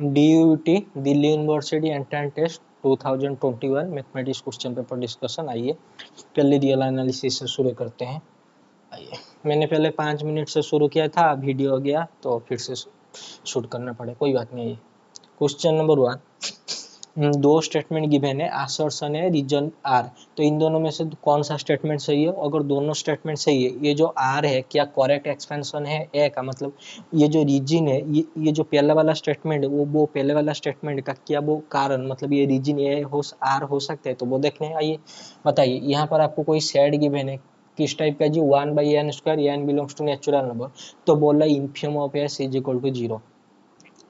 DUT Delhi university entrance test 2021 mathematics question paper discussion. आइए पहले real analysis से शुरू करते हैं। आइए, मैंने पहले 5 मिनट से शुरू किया था, वीडियो हो गया तो फिर से शूट करना पड़े, कोई बात नहीं। क्वेश्चन नंबर 1, दो स्टेटमेंट गिवन है, असर्शन है, रीजन आर। तो इन दोनों में से कौन सा स्टेटमेंट सही है? अगर दोनों स्टेटमेंट सही है, ये जो आर है क्या करेक्ट एक्सपेंशन है ए का, मतलब ये जो रीजन है, ये जो पहला वाला स्टेटमेंट है वो पहले वाला स्टेटमेंट का क्या वो कारण, मतलब ये रीजन ए हो आर हो सकता है, तो वो देखने हैं। आइए बताइए, यहाँ पर आपको कोई सेट गिवन है किस टाइप का जी, 1/n² n belongs to natural number, तो बोल रहा है infimum of S is equal to 0।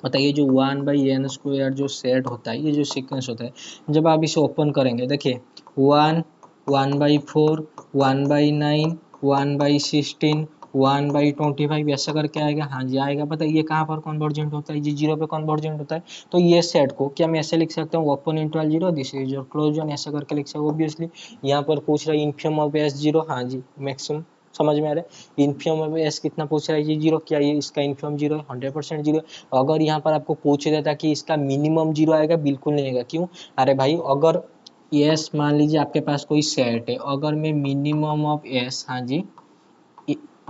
बताइए जो 1/n² जो सेट होता है, ये जो सीक्वेंस होता है, जब आप इसे ओपन करेंगे, देखिए 1, 1/4, 1/9, 1/16, 1/25 ऐसा करके आएगा। हाँ जी आएगा। पता है ये कहाँ पर कन्वर्जेंट होता है जी, 0 पे कन्वर्जेंट होता है। तो ये सेट को क्या मैं ऐसे लिख सकता हूँ, open interval 0 this is your close one, ऐसा करके लिख सकता हूँ। ऑब्वियसली यहाँ पर पूछ रहा है इन्फियम ऑफ एस 0, हाँ जी मैक्सिमम समझ में आ रहा है। इन्फियम ऑफ एस कितना पूछ रहा है जी, 0। क्या ये इसका इन्फियम 0 है? 100% 0। अगर यहाँ पर आपको पूछ देता कि इसका मिनिमम 0 आएगा, बिल्कुल नहीं आएगा। क्यों? अरे भाई अगर एस मान लीजिए आपके पास कोई सेट है, अगर मैं मिनिमम ऑफ एस, हाँ जी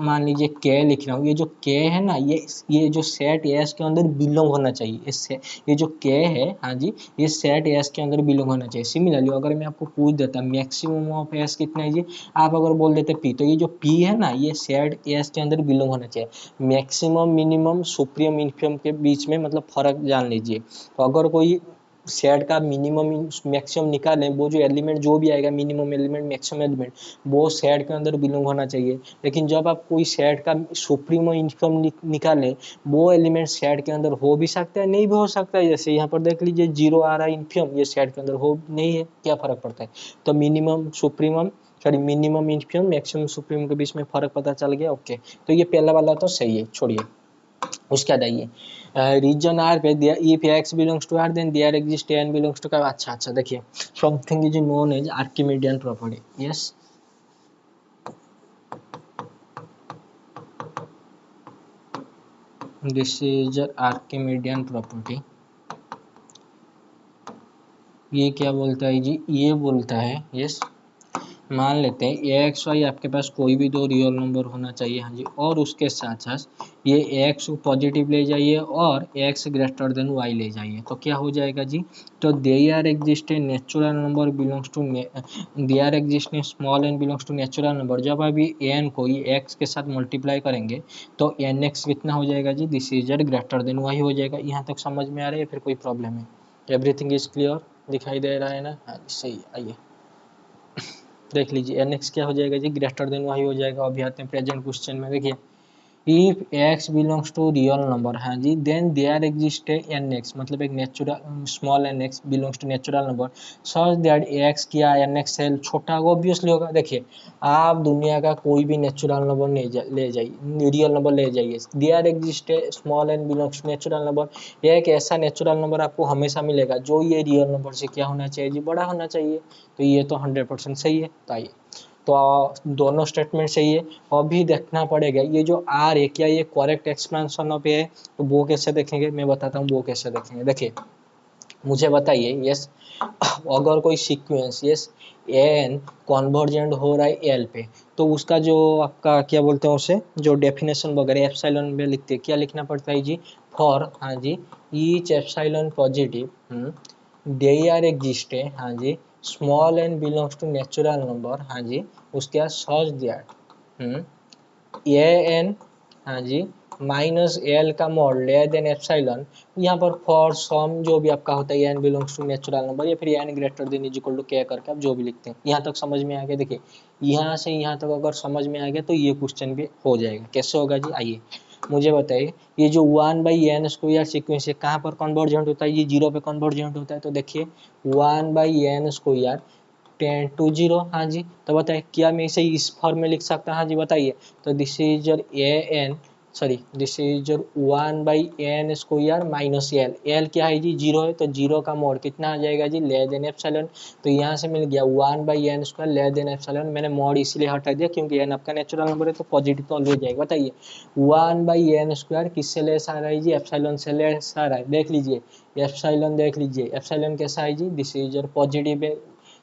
मान लीजिए के लिख रहा हूँ, ये जो के है ना, ये जो सेट एस के अंदर बिलोंग होना चाहिए। इससे ये जो के है, हाँ जी ये सेट एस के अंदर बिलोंग होना चाहिए। सिमिलरली अगर मैं आपको पूछ देता मैक्सिमम ऑफ एस कितना है जी, आप अगर बोल देते पी, तो ये जो पी है ना, ये सेट एस के अंदर बिलोंग होना चाहिए। मैक्सिमम मिनिमम सुप्रीम इन्फियम के बीच में मतलब फर्क जान लीजिए। तो अगर कोई सेट का मिनिमम मैक्सिमम निकालें, वो जो एलिमेंट जो भी आएगा, मिनिमम एलिमेंट मैक्सिमम एलिमेंट, वो सेट के अंदर बिलोंग होना चाहिए। लेकिन जब आप कोई सेट का सुप्रीमो इन्फियम निकालें, वो एलिमेंट सेट के अंदर हो भी सकता है, नहीं भी हो सकता है। जैसे यहाँ पर देख लीजिए 0 आ रहा है इन्फियम, ये सेट के अंदर हो नहीं है, क्या फर्क पड़ता है? तो minimum supremum sorry minimum infimum maximum supreme के बीच में फर्क पता चल गया। ओके, तो ये पहला वाला तो सही है, छोड़िए। उसके बाद आइए रीजन आर पे, if x belongs to R then there exist n belongs to का। अच्छा देखिए, something is known as Archimedean property. Yes, this is Archimedean property. ये क्या बोलता है जी, ये बोलता है यस, मान लेते हैं ए एक्स वाई आपके पास कोई भी दो रियल नंबर होना चाहिए, हाँ जी, और उसके साथ साथ ये एक्स को पॉजिटिव ले जाइए और एक्स ग्रेटर देन वाई ले जाइए, तो क्या हो जाएगा जी, तो there exist a natural number belongs to there exist a small n belongs to natural number. जब अभी एन को ये एक्स के साथ मल्टीप्लाई करेंगे तो एन एक्स कितना हो जाएगा जी, this is greater than y हो जाएगा। यहाँ तक समझ में आ रहा है, फिर कोई प्रॉब्लम है? एवरीथिंग इज क्लियर, दिखाई दे रहा है ना? हाँ सही। आइए देख लीजिए, एन एक्स क्या हो जाएगा जी, ग्रेटर देन वाई हो जाएगा। अभी आते हैं प्रेजेंट क्वेश्चन में। देखिए if x belongs to real number, हाँ जी, then there exist n x, मतलब एक natural small n x belongs to natural number such that x किया एन एक्स से छोटा होगा। ऑब्वियसली होगा। देखिए आप दुनिया का कोई भी नेचुरल नंबर ले जाइए, रियल नंबर ले जाइए, there exist small n belongs to natural number, यह एक ऐसा नेचुरल नंबर आपको हमेशा मिलेगा जो ये रियल नंबर से क्या होना चाहिए जी, बड़ा होना चाहिए। तो ये तो 100% सही है। तो आइए, तो दोनों स्टेटमेंट सही है। अभी देखना पड़ेगा ये जो आर है क्या ये करेक्ट एक्सपेंशन ऑफ है, तो वो कैसे देखेंगे मैं बताता हूँ, वो कैसे देखेंगे। देखिए मुझे बताइए यस, अगर कोई सीक्वेंस यस एन कन्वर्जेंट हो रहा है एल पे, तो उसका जो आपका क्या बोलते हैं उसे, जो डेफिनेशन वगैरह एप्सिलॉन में लिखते हैं, क्या लिखना पड़ता है जी, फॉर, हाँ जी, each epsilon positive there exist है, हाँ जी, small n belongs to natural number, हाँ जी, उसके बाद सच दैट ए एन, हाँ जी, माइनस एल का मॉड लेयर देन एप्सिलॉन। यहाँ पर फॉर सम जो भी आपका होता है n belongs to natural number, या फिर n greater than is equal to k करके आप जो भी लिखते हैं। यहाँ तक समझ में आ गया? देखिए यहाँ से यहाँ तक अगर समझ में आ गया तो ये क्वेश्चन भी हो जाएगा। कैसे होगा जी, आइए मुझे बताइए, ये जो 1/n² सीक्वेंस है कहाँ पर कन्वर्जेंट होता है? ये 0 पे कन्वर्जेंट होता है। तो देखिए 1/n² 10 to 0, हाँ जी, तो बताइए क्या मैं इसे इस फॉर्म में लिख सकता हूँ? हाँ जी बताइए, तो this is your A n sorry this is your 1/n square minus l, l क्या है जी 0 है, तो 0 का मोड कितना आ जाएगा जी लेस देन एप्सिलॉन, तो यहाँ से मिल गया 1/n square less than epsilon, मैंने मोड इसलिए हटा दिया क्योंकि n आपका नेचुरल नंबर है तो पॉजिटिव तो ऑलवेज जाएगा। बताइए 1/n स्क्वायर किससे लेस आ रहा है जी एप्सिलॉन से लेस आ रहा है, देख लीजिए एप्सिलॉन, देख लीजिए एप्सिलॉन कैसा है जी दिस इज योर पॉजिटिव है,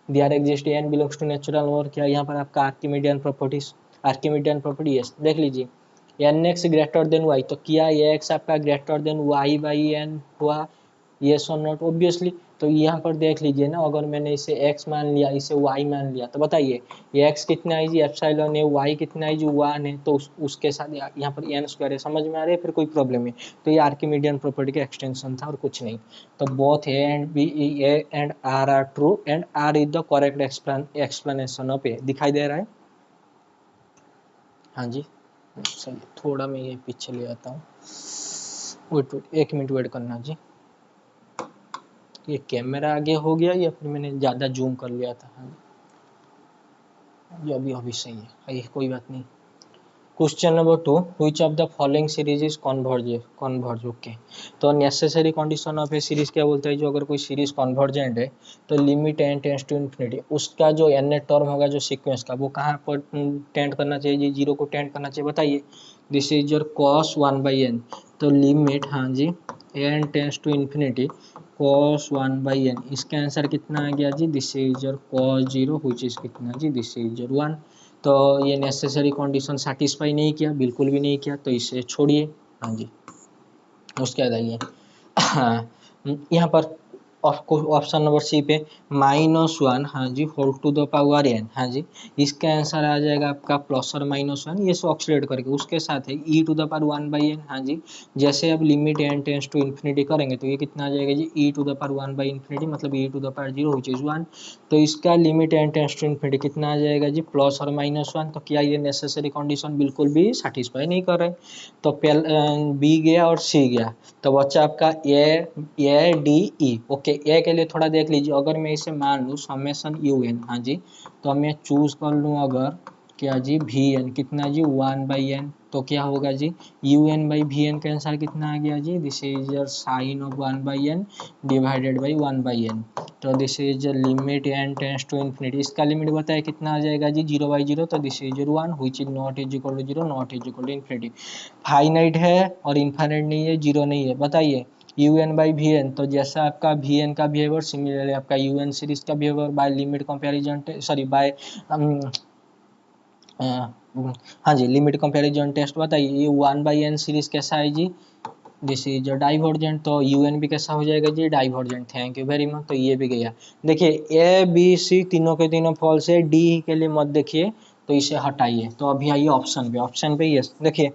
there exist n belongs to natural number, क्या यहाँ पर आपका Archimedean properties, Archimedean property yes, देख लीजिए n x greater than y, तो क्या ये एक्स आपका greater than y by n हुआ, येस और नॉट ऑब्वियसली, तो यहाँ पर देख लीजिए ना अगर मैंने इसे x मान लिया इसे y मान लिया तो बताइए ये x कितना है जी एप्सिलॉन है, y कितना है जी 1 है, तो उसके साथ यहाँ पर n स्क्वायर है, समझ में आ रहा है फिर कोई प्रॉब्लम है, तो ये आर्किमिडियन प्रॉपर्टी का एक्सटेंशन था और कुछ नहीं। तो both A and B, A and R true and R is the correct explanation of A, दिखाई दे रहा है। हाँ जी चलिए थोड़ा मैं ये पीछे ले आता हूँ, वेट वेट 1 मिनट वेट करना जी, ये कैमरा आगे हो गया या फिर मैंने ज़्यादा जूम कर लिया था। हाँ ये अभी सही है, ये कोई बात नहीं। Question number 2, which of the following series is converge, okay, तो necessary condition of a series क्या बोलता है, जो अगर कोई सीरीज कन्वर्जेंट है तो limit n tends to infinity, उसका जो एन टर्म होगा जो सीक्वेंस का वो कहाँ पर टेंड करना चाहिए जी, 0 को टेंड करना चाहिए। बताइए this is your cos 1/n, तो लिमिट हाँ जी n tends to infinity cos 1/n, इसका आंसर कितना आ गया जी this is your cos 0 which is कितना जी दिस इज योर 1, तो ये नेसेसरी कंडीशन सेटिस्फाई नहीं किया, बिल्कुल भी नहीं किया, तो इसे छोड़िए। हाँ जी उसके बाद आइए यहाँ पर ऑप्शन नंबर सी पे -1 हाँ जी whole to the power n, हाँ जी इसका आंसर आ जाएगा आपका प्लस और -1, ये ऑक्सीडेट करके उसके साथ है e to the power 1/n, हाँ जी जैसे अब limit n tends to infinity करेंगे तो ये कितना आ जाएगा जी e to the power 1/infinity मतलब e to the power 0 which is 1, तो इसका limit n tends to infinity कितना आ जाएगा जी प्लस और -1, तो क्या ये नेसेसरी कंडीशन बिल्कुल भी सेटिस्फाई नहीं कर रहे, तो बी गया और सी गया, तो बच्चा आपका ए डी ई, ओके ए के लिए थोड़ा देख लीजिए, अगर मैं इसे मान लूँ समेसन यू एन, हाँ जी तो मैं चूज कर लूँ अगर क्या जी वी एन कितना जी 1/n, तो क्या होगा जी u n by v n का आंसर कितना आ गया जी this is your sine of 1/n divided by 1/n, तो this is limit n tends to infinity, इसका लिमिट बताए कितना आ जाएगा जी 0/0, तो this is your 1 which is not is equal to 0 not is equal to infinity, finite है और इनफाइनाइट नहीं है, 0 नहीं है। बताइए u n by v n, तो जैसा आपका वी एन का बिहेवियर सिमिलरली आपका यू एन सीरीज का behaviour by limit comparison sorry by हाँ जी लिमिट कंपेरिजन टेस्ट, बताइए ये 1/n सीरीज कैसा है जी दिस इज डाइवर्जेंट, तो यू एन भी कैसा हो जाएगा जी divergent, thank you very much, तो ये भी गया। देखिए ए बी सी तीनों के तीनों फॉल्स है, डी के लिए मत देखिए, तो इसे हटाइए, तो अभी आइए ऑप्शन पे यस देखिए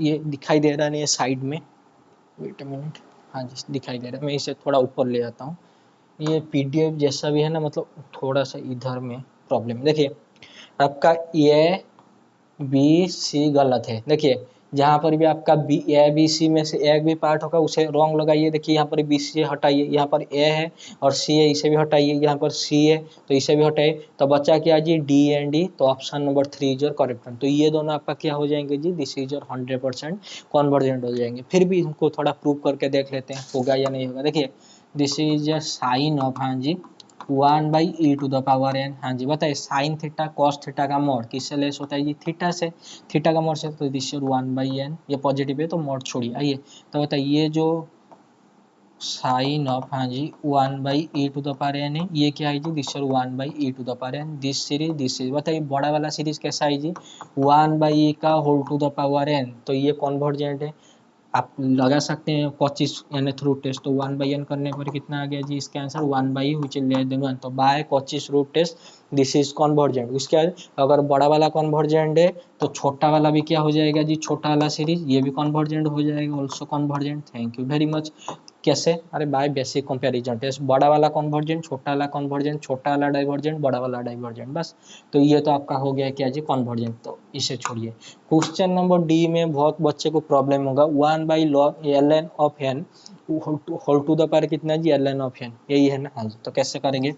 ये दिखाई दे रहा नहीं है साइड में, वेट अ मिनट, हाँ जी दिखाई दे रहा है, मैं इसे थोड़ा ऊपर ले आता हूँ, ये पीडीएफ जैसा भी है ना मतलब थोड़ा सा इधर में प्रॉब्लम, देखिए आपका ए बी सी गलत है, देखिए जहाँ पर भी आपका बी ए बी सी में से एक भी पार्ट होगा उसे रॉन्ग लगाइए, देखिए यहाँ पर बी सी हटाइए, यहाँ पर ए है और सी है इसे भी हटाइए, यहाँ पर सी है तो इसे भी हटाइए, तो बच्चा क्या जी डी एंड डी, तो option number 3 is your correct, तो ये दोनों आपका क्या हो जाएंगे जी दिस इज योर 100% कॉन्वर्जेंट हो जाएंगे। फिर भी इनको थोड़ा प्रूव करके देख लेते हैं होगा या नहीं होगा, देखिए this is your sine of हाँ जी 1/e to the power n, हाँ जी बताइए साइन थीटा कॉस थीटा का मोड किससे लेस होता है जी थीटा से, थीटा का मोड से, तो दिस इज 1/n, ये पॉजिटिव है तो मोड छोड़िए। आइए तो बताइए ये जो साइन ऑफ हाँ जी 1/e to the power n है, ये क्या है जी this is 1/e to the power n, this series बताइए बड़ा वाला सीरीज कैसा है जी 1/e का whole to the power n, तो ये कन्वर्जेंट है, आप लगा सकते हैं 25 यानी थ्रू टेस्ट, तो 1/n करने पर कितना आ गया जी इसका answer 1/e which is less than 1, तो by 25 root test this is convergent. उसके बाद अगर बड़ा वाला कन्वर्जेंट है तो छोटा वाला भी क्या हो जाएगा जी छोटा वाला सीरीज ये भी कन्वर्जेंट हो जाएगा, also convergent, thank you very much. कैसे, अरे बाय बेसिक कंपैरिजन टेस्ट, बड़ा वाला कन्वर्जेंट छोटा वाला कन्वर्जेंट छोटा वाला डाइवर्जेंट बड़ा वाला डाइवर्जेंट, बस तो ये तो आपका हो गया क्या जी कन्वर्जेंट, तो इसे छोड़िए। क्वेश्चन नंबर डी में बहुत बच्चे को प्रॉब्लम होगा 1/log ln of n whole to the power कितना जी ln ऑफ n, यही है ना, हाँ जी तो कैसे करेंगे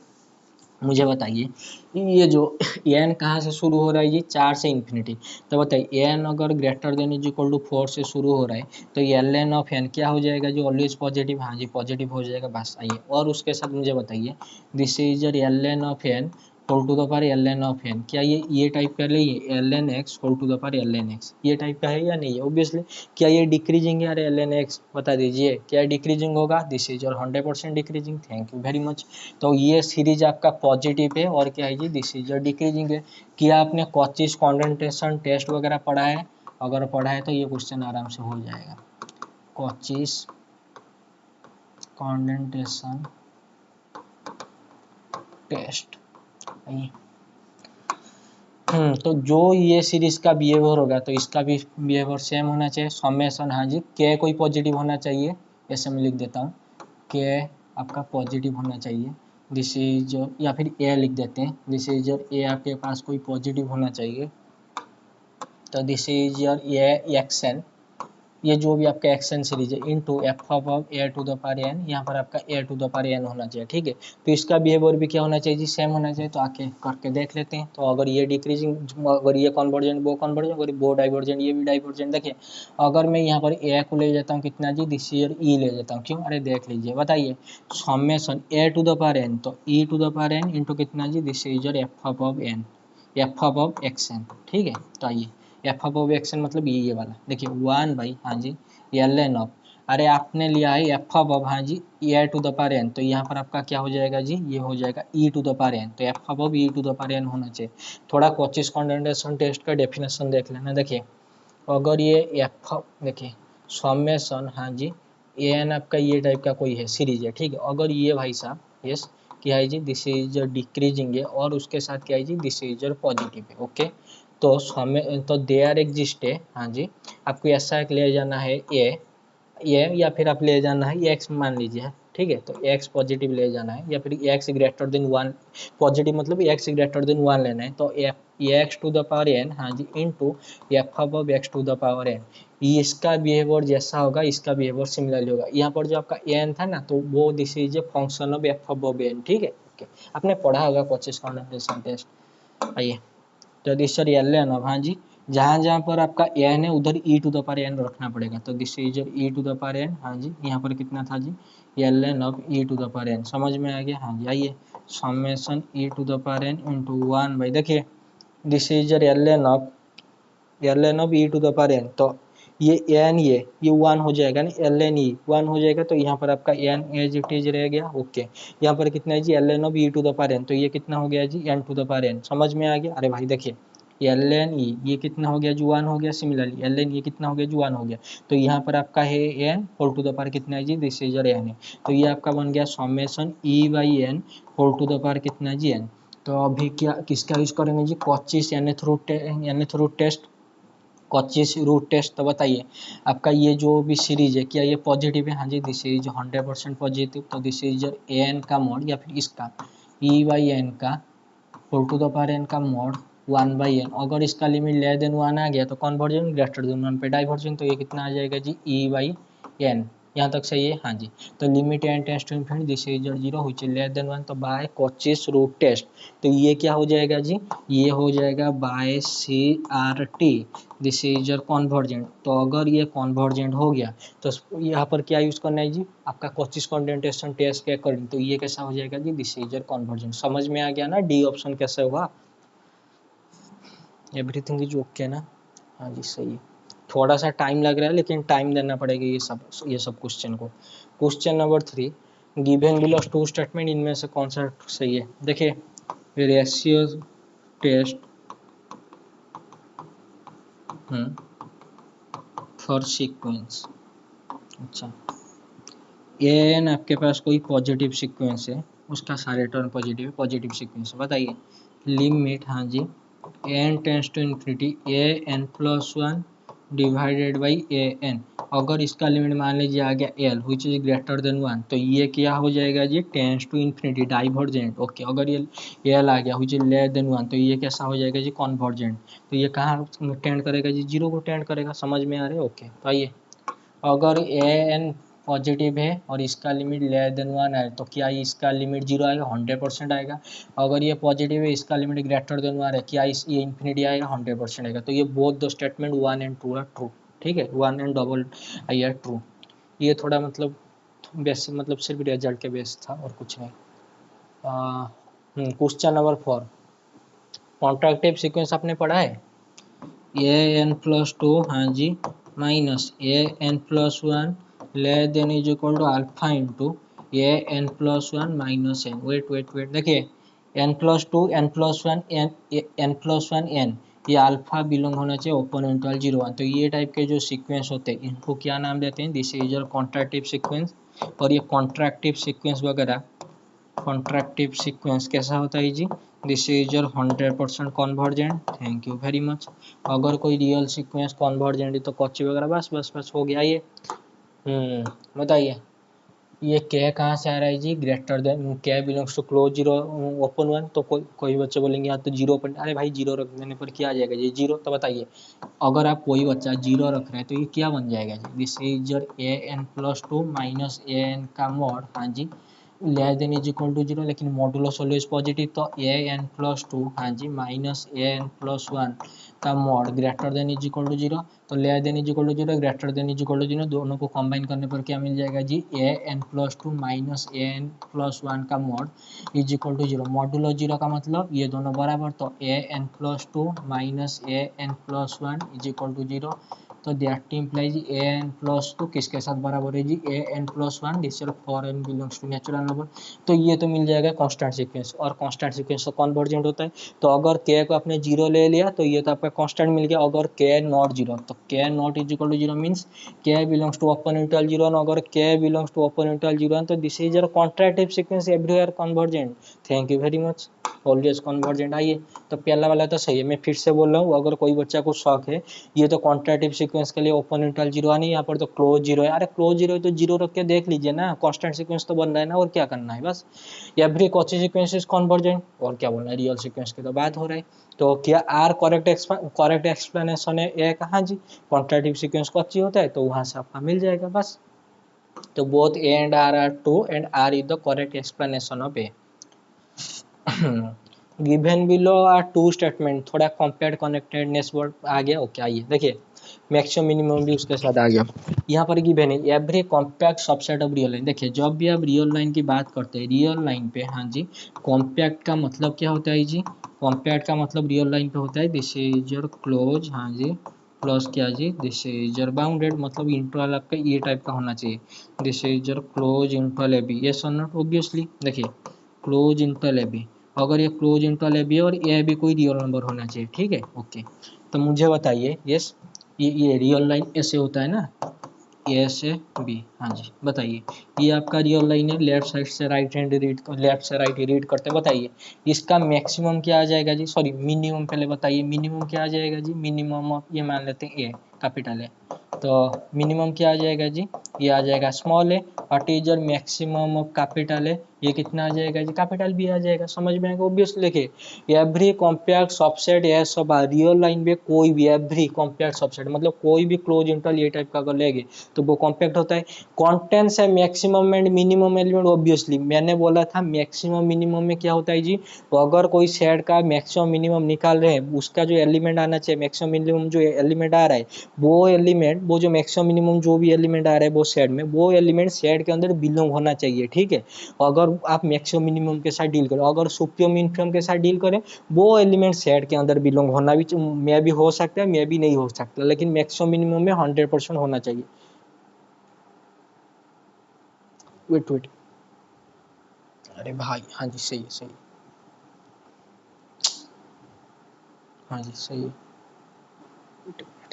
मुझे बताइए ये जो एन कहाँ से शुरू हो रहा है जी, 4 से इन्फिनिटी। तो बताइए एन अगर greater than is equal to 4 से शुरू हो रहा है तो एल एन ऑफ एन क्या हो जाएगा जी, ऑलवेज पॉजिटिव। हाँ जी पॉजिटिव हो जाएगा। बस आइए और उसके साथ मुझे बताइए this is l n of n whole to the power l n of n, क्या ये टाइप का ले l n x whole to the power l n x ये टाइप का है या नहीं है? ऑब्वियसली। क्या ये डिक्रीजिंग है? अरे एल एन एक्स बता दीजिए क्या डिक्रीजिंग होगा? दिस इज और 100% decreasing. Thank you very much. तो ये सीरीज आपका पॉजिटिव है और क्या है जी, दिस इज डिक्रीजिंग है। क्या आपने कॉचीज कंडेंसेशन टेस्ट वगैरह पढ़ा है? अगर पढ़ा है तो ये क्वेश्चन आराम से हो जाएगा। Cauchy's condensation test. तो जो ये सीरीज का बिहेवियर होगा तो इसका भी बिहेवियर सेम होना चाहिए। समेशन हाँ जी के कोई पॉजिटिव होना चाहिए, ऐसे मैं लिख देता हूँ के आपका पॉजिटिव होना चाहिए। दिस इज या फिर ए लिख देते हैं, दिस इज ए आपके पास कोई पॉजिटिव होना चाहिए। तो this is your a x n, ये जो भी आपका एक्शन सीरीज है into f of a to the power n, यहाँ पर आपका a to the power n होना चाहिए। ठीक है तो इसका बिहेवियर भी क्या होना चाहिए जी, सेम होना चाहिए। तो आके करके देख लेते हैं। तो अगर ये डिक्रीजिंग, अगर ये कन्वर्जेंट वो कन्वर्जेंट, अगर वो डाइवर्जेंट ये भी डाइवर्जेंट। देखिए अगर मैं यहाँ पर ए को ले जाता हूँ कितना जी, दिस ईयर ई ले जाता हूँ, क्यों? अरे देख लीजिए बताइए summation a to the power N तो e to the power N into कितना जी, this is f of n, f of x n. ठीक है तो आइए एफ ऑफ एक्स एन मतलब ये वाला देखिए 1 बाई हाँ जी एल एन ऑफ, अरे आपने लिया है एफ ऑफ हाँ जी ए टू द पावर एन, तो यहाँ पर आपका क्या हो जाएगा जी, ये हो जाएगा e to the power N. तो f of e to the power n होना चाहिए। थोड़ा कॉचीज कंडेंसेशन टेस्ट का डेफिनेशन देख लेना। देखिए अगर ये एफ देखिए समेशन हाँ जी ए एन आपका ये टाइप का कोई है सीरीज है। ठीक है अगर ये भाई साहब यस क्या है जी, दिस इज डिक्रीजिंग है और उसके साथ क्या है जी, दिस इज पॉजिटिव है। ओके तो हमें तो दे आर एग्जिस्ट है हाँ जी, आपको ऐसा एक ले जाना है ए या फिर आप ले जाना है एक्स मान लीजिए। ठीक है तो एक्स पॉजिटिव ले जाना है या फिर एक्स ग्रेटर देन 1, पॉजिटिव मतलब एक्स ग्रेटर देन 1 लेना है। तो x to the power n हाँ जी into f of x to the power n, इसका बिहेवियर जैसा होगा इसका बिहेवियर सिमिलरली होगा। यहाँ पर जो आपका एन था ना तो वो this is a function of f of n. ठीक है ओके आपने पढ़ा होगा कॉचीज कंडेंसेशन टेस्ट। आइए तो this sir l n of हाँ जी जहाँ जहाँ पर आपका एन है उधर e to the power n रखना पड़ेगा। तो this is e to the power n हाँ जी यहाँ पर कितना था जी, l n of e to the power n. समझ में आ गया? हाँ जी आइए summation e to the power N into 1 by देखिए this is l n of e to the power N. तो ये एन ये 1 हो जाएगा ना, एल एन ई 1 हो जाएगा तो यहाँ पर आपका एन एज इट इज रह गया। ओके यहाँ पर कितना है जी, l n of e to the power N, तो ये कितना हो गया जी, n to the power n. समझ में आ गया? अरे भाई देखिए एल एन ई ये कितना हो गया जी, 1 हो गया। सिमिलरली एल एन ये कितना हो गया जी, 1 हो गया। तो यहाँ पर आपका है n whole to the power कितना है जी, दिस इज एन है। तो ये आपका बन गया summation e by n whole to the power कितना जी एन। तो अभी क्या किसका यूज करेंगे जी, Cauchy's nth root test, Cauchy's root test. तो बताइए आपका ये जो भी सीरीज है क्या ये पॉजिटिव है? हाँ जी दिस इज 100% पॉजिटिव। तो दिस इज ए एन का मोड या फिर इसका ई बाई एन का whole to the power n का मोड 1 बाई एन। अगर इसका लिमिट लेस देन 1 आ गया तो कन्वर्जन, ग्रेटर देन 1 पे डाइवर्जन। तो ये कितना आ जाएगा जी, ई बाई एन। यहाँ तक सही है? हाँ जी। तो limit n tends to infinity this is 0 which is less than 1। तो बाय कॉचीज रूट टेस्ट तो ये क्या हो जाएगा जी, ये हो जाएगा by C R T this is convergent. तो अगर ये कॉन्वर्जेंट हो गया तो यहाँ पर क्या यूज करना है जी, आपका कॉचीज कंडेंसेशन टेस्ट के अकॉर्डिंग। तो ये कैसा हो जाएगा जी, दिस इज कॉन्वर्जेंट। समझ में आ गया ना डी ऑप्शन कैसे हुआ? एवरीथिंग इज ओके ना? हाँ जी सही है। थोड़ा सा टाइम लग रहा है लेकिन टाइम देना पड़ेगा ये सब क्वेश्चन को। Question number 3 given below two statement, इनमें से कौन सा सही है? देखिए रेशियो टेस्ट फॉर सीक्वेंस। अच्छा एन आपके पास कोई पॉजिटिव सीक्वेंस है, उसका सारे टर्म पॉजिटिव है, पॉजिटिव सीक्वेंस है। बताइए लिमिट हाँ जी n tends to infinity a n plus 1 divided by a n. अगर इसका लिमिट मान लीजिए आ गया l which is greater than 1 तो ये क्या हो जाएगा जी, tends to infinity divergent. Okay अगर ये एल आ गया विच इज लेस देन 1 तो ये कैसा हो जाएगा जी, कॉन्वर्जेंट। तो ये कहाँ टेंड करेगा जी, 0 को टेंड करेगा। समझ में आ रहा है? ओके तो आइए अगर ए एन पॉजिटिव है और इसका लिमिट लेस देन 1 है तो क्या इसका लिमिट 0 आएगा? 100% आएगा। अगर ये पॉजिटिव है इसका लिमिट ग्रेटर देन 1 है क्या ये इन्फिनिटी आएगा? 100% आएगा। तो ये both the statement 1 and 2 are true. ठीक है, 1 and double I are true. ये थोड़ा मतलब बेस मतलब सिर्फ रिजल्ट के बेस था और कुछ नहीं। क्वेश्चन नंबर 4, कॉन्ट्रैक्टिव सीक्वेंस आपने पढ़ा है? ए एन प्लस 2 हाँ जी minus a n plus 1 less than is equal to alpha into a n plus 1 minus n. Wait देखिए, n plus 2 n plus 1 n plus 1 n, ये अल्फा बिलोंग होना चाहिए open interval 0 1। तो ये टाइप के जो सीक्वेंस होते हैं इनको क्या नाम देते हैं? This is your कॉन्ट्रैक्टिव sequence. और ये कॉन्ट्रैक्टिव सीक्वेंस वगैरह, कॉन्ट्रैक्टिव सीक्वेंस कैसा होता है जी? This is your 100% convergent. Thank you very much. अगर कोई रियल सीक्वेंस कॉन्वर्जेंट है तो कॉची वगैरह बस हो गया ये। बताइए ये के कहाँ से आ रहा है जी? ग्रेटर देन के बिलोंग्स टू क्लोज 0 ओपन 1। तो कोई बच्चे बोलेंगे यहाँ तो 0 पर, अरे भाई 0 रख देने पर क्या आ जाएगा जी? 0। तो बताइए अगर आप कोई बच्चा 0 रख रहे हैं तो ये क्या बन जाएगा जी? This is your A n plus 2 minus a n का मॉड हाँ जी less than is equal to 0, लेकिन मॉडुलस ऑलवेज पॉजिटिव। तो ए एन प्लस 2 हाँ जी माइनस ए एन प्लस 1 का mod greater than is equal to 0। तो less than is equal to 0 greater than is equal to 0 दोनों को combine करने पर क्या मिल जाएगा जी? A n plus 2 minus a n plus 1 का mod is equal to 0। Modulus 0 का मतलब ये दोनों बराबर। तो a n plus 2 minus a n plus 1 is equal to 0। तो that implies a n plus 2 किसके साथ बराबर है जी? A n plus 1 this for n belongs to natural number. तो ये तो मिल जाएगा कांस्टेंट सीक्वेंस, और कांस्टेंट सीक्वेंस तो कन्वर्जेंट होता है। तो अगर के को आपने 0 ले लिया तो ये तो आपका कांस्टेंट मिल गया। अगर के नॉट 0 तो k not is equal to 0 means k belongs to open interval 0 1। अगर के बिलोंग्स टू ओपन इंटरवल 0 1 तो this is your कॉन्ट्रैक्टिव sequence everywhere convergent. Thank you very much, always convergent. आइए तो पहला वाला तो सही है, मैं फिर से बोल रहा हूँ अगर कोई बच्चा को शौक है ये तो कॉन्ट्रैक्टिव सीक्वेंस के लिए ओपन इंटरवल 0 नहीं, यहाँ पर तो क्लोज 0 है। अरे क्लोज 0 है तो 0 रख के देख लीजिए ना, कांस्टेंट सीक्वेंस तो बन रहा है ना, और क्या करना है बस। Every Cauchy sequence is convergent, और क्या बोलना है, रियल सीक्वेंस की तो बात हो रहा है। तो क्या आर करेक्ट एक्सप्लेनेशन है ए कहाँ जी? कॉन्ट्रैक्टिव सीक्वेंस कॉची होता है तो वहां से आपका मिल जाएगा बस। तो both A and R are true and R is the correct explanation of A. Given below are two statement, थोड़ा कंपेयर्ड कनेक्टेडनेस वर्ड आ गया। ओके आइए देखिए, मैक्सिमम मिनिमम भी उसके साथ आ गया। यहाँ पर गिवन है every compact subset of real line. देखिए जब भी आप रियल लाइन की बात करते हैं रियल लाइन पे हाँ जी, कॉम्पैक्ट का मतलब क्या होता है जी? कॉम्पैक्ट का मतलब रियल लाइन पे होता है दिस इज योर क्लोज हाँ जी प्लस क्या जी दिस इज योर बाउंडेड, मतलब इंटरवल आपका ये टाइप का होना चाहिए। This is your close interval a b, yes और नॉट? ऑब्वियसली देखिए क्लोज इंटरवल ए बी, अगर ये क्लोज इंटरवल ए बी और ए बी कोई रियल नंबर होना चाहिए। ठीक है ओके, तो मुझे बताइए यस ये रियल लाइन ऐसे होता है ना, ए से बी हाँ जी बताइए, ये आपका रियल लाइन है, लेफ्ट साइड से राइट हैंड रीड, लेफ्ट से राइट रीड करते बताइए इसका मैक्सिमम क्या आ जाएगा जी? सॉरी मिनिमम पहले बताइए, मिनिमम क्या आ जाएगा जी? मिनिमम ऑफ ये मान लेते हैं ए कैपिटल है, तो मिनिमम क्या आ जाएगा जी? ये आ जाएगा स्मॉल है। What is your maximum of capital है? ये कितना आ जाएगा जी? कैपिटल भी आ जाएगा। समझ में आएगा? ऑब्वियसली देखिए एवरी कॉम्पैक्ट सबसेट है सब रियल लाइन में कोई भी एवरी कॉम्पैक्ट सबसेट मतलब कोई भी क्लोज इंटरवल ये टाइप का अगर लेंगे तो वो कॉम्पैक्ट होता है। कॉन्टेंट्स है maximum and minimum element, obviously मैंने बोला था मैक्सिमम मिनिमम में क्या होता है जी? तो अगर कोई सेट का मैक्सिमम मिनिमम निकाल रहे हैं उसका जो एलिमेंट आना चाहिए, मैक्सिमम मिनिमम जो एलिमेंट आ रहा है वो एलिमेंट, वो जो मैक्सिमम मिनिमम जो भी एलिमेंट आ रहा है वो सेट में, वो एलिमेंट सेट के अंदर बिलोंग होना चाहिए। ठीक है, अगर आप मैक्सिमम मिनिमम के साथ डील करें, अगर सुप्रीम इन्फीरियम के साथ डील करें वो एलिमेंट सेट के अंदर बिलोंग होना भी मे भी हो सकता है मे भी नहीं हो सकता, लेकिन मैक्सिमम मिनिमम में 100% होना चाहिए। वेट अरे भाई हाँ जी सही है सही, हाँ जी सही है,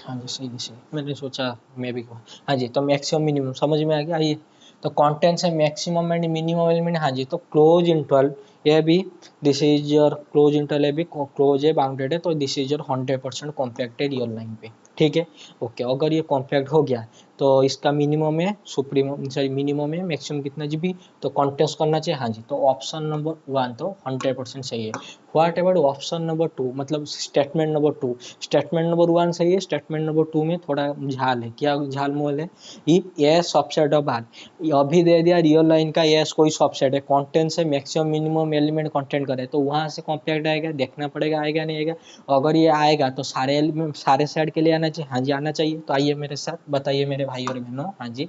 हाँ जी सही है सही, मैंने सोचा मैं भी कहूँ। हाँ जी तो मैक्सिमम मिनिमम समझ में आ गया। आइए तो कंटेंट्स है मैक्सिमम एंड मिनिमम एलिमेंट हाँ जी, तो क्लोज इंटरवल ये भी this is your close interval है भी क्लोज है बाउंडेड है, तो this is your 100% compacted real line पे। ठीक है। ओके, अगर ये कॉम्पैक्ट हो गया तो इसका मिनिमम है सुप्रीमम, सॉरी मिनिमम है मैक्सिमम कितना जीबी, तो कॉन्टेस्ट करना चाहिए। हाँ जी, तो ऑप्शन नंबर 1 तो 100% सही है। व्हाट अबाउट ऑप्शन नंबर 2, मतलब स्टेटमेंट नंबर 2। स्टेटमेंट नंबर 1 सही है, स्टेटमेंट नंबर 2 में थोड़ा झाल है। क्या झाल मोल है? If a subset of R, अभी दे दिया रियल लाइन का एस कोई सबसेट है, कंटेंट से मैक्सिमम मिनिमम एलिमेंट कंटेंट करे, तो वहां से कॉम्पैक्ट आएगा, देखना पड़ेगा आएगा नहीं आएगा। अगर ये आएगा तो सारे एलिमेंट सारे सेट के लिए आना चाहिए। हाँ जी आना चाहिए। तो आइए मेरे साथ बताइए मेरे भाई और बहनों। हाँ जी,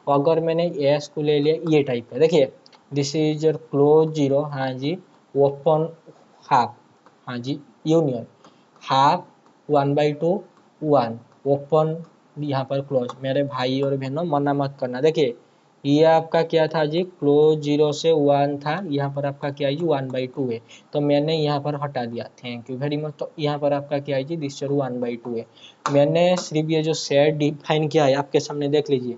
अगर मैंने एस को ले लिया ये टाइप का, देखिए this is your close zero, हाँ जी ओपन हाफ, हाँ जी यूनियन हाफ 1/2 1 ओपन, यहाँ पर क्लोज। मेरे भाई और बहनों मना मत करना। देखिए ये आपका क्या था जी, क्लोज 0 से 1 था, यहाँ पर आपका क्या है जी 1/2 है, तो मैंने यहाँ पर हटा दिया। Thank you very much. तो यहाँ पर आपका क्या है जी दिस 1/2 है। मैंने सिर्फ ये जो सेट डिफाइन किया है आपके सामने देख लीजिए,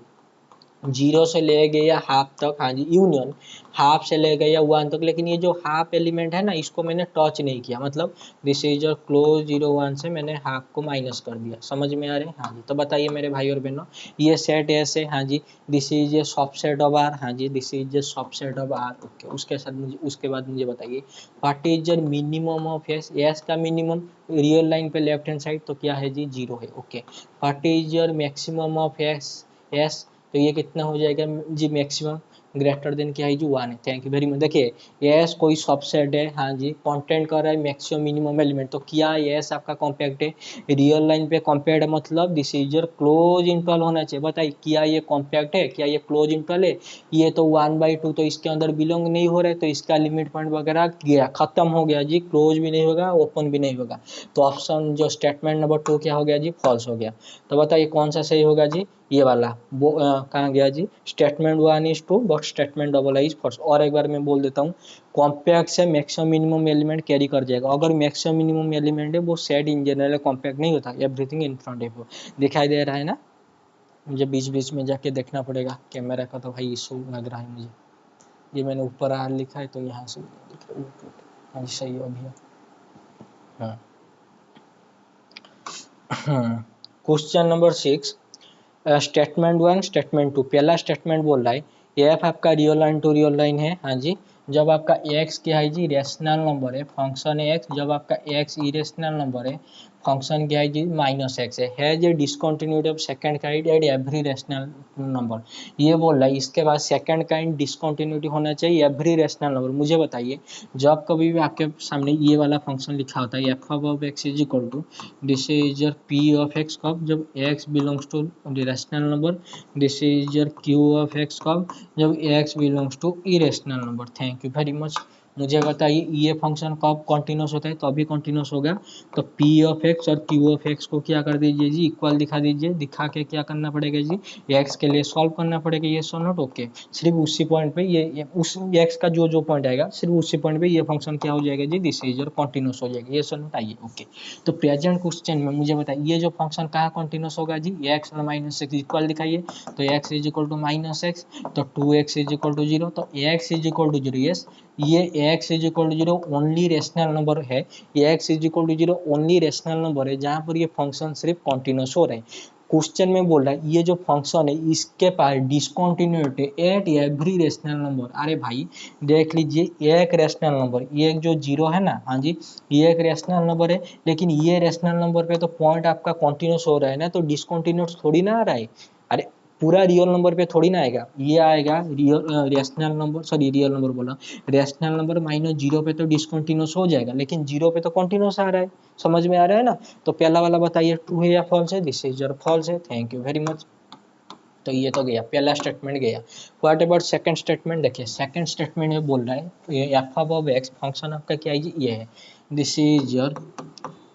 0 से ले गए या हाफ तक, हाँ जी यूनियन हाफ से ले गए या 1 तक, लेकिन ये जो हाफ एलिमेंट है ना इसको मैंने टच नहीं किया, मतलब दिस इज योर क्लोज 0 1 से मैंने हाफ को माइनस कर दिया। समझ में आ रहे हैं? हाँ जी। तो बताइए मेरे भाई और बहनों, ये सेट ऐसे, हाँ जी this is a subset of R, हाँ जी this is a subset of R. Okay, उसके साथ मुझे उसके बाद मुझे बताइए what is your minimum of S. S का मिनिमम रियल लाइन पे लेफ्ट हैंड साइड तो क्या है जी 0 है। Okay, what is your maximum of S, S तो ये कितना हो जाएगा जी मैक्सिमम, ग्रेटर देन क्या है जी 1 है। Thank you very much. देखिए यस कोई सबसेट है, हाँ जी कंटेंट कर रहा है मैक्सिमम मिनिमम एलिमेंट, तो क्या यस आपका कॉम्पैक्ट है? रियल लाइन पे कॉम्पैक्ट है, मतलब this is your close interval होना चाहिए। बताइए क्या ये कॉम्पैक्ट है, क्या ये क्लोज इंटरवल है? ये तो 1/2 तो इसके अंदर बिलोंग नहीं हो रहा है, तो इसका लिमिट पॉइंट वगैरह गया, खत्म हो गया जी, क्लोज भी नहीं होगा ओपन भी नहीं होगा। तो ऑप्शन जो स्टेटमेंट नंबर 2 क्या हो गया जी, फॉल्स हो गया। तो बताइए कौन सा सही होगा जी, ये वाला। वो कहाँ गया जी, statement 1 is true but statement double is false. और एक बार मैं बोल देता हूँ, कॉम्पैक्ट से मैक्सिमम मिनिमम एलिमेंट कैरी कर जाएगा। अगर मैक्सिमम मिनिमम एलिमेंट है वो सेट इन जनरल कॉम्पैक्ट नहीं होता, एवरीथिंग इन फ्रंट है। दिखाई दे रहा है ना? मुझे बीच बीच में जाके देखना पड़ेगा, कैमरा का तो भाई इशू लग रहा है मुझे। ये मैंने ऊपर आर लिखा है तो यहाँ से हाँ जी सही हो गया। हाँ हाँ, क्वेश्चन नंबर 6, स्टेटमेंट 1 स्टेटमेंट 2। पहला स्टेटमेंट बोल रहा है एफ आपका real line to real line है, हाँ जी जब आपका एक्स क्या है जी रेशनल नंबर है, फंक्शन है एक्स, जब आपका एक्स इरेशनल नंबर है, फंक्शन क्या है जी माइनस एक्स है, has a discontinuity of second kind at every rational number. ये बोल रहा है इसके बाद सेकंड काइंड डिसकंटिन्यूटी होना चाहिए एवरी रेशनल नंबर। मुझे बताइए जब कभी भी आपके सामने ये वाला फंक्शन लिखा होता है f of x is equal to this is your p of x कब, जब x belongs to rational number, this is your q of x कब, जब x belongs to irrational number. Thank you very much. मुझे बताइए ये function कब continuous होता है, तो अभी कॉन्टिन्यूस होगा। तो पी ऑफ एक्स और क्यू ऑफ एक्स को क्या कर दीजिए जी इक्वल दिखा दीजिए, दिखा के क्या करना पड़ेगा जी एक्स के लिए सॉल्व करना पड़ेगा, ये सो नॉट ओके। सिर्फ उसी पॉइंट पे ये उस एक्स का जो जो पॉइंट आएगा सिर्फ उसी पॉइंट पे ये फंक्शन क्या हो जाएगा जी दिस इज और कॉन्टिन्यूस हो जाएगा, ये सो नॉट आइए ओके। तो प्रेजेंट क्वेश्चन में मुझे बताइए ये जो फंक्शन कहाँ कॉन्टिन्यूस होगा जी, एक्स और माइनस एक्स इक्वल दिखाइए। तो x is equal to minus x, तो 2x इज इक्वल टू 0, तो x is equal to 0, yes ये x is equal to 0 only rational number है, ये x is equal to 0 only rational number है जहां पर ये फंक्शन सिर्फ कॉन्टिन्यूस हो रहे हैं। क्वेश्चन में बोल रहा है ये जो फंक्शन है इसके पास discontinuity at every rational number. अरे भाई देख लीजिए एक रेशनल नंबर, ये जो 0 है ना, हाँ जी ये एक रेशनल नंबर है, लेकिन ये रेशनल नंबर पे तो पॉइंट आपका कॉन्टिन्यूस हो रहा है ना, तो डिसकंटिन्यूस थोड़ी ना आ रहा है। अरे पूरा रियल नंबर पे थोड़ी ना आएगा, ये आएगा real rational number, sorry real number बोला, रेशनल नंबर माइनस 0 पे तो डिसकंटिन्यूस हो जाएगा, लेकिन 0 पे तो कॉन्टिन्यूस आ रहा है। समझ में आ रहा है ना? तो पहला वाला बताइए ट्रू है या फॉल्स है, दिस इज योर फॉल्स है। Thank you very much. तो ये तो गया पहला स्टेटमेंट गया। व्हाट अबाउट सेकंड स्टेटमेंट, देखिए सेकंड स्टेटमेंट में बोल रहा है एफ ऑफ एक्स फंक्शन आपका क्या है ये है, this is your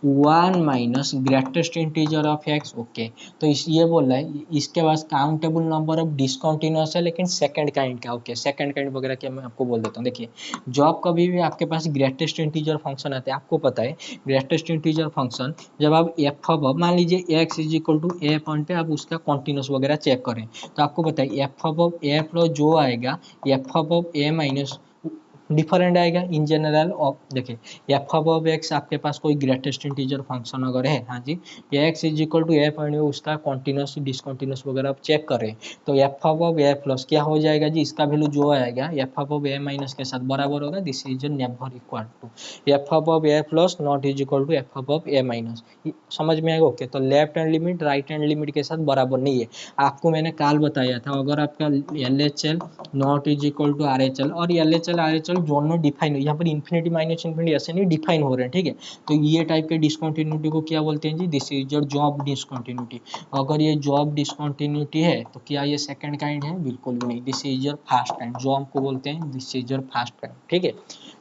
1 minus greatest integer of x. Okay, तो इस ये बोल रहा है इसके पास काउंटेबल नंबर ऑफ डिसकंटिन्यूअस है लेकिन सेकंड काइंड का। ओके, सेकंड काइंड वगैरह क्या मैं आपको बोल देता हूँ। देखिए जब कभी भी आपके पास ग्रेटेस्ट इंटीजर फंक्शन आते हैं, आपको पता है ग्रेटेस्ट इंटीजर फंक्शन जब आप एफ ऑफ मान लीजिए x is equal to a point पे आप उसका कॉन्टिन्यूस वगैरह चेक करें, तो आपको बताइए एफ ऑफ ए प्लस जो आएगा F of a minus different आएगा इन जनरल। और देखिए एफ ऑफ एक्स आपके पास कोई ग्रेटेस्ट इंटीजर फंक्शन अगर है, हाँ जी, x is equal to f and उसका कॉन्टिन्यूस डिसकॉन्टिन्यूस वगैरह आप चेक करें, तो एफ ऑफ ए प्लस क्या हो जाएगा जी, इसका वैल्यू जो आएगा एफ ऑफ ए माइनस के साथ बराबर होगा, this is never equal to f of a plus not is equal to f of a minus. समझ में आएगा? ओके, तो left hand limit right hand limit के साथ बराबर नहीं है। आपको मैंने काल बताया था अगर आपका L H L not is equal to R H L, और L H L R H L दोनों डिफाइन, यहाँ पर इन्फिनिटी माइनस इन्फिनिटी ऐसे नहीं डिफाइन हो रहे हैं, ठीक है। तो ये टाइप के डिसकंटिन्यूटी को क्या बोलते हैं जी, this is your jump discontinuity. अगर ये जॉब डिसकंटिन्यूटी है तो क्या ये सेकंड काइंड है? बिल्कुल भी नहीं, this is your first kind. Job को बोलते हैं this is your first kind, ठीक है।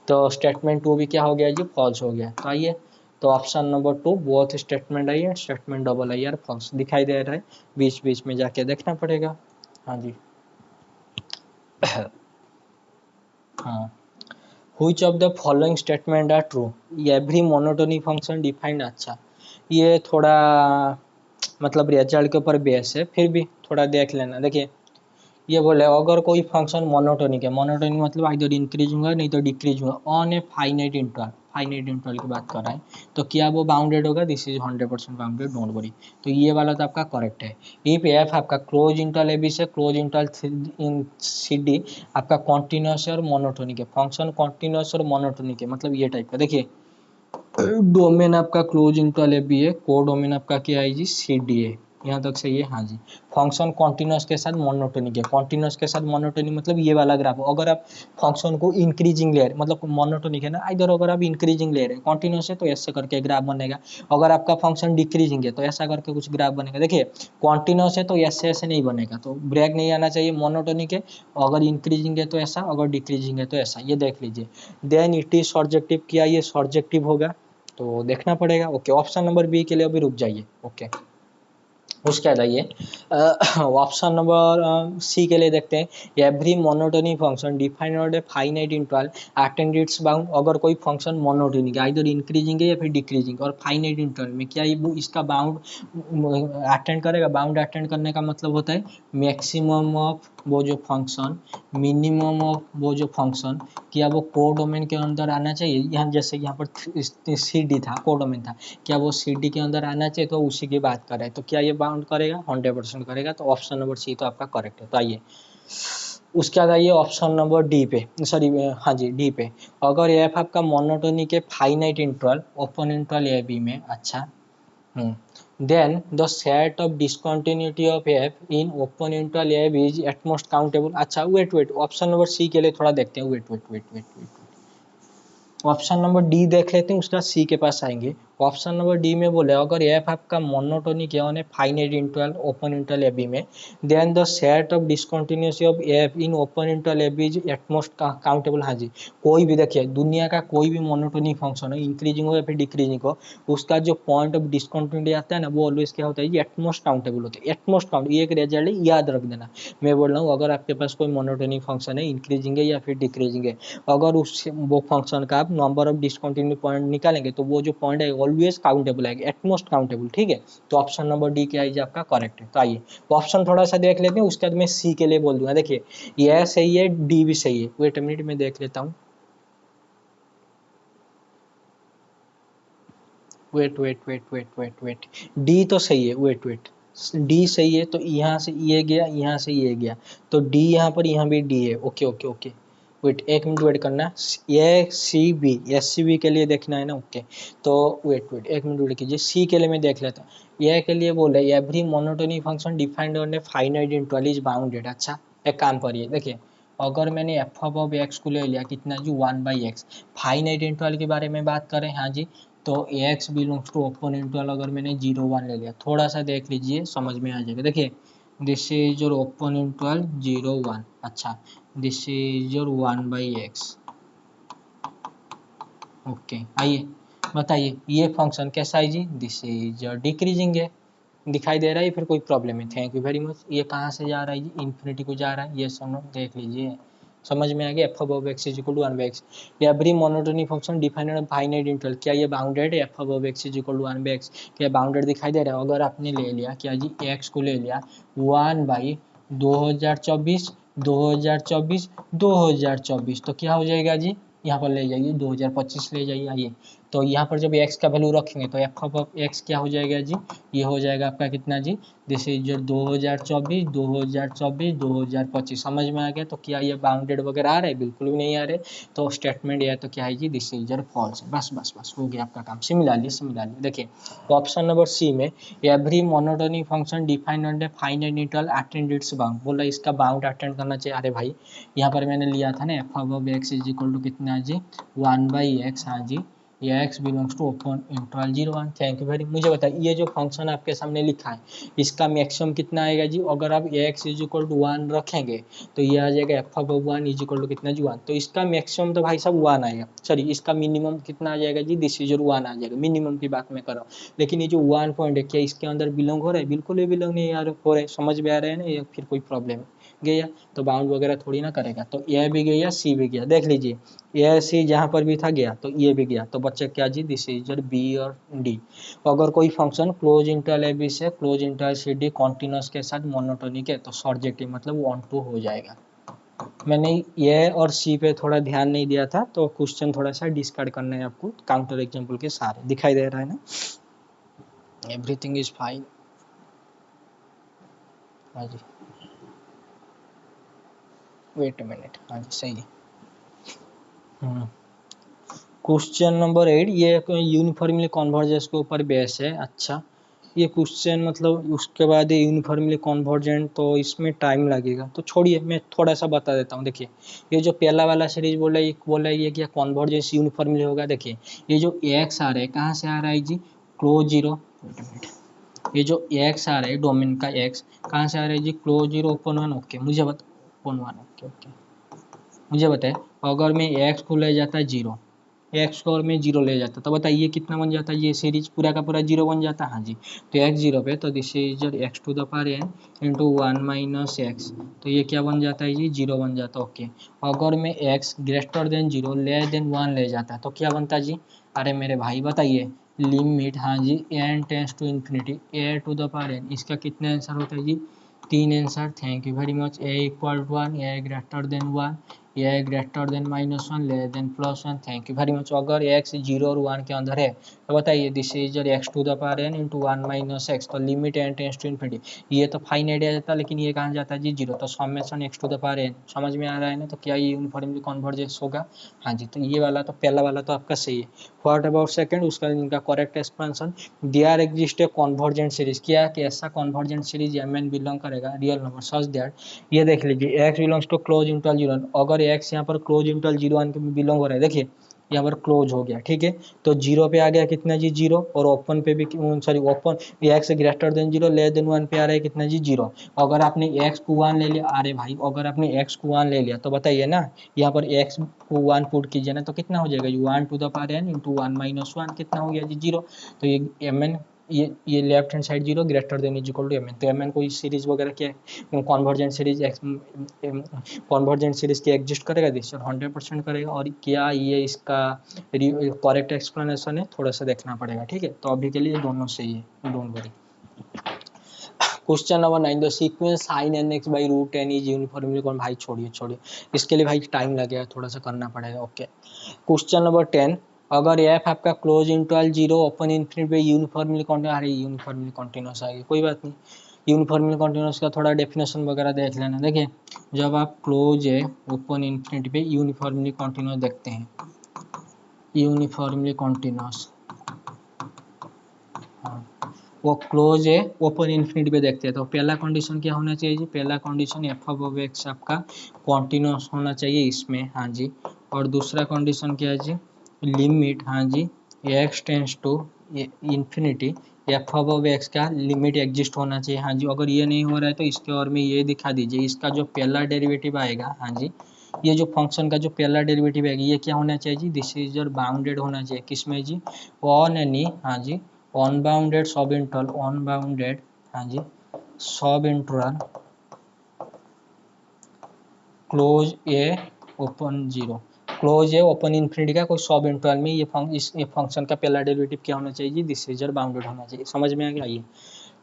तो स्टेटमेंट 2 भी क्या हो गया जी, फॉल्स हो गया। तो आइए, तो option number 2 both statement I है, statement double I are false दिखाई दे रहा है, बीच बीच में जाके देखना पड़ेगा। हाँ जी हाँ, which of the following statement are true? every monotony function defined, अच्छा ये थोड़ा मतलब रिजल्ट के ऊपर बेस है, फिर भी थोड़ा देख लेना। देखिए ये बोले अगर कोई फंक्शन मोनोटोनिक है, मोनोटोनिक मतलब आइदर इंक्रीज होगा नहीं तो डिक्रीज होगा on a finite interval, finite interval की बात कर रहा है, तो क्या वो बाउंडेड होगा? This is 100% bounded, don't worry. तो ये वाला तो आपका करेक्ट है। इफ एफ आपका क्लोज इंटरवल ए बी से close interval in c d आपका कॉन्टिन्यूस है और मोनोटोनिक है, फंक्शन कॉन्टिन्यूस और मोनोटोनिक है, मतलब ये टाइप का। देखिए डोमेन आपका क्लोज इंटरवल ए बी है, को डोमेन आपका क्या है जी, सी डी है, यहाँ तक सही है? हाँ जी। फंक्शन कॉन्टिन्यूस के साथ मोनोटोनिक है, कॉन्टिन्यूस के साथ मोनोटोनिक मतलब ये वाला ग्राफ। अगर आप फंक्शन को इंक्रीजिंग ले रहे मतलब मोनोटोनिक है ना, इधर अगर आप इंक्रीजिंग ले रहे हैं, कॉन्टिन्यूस है तो ऐसे करके ग्राफ बनेगा, अगर आपका फंक्शन डिक्रीजिंग है तो ऐसा करके कुछ ग्राफ बनेगा। देखिए कॉन्टिन्यूस है तो ऐसे ऐसे नहीं बनेगा, तो ब्रेक नहीं आना चाहिए। मोनोटोनिक है, अगर इंक्रीजिंग है तो ऐसा, अगर डिक्रीजिंग है तो ऐसा, ये देख लीजिए। देन इट इज सब्जेक्टिव, किया ये सब्जेक्टिव होगा तो देखना पड़ेगा। ओके, ऑप्शन नंबर बी के लिए अभी रुक जाइए। ओके, उसके बाद आइए ऑप्शन नंबर सी के लिए देखते हैं। Every monotonic function defined on a finite interval attend it's bound. अगर कोई फंक्शन मोनोटोनिक है, इधर इंक्रीजिंग है या फिर डिक्रीजिंग, और फाइनाइट इंटरवल में क्या ये इसका बाउंड अटेंड करेगा। बाउंड अटेंड करने का मतलब होता है मैक्सिमम ऑफ वो जो फंक्शन, मिनिमम ऑफ वो जो फंक्शन, क्या वो कोडोमेन के अंदर आना चाहिए। यहाँ जैसे यहाँ पर सी डी था, कोडोमेन था, क्या वो सी डी के अंदर आना चाहिए, तो उसी की बात कर रहे हैं। तो क्या ये बाउंड करेगा? 100% करेगा, तो ऑप्शन नंबर सी तो आपका करेक्ट है। तो आइए उसके बाद आइए ऑप्शन नंबर डी पे, सॉरी हाँ जी डी पे। अगर एफ आपका मोनोटोनिक है finite interval open interval a b में, अच्छा then the set of discontinuity of f in open interval f is at most countable। अच्छा वेट ऑप्शन नंबर सी के लिए थोड़ा देखते हैं, वेट ऑप्शन नंबर डी देख लेते हैं, उसका सी के पास आएंगे। ऑप्शन नंबर डी में बोले अगर एफ आपका मोनोटोनिक है on a finite interval open interval a b में, then the set of discontinuity of f in open interval a b is at most countable. हाँ जी, कोई भी देखिए दुनिया का कोई भी मोनोटोनिक फंक्शन हो, इंक्रीजिंग हो या फिर डिक्रीजिंग हो, उसका जो पॉइंट ऑफ डिसकंटिन्यूटी आता है ना, वो ऑलवेज क्या होता है, एटमोस्ट काउंटेबल होता है। एटमोस्ट काउंट ये एक रिजल्ट याद रख देना। मैं बोल रहा हूँ अगर आपके पास कोई मोनोटोनिक फंक्शन है, इंक्रीजिंग है या फिर डिक्रीजिंग है, अगर उस वो फंक्शन का आप नंबर ऑफ डिसकंटिन्यू पॉइंट निकालेंगे तो वो जो पॉइंट है ऑलवेज काउंटेबल आएगा, एटमोस्ट काउंटेबल, ठीक है। तो ऑप्शन नंबर डी क्या है आपका करेक्ट है। तो आइए ऑप्शन थोड़ा सा देख लेते हैं, उसके बाद मैं सी के लिए बोल दूंगा। देखिए यह सही है, डी भी सही है। वेट मिनट में देख लेता हूँ, वेट डी तो सही है, वेट डी सही है, तो यहाँ से ये गया, यहाँ से ये गया, तो डी यहाँ पर, यहाँ भी डी है। ओके वेट एक मिनट वेट करना, ये C B, S C B के लिए देखना है ना। ओके, तो वेट एक मिनट वेट कीजिए, सी के लिए मैं देख लेता हूँ। यह के लिए बोल रहे every monotonic function defined on a finite interval is bounded. अच्छा एक काम करिए, देखिए अगर मैंने एफ ऑफ एक्स को ले लिया कितना जी 1/x, फाइनाइट इंटरवल के बारे में बात करें, हाँ जी, तो x belongs to open interval अगर मैंने 0 1 ले लिया, थोड़ा सा देख लीजिए समझ में आ जाएगा। देखिए this is your open interval 0 1, अच्छा this is your 1/x। Okay आइए बताइए ये फंक्शन कैसा है जी, दिस इज योर डिक्रीजिंग है, दिखाई दे रहा है, फिर कोई प्रॉब्लम है? Thank you very much. ये कहाँ से जा रहा है जी, इन्फिनिटी को जा रहा है, ये सुनो देख लीजिए, समझ में आ गया। F of x is equal to 1/x, every monotonic function defined on finite interval, क्या ये बाउंडेड है? F of x is equal to 1/x, क्या बाउंडेड दिखाई दे रहा है? अगर आपने ले लिया क्या जी, एक्स को ले लिया 1/2024 2024 2024 तो क्या हो जाएगा जी, यहाँ पर ले जाइए 2025 ले जाइए। आइए तो यहाँ पर जब x का वैल्यू रखेंगे तो एफ ऑफ एक्स क्या हो जाएगा जी, ये हो जाएगा आपका कितना जी, दिस इज योर 2024 2024 2025। समझ में आ गया। तो क्या ये बाउंडेड वगैरह आ रहे हैं, बिल्कुल भी नहीं आ रहे। तो स्टेटमेंट यह तो क्या है जी, दिस इज योर फॉल्स। बस बस बस हो गया आपका काम। सिमिलरली देखिए ऑप्शन नंबर सी में every monotonic function defined under finite interval attend it's bound, बोला इसका बाउंड अटेंड करना चाहिए। अरे भाई यहाँ पर मैंने लिया था ना f of x is equal to कितना जी, 1/x। हाँ जी, ये x belongs to open interval 0 1। Thank you very. मुझे बताइए ये जो फंक्शन आपके सामने लिखा है इसका मैक्सिमम कितना आएगा जी, अगर आप x इज इक्वल टू 1 रखेंगे तो ये आ जाएगा f of 1 is equal to कितना जी 1। तो इसका मैक्सिमम तो भाई साहब 1 आएगा, सॉरी इसका मिनिमम कितना आ जाएगा जी, दिस इज 1 आ जाएगा। मिनिमम की बात मैं कर रहा हूँ, लेकिन ये जो 1 पॉइंट है क्या इसके अंदर बिलोंग हो रहा है, बिल्कुल भी बिलोंग नहीं यार हो रहा है। समझ में आ रहा है ना, या फिर कोई प्रॉब्लम है गया तो बाउंड वगैरह थोड़ी ना करेगा। तो ए भी गया सी भी गया, देख लीजिए ए सी जहाँ पर भी था गया तो ये भी गया। तो बच्चे क्या जी, दिस इज बी और डी। अगर कोई function close interval a b से close interval c d continuous के साथ मोनोटोनिक है तो सर्जेक्टिव मतलब 1 2 हो जाएगा। मैंने ये और सी पे थोड़ा ध्यान नहीं दिया था तो क्वेश्चन थोड़ा सा डिस्कार्ड करना है आपको, काउंटर एग्जाम्पल के सारे दिखाई दे रहा है ना, एवरीथिंग इज फाइन। हाँ जी वेट अ मिनट, हाँ जी सही है। क्वेश्चन नंबर 8 ये यूनिफॉर्मली कन्वर्जेंस के ऊपर बेस है। अच्छा ये क्वेश्चन मतलब उसके बाद ये यूनिफॉर्मली कन्वर्जेंट तो इसमें टाइम लगेगा, तो छोड़िए मैं थोड़ा सा बता देता हूँ। देखिए ये जो पहला वाला सीरीज बोला है ये क्या कन्वर्जेंस यूनिफॉर्मली होगा। देखिए ये जो एक्स आ रहा है कहाँ से आ रहा है जी, क्लोज जीरो। ये जो एक्स आ रहा है डोमेन का एक्स कहाँ से आ रहा है जी, close zero open one. Okay मुझे बता, ओपन वन ओके ओके मुझे बताए अगर मैं एक्स को ले जाता है जीरो, एक्स को और मैं जीरो ले जाता तो बताइए कितना बन जाता है, ये सीरीज पूरा का पूरा जीरो बन जाता। हाँ जी तो एक्स जीरो पे तो this is x to the power N into 1 minus x, तो ये क्या बन जाता है जी, जीरो बन जाता। ओके अगर मैं x greater than zero less than 1 ले जाता तो क्या बनता जी, अरे मेरे भाई बताइए लिमिट, हाँ जी n tends to infinity a to the power n, इसका कितना आंसर होता है जी, 3 answer. Thank you very much. A equal to 1, a greater than 1, a greater than -1 less than +1। Thank you very much. अगर x 0 और 1 के अंदर है तो बताइए this is x to the power N into 1 minus x, तो limit n tends to infinity, ये तो फाइनाइट आ जाता लेकिन ये कहाँ जाता है जी जीरो, तो summation x to the power n. समझ में आ रहा है ना, तो क्या ये यूनिफॉर्मली कन्वर्जेंस होगा। हाँ जी तो ये वाला तो पहला वाला तो आपका सही है। व्हाट अबाउट सेकंड, उसका इनका correct expansion, there exist a convergent series, क्या कि ऐसा convergent series m n belong करेगा रियल नंबर सच दैट, ये देख लीजिए x belongs to close interval 0 अगर एक्स यहाँ पर क्लोज इंटरवल 0 के बिलोंग हो रहा है, देखिए यहाँ पर क्लोज हो गया ठीक है, तो जीरो पे आ गया कितना जी जीरो, और ओपन पे भी sorry open x greater than zero less than 1 पे आ रहा है कितना जी जीरो। अगर आपने एक्स को 1 ले लिया, अरे भाई अगर आपने एक्स को 1 ले लिया तो बताइए ना यहाँ पर एक्स को 1 पुट कीजिए ना तो कितना हो जाएगा, 1 to the power N into 1 minus 1 कितना हो गया जी जीरो। तो ये एम एन ये left hand side zero greater than is equal to M N, तो एम एन कोई सीरीज वगैरह क्या है कन्वर्जेंट सीरीज कन्वर्जेंट सीरीज की एग्जिस्ट करेगा, दिस 100% करेगा। और क्या ये इसका करेक्ट एक्सप्लेनेशन है, थोड़ा सा देखना पड़ेगा ठीक है। तो अभी के लिए दोनों सही है, don't worry. Question number 9 the sequence sine N X by root N is uniformly कौन, भाई छोड़िए छोड़िए इसके लिए भाई टाइम लगेगा, थोड़ा सा करना पड़ेगा। ओके क्वेश्चन नंबर 10 अगर एफ आपका क्लोज इंटरवल 0 ओपन इन्फिनिटी पे यूनिफॉर्मली कॉन्टिन्यूस, अरे यूनिफॉर्मली कॉन्टिन्यूस आ गई कोई बात नहीं। यूनिफॉर्मली कॉन्टिन्यूस का थोड़ा डेफिनेशन वगैरह देख लेना। देखिए जब आप क्लोज है ओपन इन्फिनिटी पे यूनिफॉर्मली कॉन्टिन्यूस देखते हैं, यूनिफॉर्मली कॉन्टिन्यूस वो क्लोज है ओपन इन्फिनिटी पे देखते हैं तो पहला कंडीशन क्या होना चाहिए जी, पहला कंडीशन एफ ऑफ एक्स आपका कॉन्टिन्यूस होना चाहिए इसमें। हाँ जी और दूसरा कंडीशन क्या है जी, लिमिट, हाँ जी x tends to infinity f of x का लिमिट एग्जिस्ट होना चाहिए। हाँ जी अगर ये नहीं हो रहा है तो इसके और में ये दिखा दीजिए, इसका जो पहला डेरिवेटिव आएगा, हाँ जी ये जो फंक्शन का जो पहला डेरिवेटिव आएगा ये क्या होना चाहिए जी, दिस इज योर बाउंडेड होना चाहिए किसमें जी, ऑन एनी, हाँ जी अनबाउंडेड सब इंटरवल, अनबाउंडेड, हाँ जी सब इंटरवल क्लोज ए ओपन जीरो, क्लोज ए ओपन इन्फिनिटी का कोई सब इंटरवल में ये फंक्शन का पहला डेरिवेटिव क्या होना चाहिए जी, दिस इज बाउंडेड होना चाहिए। समझ में आ गया। ये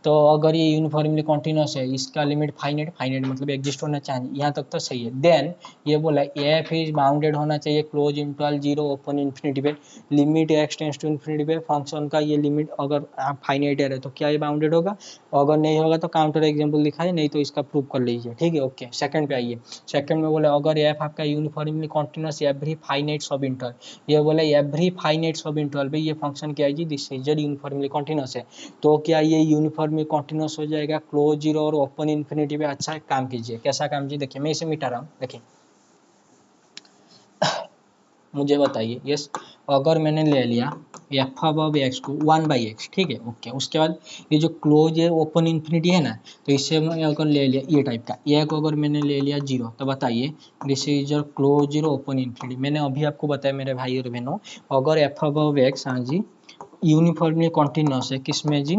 तो अगर ये यूनिफॉर्मली कॉन्टिन्यूस है, इसका लिमिट फाइनाइट, फाइनाइट मतलब एग्जिस्ट होना चाहिए, यहाँ तक तो सही है। देन ये बोला एफ इज बाउंडेड होना चाहिए क्लोज इंटरवल 0 ओपन इन्फिनिटी पे, limit X tends to infinity पे, फंक्शन का ये लिमिट अगर फाइनाइट है तो क्या ये बाउंडेड होगा, अगर नहीं होगा तो काउंटर एग्जाम्पल दिखाए, नहीं तो इसका प्रूव कर लीजिए, ठीक है। ओके, सेकंड पे आइए। सेकंड में बोला अगर एफ आपका यूनिफॉर्मली कॉन्टिन्यूस एवरी फाइनाइट सब इंटरवल, ये बोला एवरी फाइनाइट सब इंटरवल पे ये फंक्शन क्या है जी, दिस इज यूनिफॉर्मली कॉन्टिन्यूस है, तो क्या ये यूनिफॉर्मली कॉन्टिन्यूस हो जाएगा क्लोज 0 और ओपन इन्फिनिटी पे। अच्छा एक काम कीजिए, कैसा काम कीजिए, देखिए मैं इसे मिटा रहा हूँ, देखिए मुझे बताइए, यस अगर मैंने ले लिया एफ अब एक्स को 1/x, ठीक है, ओके, उसके बाद ये जो क्लोज है ओपन इन्फिनिटी है ना, तो इससे मैं अगर ले लिया ये टाइप का एक, अगर मैंने ले लिया 0, तो बताइए this is close 0 open infinity. मैंने अभी आपको बताया मेरे भाई और बहनों, अगर एफ अब एक्स, हाँ जी, यूनिफॉर्मली कॉन्टिन्यूस है किसमें जी,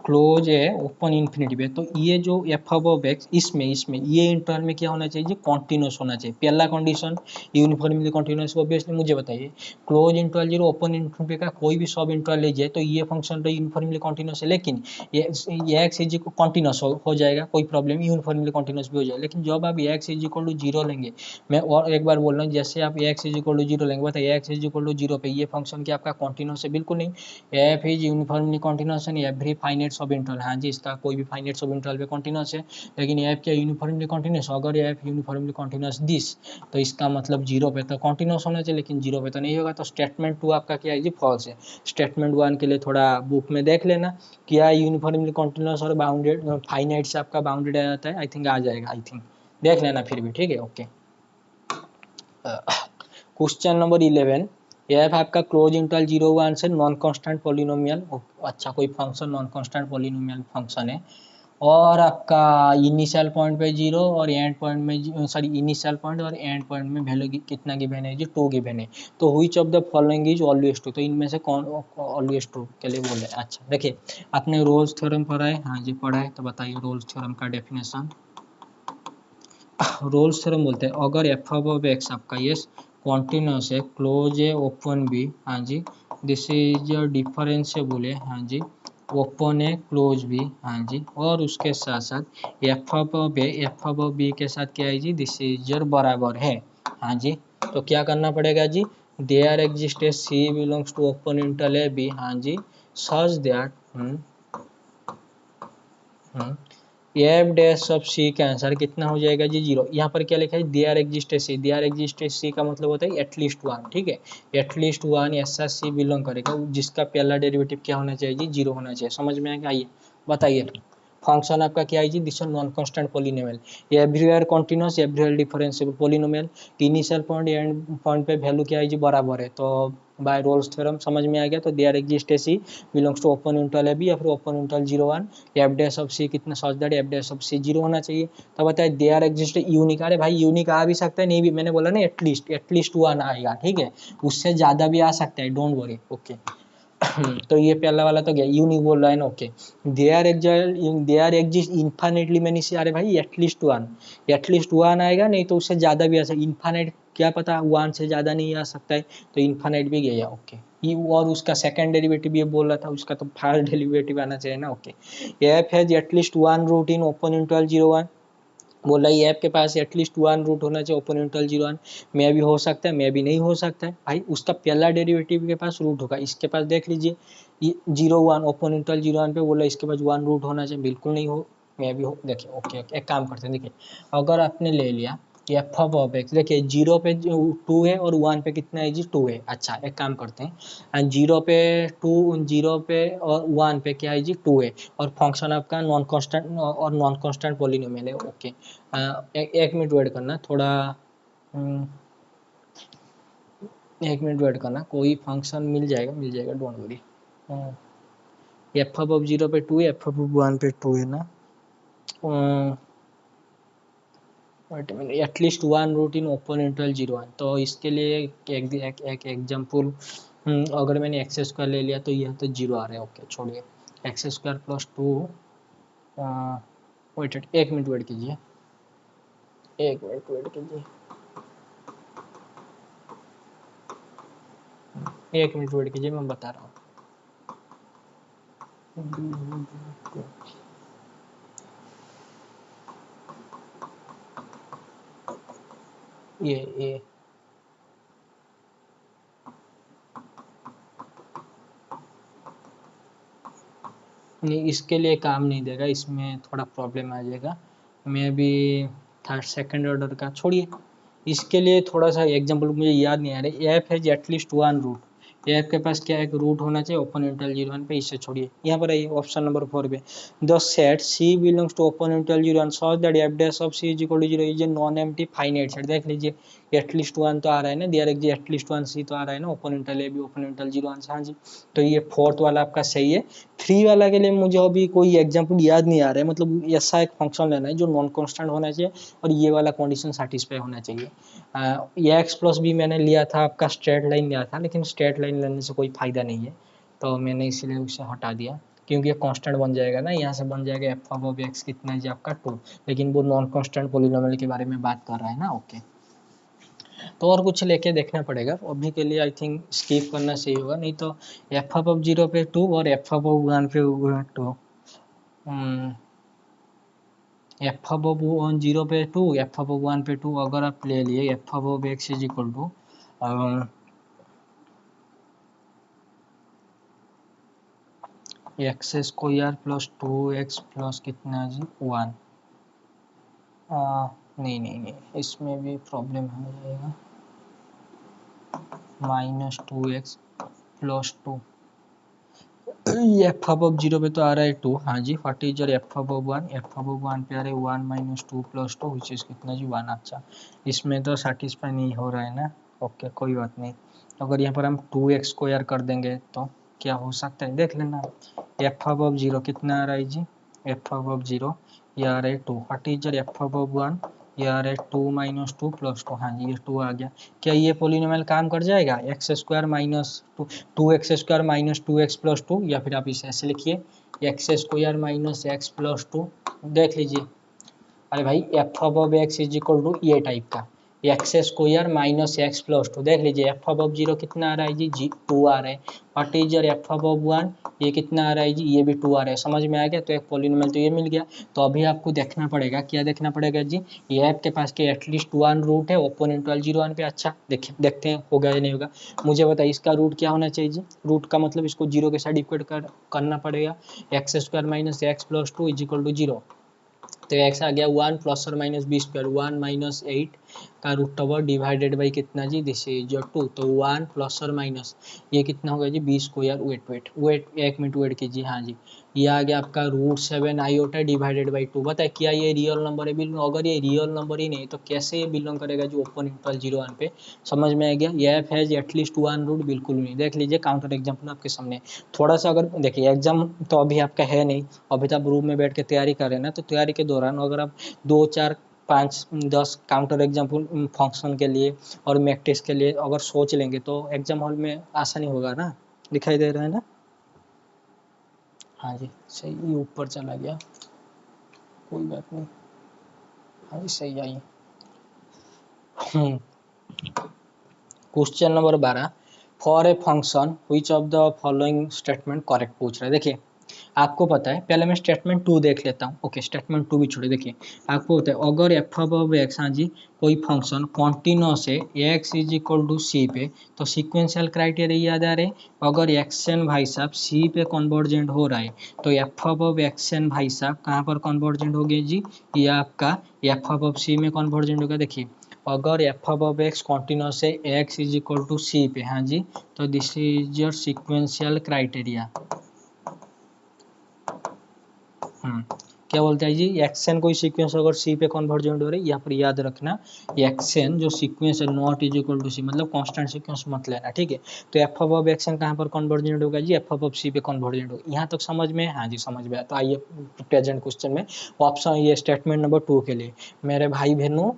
क्लोज है ओपन इन्फिनिटी पे, तो ये जो एफ ऑफ एक्स इसमें ये इंटरवल में क्या होना चाहिए जी, कॉन्टिन्यूस होना चाहिए। पहला कंडीशन यूनिफॉर्मली कॉन्टिन्यूस, ऑब्वियसली मुझे बताइए क्लोज इंटरवल 0 ओपन इंटरवल का कोई भी सब इंटरवल लीजिए तो ये फंक्शन तो यूनिफॉर्मली कॉन्टिन्यूस है, लेकिन ये एक्स इज कॉन्टिन्यूस हो जाएगा, कोई प्रॉब्लम, यूनिफॉर्मली कॉन्टिन्यूस भी हो जाएगा। लेकिन जब आप एक्स इज इक्वल टू 0 लेंगे, मैं और एक बार बोल रहा हूँ, जैसे आप एक्स इज इक्वल टू 0 लेंगे, बताइए एक्स इज इक्वल टू 0 पे ये फंक्शन क्या आपका कॉन्टिन्यूस है, बिल्कुल नहीं। F is uniformly continuous and every finite सब इंटरवल, हाँ जी, इसका कोई भी फाइनाइट सब इंटरवल पे कॉन्टिन्यूस है, लेकिन एफ क्या यूनिफॉर्मली कॉन्टिन्यूस, अगर एफ यूनिफॉर्मली कॉन्टिन्यूस दिस, तो इसका मतलब 0 पे तो कॉन्टिन्यूस होना चाहिए, लेकिन 0 पे तो नहीं होगा, तो स्टेटमेंट 2 आपका क्या है जी, फॉल्स है। स्टेटमेंट 1 के लिए थोड़ा बुक में देख लेना, क्या यूनिफॉर्मली कॉन्टिन्यूस और बाउंडेड फाइनाइट से आपका बाउंडेड आ जाता है, आई थिंक आ जाएगा, आई थिंक देख लेना फिर भी, ठीक है। ओके, क्वेश्चन नंबर 11, एफ आपका क्लोज इंटरवल 0 1 से नॉन कांस्टेंट पॉलिनोमियल, अच्छा कोई function non constant polynomial function है, और आपका इनिशियल पॉइंट पे 0 और एंड पॉइंट में, सॉरी इनिशियल पॉइंट और एंड पॉइंट में वैल्यू कितना गिवन है जी, 2 गिवन है, तो which of the following is always true, तो इनमें से कौन ऑलवेज ट्रू के लिए बोल रहे हैं। अच्छा देखिए, आपने रोल्स थ्योरम पढ़ा है, हाँ जी पढ़ा है, तो बताइए रोल्स थ्योरम का डेफिनेशन। रोल्स थ्योरम बोलते हैं अगर एफ ऑफ एक्स आपका यस कॉन्टिन्यूस है, क्लोज है ओपन भी, हाँ जी, दिस इज डिफरेंशिएबल है, हाँ जी, ओपन है क्लोज भी, हाँ जी, और उसके साथ साथ एफ ऑफ बी के साथ क्या है जी, दिस इज बराबर है, हाँ जी, तो क्या करना पड़ेगा जी, there exist a c belongs to open interval a b, हाँ जी, such that F dash of c का आंसर कितना हो जाएगा जी, 0। यहाँ पर क्या लिखा है, there exist c, there exist c का मतलब होता है एटलीस्ट 1, ठीक है, एटलीस्ट 1 ऐसा सी बिलोंग करेगा जिसका पहला डेरिवेटिव क्या होना चाहिए जी, 0 होना चाहिए। समझ में आएगा, आइए बताइए फंक्शन आपका क्या है जी, this non constant polynomial, everywhere continuous everywhere differentiable polynomial, initial point end point पे वैल्यू क्या है जी, बराबर है, तो बाय रोल्स थ्योरम समझ में आ गया, तो there exist c belongs to open interval a b या फिर open interval 0 1, f dash of c कितना, such that F dash of c 0 होना चाहिए। तो बताए देयर एग्जिस्ट यूनिक, अरे भाई यूनिक आ भी सकता है, नहीं भी, मैंने बोला ना एटलीस्ट 1 आएगा, ठीक है, उससे ज्यादा भी आ सकता है, डोंट वरी, ओके। तो ये पहला वाला तो गया, यूनिक बोल रहा है ना, okay. There exist infinitely many c, अरे भाई एटलीस्ट वन आएगा, नहीं तो उससे ज्यादा भी आ सकता, इन्फाइनाइट क्या पता 1 से ज्यादा नहीं आ सकता है, तो इन्फाइनाइट भी गया, ओके। ये और उसका सेकंड डेरिवेटिव ये बोल रहा था, उसका तो फर्स्ट डेरिवेटिव आना चाहिए ना, okay. F has at least 1 root in open interval 0 1, बोल रहा है ऐप के पास एटलीस्ट 1 रूट होना चाहिए ओपन इंटरवल 0 1, मैं भी हो सकता है, मैं भी नहीं हो सकता है, भाई उसका पहला डेरिवेटिव के पास रूट होगा, इसके पास देख लीजिए ये 0 1 ओपन इंटरवल 0 1 पे बोला इसके पास 1 रूट होना चाहिए, बिल्कुल नहीं हो, मैं भी हो, देखिए ओके ओके, एक काम करते हैं, देखिए अगर आपने ले लिया एफ ऑफ एक्स, देखिए 0 पे 2 है और 1 पे कितना है जी, 2 है। अच्छा एक काम करते हैं, 0 पे 2, 0 पे और 1 पे क्या है जी, 2 है, और फंक्शन आपका नॉन कांस्टेंट पॉलिनोमियल है, ओके। एक मिनट वेट करना थोड़ा, एक मिनट वेट करना, कोई फंक्शन मिल जाएगा, डोंट वरी। एफ ऑफ 0 पे 2 है, एफ ऑफ 1 पे 2 है ना, at least 1 root in open interval 0 1, तो इसके लिए एक एग्जाम्पल, अगर मैंने एक्स स्क्वायर ले लिया तो यह तो 0 आ रहा है, ओके छोड़िए, एक्स स्क्वायर प्लस 2, वेट एक मिनट वेट कीजिए, एक मिनट वेट कीजिए, एक मिनट वेट कीजिए, मैं बता रहा हूँ, ये नहीं, इसके लिए काम नहीं देगा, इसमें थोड़ा प्रॉब्लम आ जाएगा। मैं भी थर्ड सेकंड ऑर्डर का छोड़िए, इसके लिए थोड़ा सा एग्जांपल मुझे याद नहीं आ रहा। F has at least one root, F के पास क्या एक रूट होना चाहिए ओपन इंटरवल 0 1 पे, इसे छोड़िए। यहाँ पर आइए ऑप्शन नंबर 4 पे, the set C belongs to open interval 0 1 such that F dash of C is equal to 0 is a non empty finite set. देख लीजिए एटलीस्ट वन तो आ रहा है ना, दियर एटलीस्ट वन सी तो आ रहा है ना, ओपन इंटरवल ए भी ओपन इंटरवल 0 1 से। हाँ जी, तो ये फोर्थ वाला आपका सही है। 3 वाला के लिए मुझे अभी कोई एग्जाम्पल याद नहीं आ रहा है, मतलब ऐसा एक फंक्शन लेना है जो नॉन कॉन्स्टेंट होना चाहिए और ये वाला कंडीशन सेटिस्फाई होना चाहिए। ये एक्स प्लस बी मैंने लिया था, आपका स्ट्रेट लाइन लिया था, लेकिन स्ट्रेट लाइन लेने से कोई फायदा नहीं है, तो मैंने इसीलिए उसे हटा दिया, क्योंकि ये कांस्टेंट बन जाएगा ना, यहाँ से बन जाएगा एफ ऑफ एक्स कितना है जी आपका 2, लेकिन वो नॉन कांस्टेंट पॉलिनोमियल के बारे में बात कर रहा है ना। ओके, तो और कुछ लेके देखना पड़ेगा, अभी के लिए आई थिंक स्किप करना सही होगा, नहीं तो एफ ऑफ 0 पे 2 और एफ ऑफ 1 पे 2, एफ ऑफ 0 पे 2, एफ ऑफ 1 पे 2 अगर आप ले लिए, F of x is equal to X square plus 2x plus कितना जी 1। नहीं नहीं नहीं, इसमें भी प्रॉब्लम हो जाएगा, -2x प्लस 2, एफ ऑफ 0 पे तो आ रहा है 2, हाँ जी, what is your f of 1, f of 1 पे आ रहा है 1 - 2 + 2 विच इज कितना जी 1। अच्छा, इसमें तो सेटिस्फाई नहीं हो रहा है ना। ओके, कोई बात नहीं, अगर यहाँ पर हम 2x स्क्वायर कर देंगे तो क्या हो सकता है देख लेना। एफ ऑफ 0 कितना आ रहा है जी, एफ ऑफ 0 ये आ रहा है 2, what is your f of 1, ये आ रहा है 2 - 2 + 2, हाँ जी ये 2 आ गया। क्या ये पॉलिनोमियल काम कर जाएगा, x square minus 2x² - 2x + 2, या फिर आप इसे ऐसे लिखिए X square minus X plus 2। देख लीजिए, अरे भाई F of x is equal to ये टाइप का X square minus X plus 2। देख लीजिए एफ ऑफ 0 कितना आ रहा है जी 2 आ रहा है, what is your f of 1, ये कितना आ रहा है जी, ये भी 2 आ रहा है। समझ में आ गया, तो एक पॉलिनोमियल तो ये मिल गया। तो अभी आपको देखना पड़ेगा, क्या देखना पड़ेगा जी, ये आपके पास के एटलीस्ट 1 रूट है ओपन इंटरवल 0 1 पे। अच्छा देखिए, देखते हैं होगा या नहीं होगा। मुझे बताइए इसका रूट क्या होना चाहिए जी, रूट का मतलब इसको 0 के साथ इक्वेट करना पड़ेगा, X square minus X plus 2 is equal to 0। तो एक्स आ गया 1 + और -b², 1 - 8 का रूट ओवर डिवाइडेड बाई कितना जी, दिस इज 2, तो 1 + ये कितना होगा जी b², वेट 1 मिनट वेट कीजिए, हाँ जी ये आ गया आपका √7 आयोटा डिवाइडेड बाई 2। बताए क्या ये रियल नंबर है, बिल्कुल। अगर ये रियल नंबर ही नहीं तो कैसे ये बिलोंग करेगा जो ओपन इंटरवल 0 1 पे। समझ में आ गया, ये एफ हैज एटलीस्ट 1 रूट, बिल्कुल नहीं। देख लीजिए काउंटर एग्जाम्पल आपके सामने, थोड़ा सा अगर देखिए एग्जाम तो अभी आपका है नहीं, अभी तो आप रूम में बैठ के तैयारी कर रहे हैं ना, तो तैयारी के दौरान अगर आप 2 4 5 10 काउंटर एग्जाम्पल फंक्शन के लिए और मैक टेस्ट के लिए अगर सोच लेंगे तो एग्जाम हॉल में आसानी होगा ना। दिखाई दे रहा है ना, हाँ जी सही, ऊपर चला गया, कोई बात नहीं, हाँ जी सही आई। Question number 12, for a function which of the following statement correct पूछ रहा है। देखिए आपको पता है, पहले मैं स्टेटमेंट 2 देख लेता हूँ। ओके, स्टेटमेंट 2 भी छोड़े, देखिए आपको पता है अगर एफ ऑफ एक्स, हाँ जी कोई फंक्शन कॉन्टिन्यूअस है एक्स इज इक्वल टू सी पे, तो सीक्वेंशियल क्राइटेरिया याद आ रहे, अगर एक्स एन भाई साहब सी पे कन्वर्जेंट हो रहा है तो एफ ऑफ एक्स एन भाई साहब कहाँ पर कन्वर्जेंट हो गए जी, ये आपका एफ ऑफ सी में कन्वर्जेंट होगा। देखिए अगर एफ ऑफ एक्स कॉन्टिन्यूअस है एक्स इज इक्वल टू सी पे, हाँ जी, तो this is your sequential criteria. क्या बोलता है जी, एक्सन कोई सीक्वेंस अगर सी पे कन्वर्जेंट हो रही है, यहाँ पर याद रखना एक्सन जो सीक्वेंस है नॉट इज इक्वल टू सी, मतलब कांस्टेंट सीक्वेंस मत लेना, ठीक है। तो एफ ऑफ एक्सन कहाँ पर कन्वर्जेंट होगा जी, एफ ऑफ सी पे कन्वर्जेंट होगा। यहाँ तक समझ में, हाँ जी समझ में आया। तो आइए प्रेजेंट क्वेश्चन में ऑप्शन ये स्टेटमेंट नंबर 2 के लिए, मेरे भाई बहनों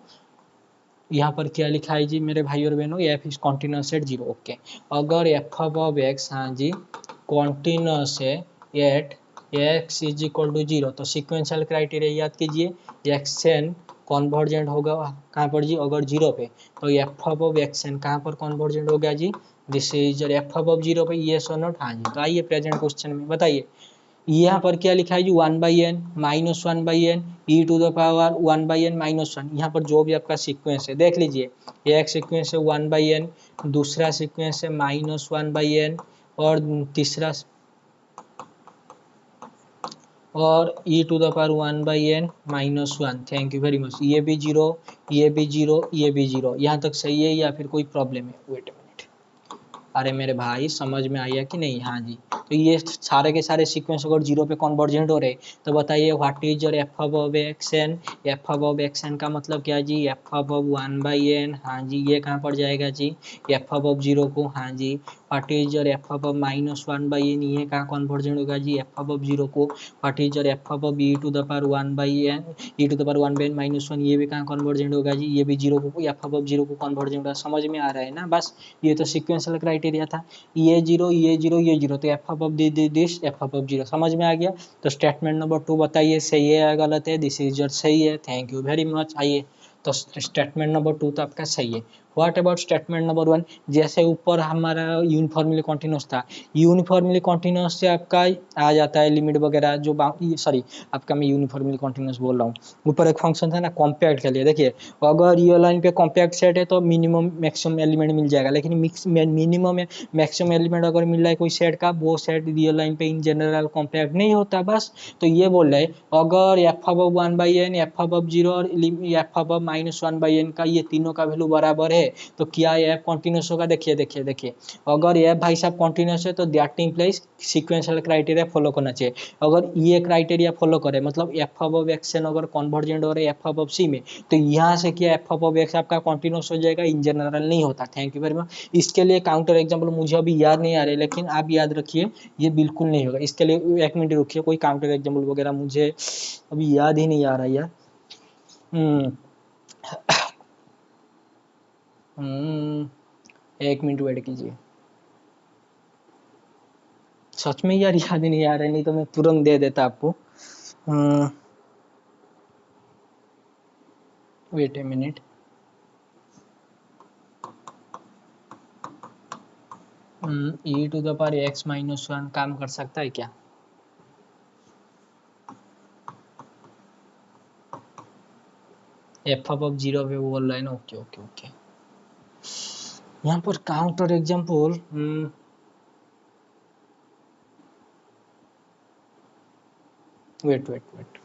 यहाँ पर क्या लिखा है जी, मेरे भाई और बहनों, F is continuous at 0। Okay, अगर एफ ऑफ एक्स, हाँ जी कॉन्टिन्यूअस है at X is equal to 0, तो सीक्वेंशियल क्राइटेरिया याद कीजिए, एक्स एन कॉन्वर्जेंट होगा कहाँ पर जी, अगर 0 पे, तो एफ ऑफ एक्स एन कहाँ पर कॉन्वर्जेंट हो गया जी, दिस इज एफ ऑफ 0 पे, ये सो नॉट, हाँ जी। तो आइए प्रेजेंट क्वेश्चन में बताइए यहाँ पर क्या लिखा है जी 1/n minus 1/n E to the power 1/n minus 1। यहाँ पर जो भी आपका सीक्वेंस है देख लीजिए, एक सीक्वेंस है 1/n, दूसरा सीक्वेंस है माइनस 1/n, और तीसरा और e to the power 1/n minus 1। Thank you very much. ये भी जीरो, ये भी जीरो, ये भी जीरो। यहाँ तक सही है या फिर कोई प्रॉब्लम है? वेट। अरे मेरे भाई समझ में आया कि नहीं? हाँ जी। तो ये सारे के सारे सीक्वेंस अगर जीरो पे कन्वर्जेंट हो रहे तो बताइए व्हाट इज योर एफ अब एक्स एन। एफ अब एक्स एन का मतलब क्या जी? एफ अब 1/n। हाँ जी, ये कहाँ पर जाएगा जी? एफ अब जीरो को। हाँ जी। व्हाट इज योर एफ अब माइनस 1/n, ये कहाँ कन्वर्जेंट होगा जी? एफ अब जीरो को। व्हाट इज योर एफ अब e to the power 1/n, E to the power 1/n minus 1, ये भी कहाँ कन्वर्जेंट होगा जी? ये भी जीरो को, एफ अब जीरो को कन्वर्जेंट होगा। समझ में आ रहा है ना? बस ये तो सीक्वेंशियल क्राइटेरिया था। ये जीरो, ये जीरो, ये जीरो, तो एफ अब दिस एफ अब जीरो। समझ में आ गया? तो स्टेटमेंट नंबर 2 बताइए सही है या गलत है? दिस इज योर सही है। Thank you very much. आइए, तो स्टेटमेंट नंबर 2 तो आपका सही है। What about statement number 1? जैसे ऊपर हमारा यूनिफॉर्मली कॉन्टिन्यूस था, यूनिफॉर्मली कॉन्टिन्यूस से आपका आ जाता है लिमिट वगैरह जो सॉरी, आपका मैं यूनिफॉर्मली कॉन्टिन्यूस बोल रहा हूँ। ऊपर एक फंक्शन था ना कॉम्पैक्ट के लिए, देखिए अगर ये लाइन पे कॉम्पैक्ट सेट है तो मिनिमम मैक्सिमम एलिमेंट मिल जाएगा, लेकिन मिनिमम मैक्सिमम एलिमेंट अगर मिल रहा है कोई सेट का, वो सेट रियल लाइन पे इन जनरल कॉम्पैक्ट नहीं होता। बस तो ये बोल रहे हैं अगर एफ अब 1/n, एफ अब जीरो और एफ अब माइनस 1/n का ये तीनों का वैल्यू बराबर है तो क्या एफ कॉन्टिन्यूस होगा? देखिए देखिए देखिए, अगर एफ भाई साहब कॉन्टिन्यूस है तो that implies sequential criteria follow करना चाहिए। अगर ये क्राइटेरिया फॉलो करे मतलब एफ अब एक्स एन अगर कन्वर्जेंट हो रहा है एफ अब सी में, तो यहाँ से क्या एफ अब एक्स आपका कॉन्टिन्यूस हो जाएगा, इन जनरल नहीं होता। Thank you very much. इसके लिए काउंटर एग्जाम्पल मुझे अभी याद नहीं आ रहे, लेकिन आप याद रखिए ये बिल्कुल नहीं होगा। इसके लिए एक मिनट रुकिए, कोई काउंटर एग्जाम्पल वगैरह मुझे अभी याद ही नहीं आ रहा यार। एक मिनट वेट कीजिए। सच में यार याद ही नहीं आ रहा है, नहीं तो मैं तुरंत दे देता आपको। Wait a minute. E to the power X minus 1 काम कर सकता है क्या? एफ अब जीरो पे बोल रहा है ना? Okay okay okay. यहाँ पर counter example, wait wait wait,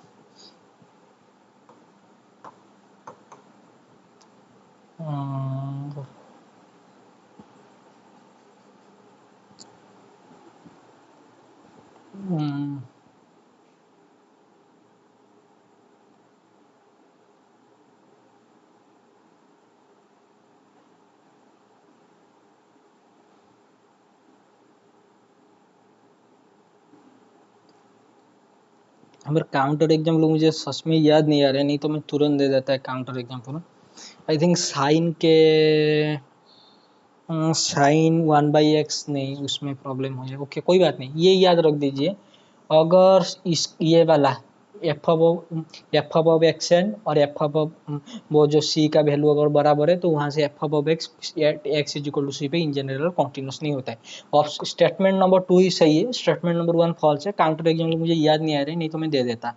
हमारे काउंटर एग्जाम्पल मुझे सच में याद नहीं आ रहा है, नहीं तो मैं तुरंत दे देता है counter example. I think sine के साइन 1/x नहीं, उसमें प्रॉब्लम हो जाए। ओके कोई बात नहीं, ये याद रख दीजिए। अगर इस ये वाला एफ अब एक्स एन और एफ अब वो जो सी का वैल्यू अगर बराबर है तो वहां से एफ अब एक्स इज इक्वल टू सी पे इन जनरल कॉन्टिन्यूस नहीं होता है। और स्टेटमेंट नंबर 2 ही सही है, स्टेटमेंट नंबर 1 फॉल्स है। काउंटर एग्जाम्पल मुझे याद नहीं आ रहा है, नहीं तो मैं दे देता।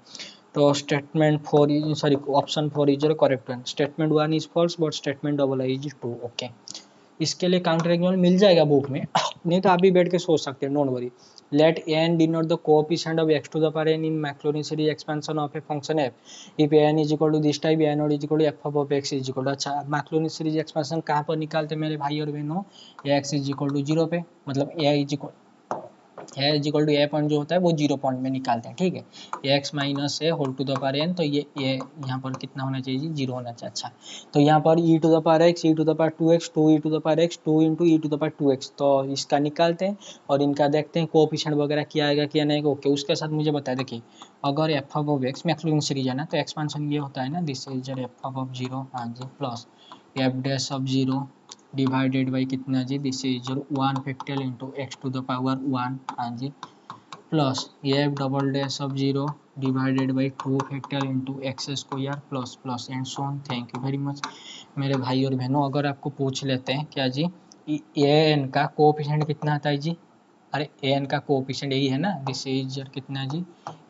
तो statement 4 is sorry, option 4 is correct one. Statement 1 is false but statement double I is true. Okay, इसके लिए काउंटर एग्जाम्पल मिल जाएगा बुक में, नहीं तो आप भी बैठ के सोच सकते हैं, don't worry. Let n denote the coefficient of x to the power n in Maclaurin series expansion of a function f if n is equal to this type n or is equal to f of x is equal to। अच्छा, Maclaurin series expansion कहाँ पर निकालते मेरे भाई और बहनों? x is equal to zero पे, मतलब a is equal a point जो होता है वो जीरो पॉइंट में निकालते हैं। ठीक है, X minus A whole to the power N, तो ये यहाँ पर कितना होना चाहिए जी? जीरो होना चाहिए। अच्छा, तो यहाँ पर e to the power x, e to the power 2x, 2 E to the power x, 2 into E to the power 2x, तो इसका निकालते हैं और इनका देखते हैं कोएफिशिएंट वगैरह क्या आएगा क्या नहीं। ओके, उसके साथ मुझे बताया, देखिए अगर F of x maximum series है ना, तो एक्सपेंशन ये होता है ना, this is f of zero, हाँ जी, plus f dash of zero divided by कितना जी? This is 1 factorial into x to the power 1, हाँ जी, plus f double dash of zero divided by 2 factorial into x square plus plus and so on. Thank you very much मेरे भाई और बहनों। अगर आपको पूछ लेते हैं क्या जी ए एन का कोएफिशिएंट कितना आता है जी? अरे एन का कोएफिशिएंट यही है ना, दिस इज योर कितना जी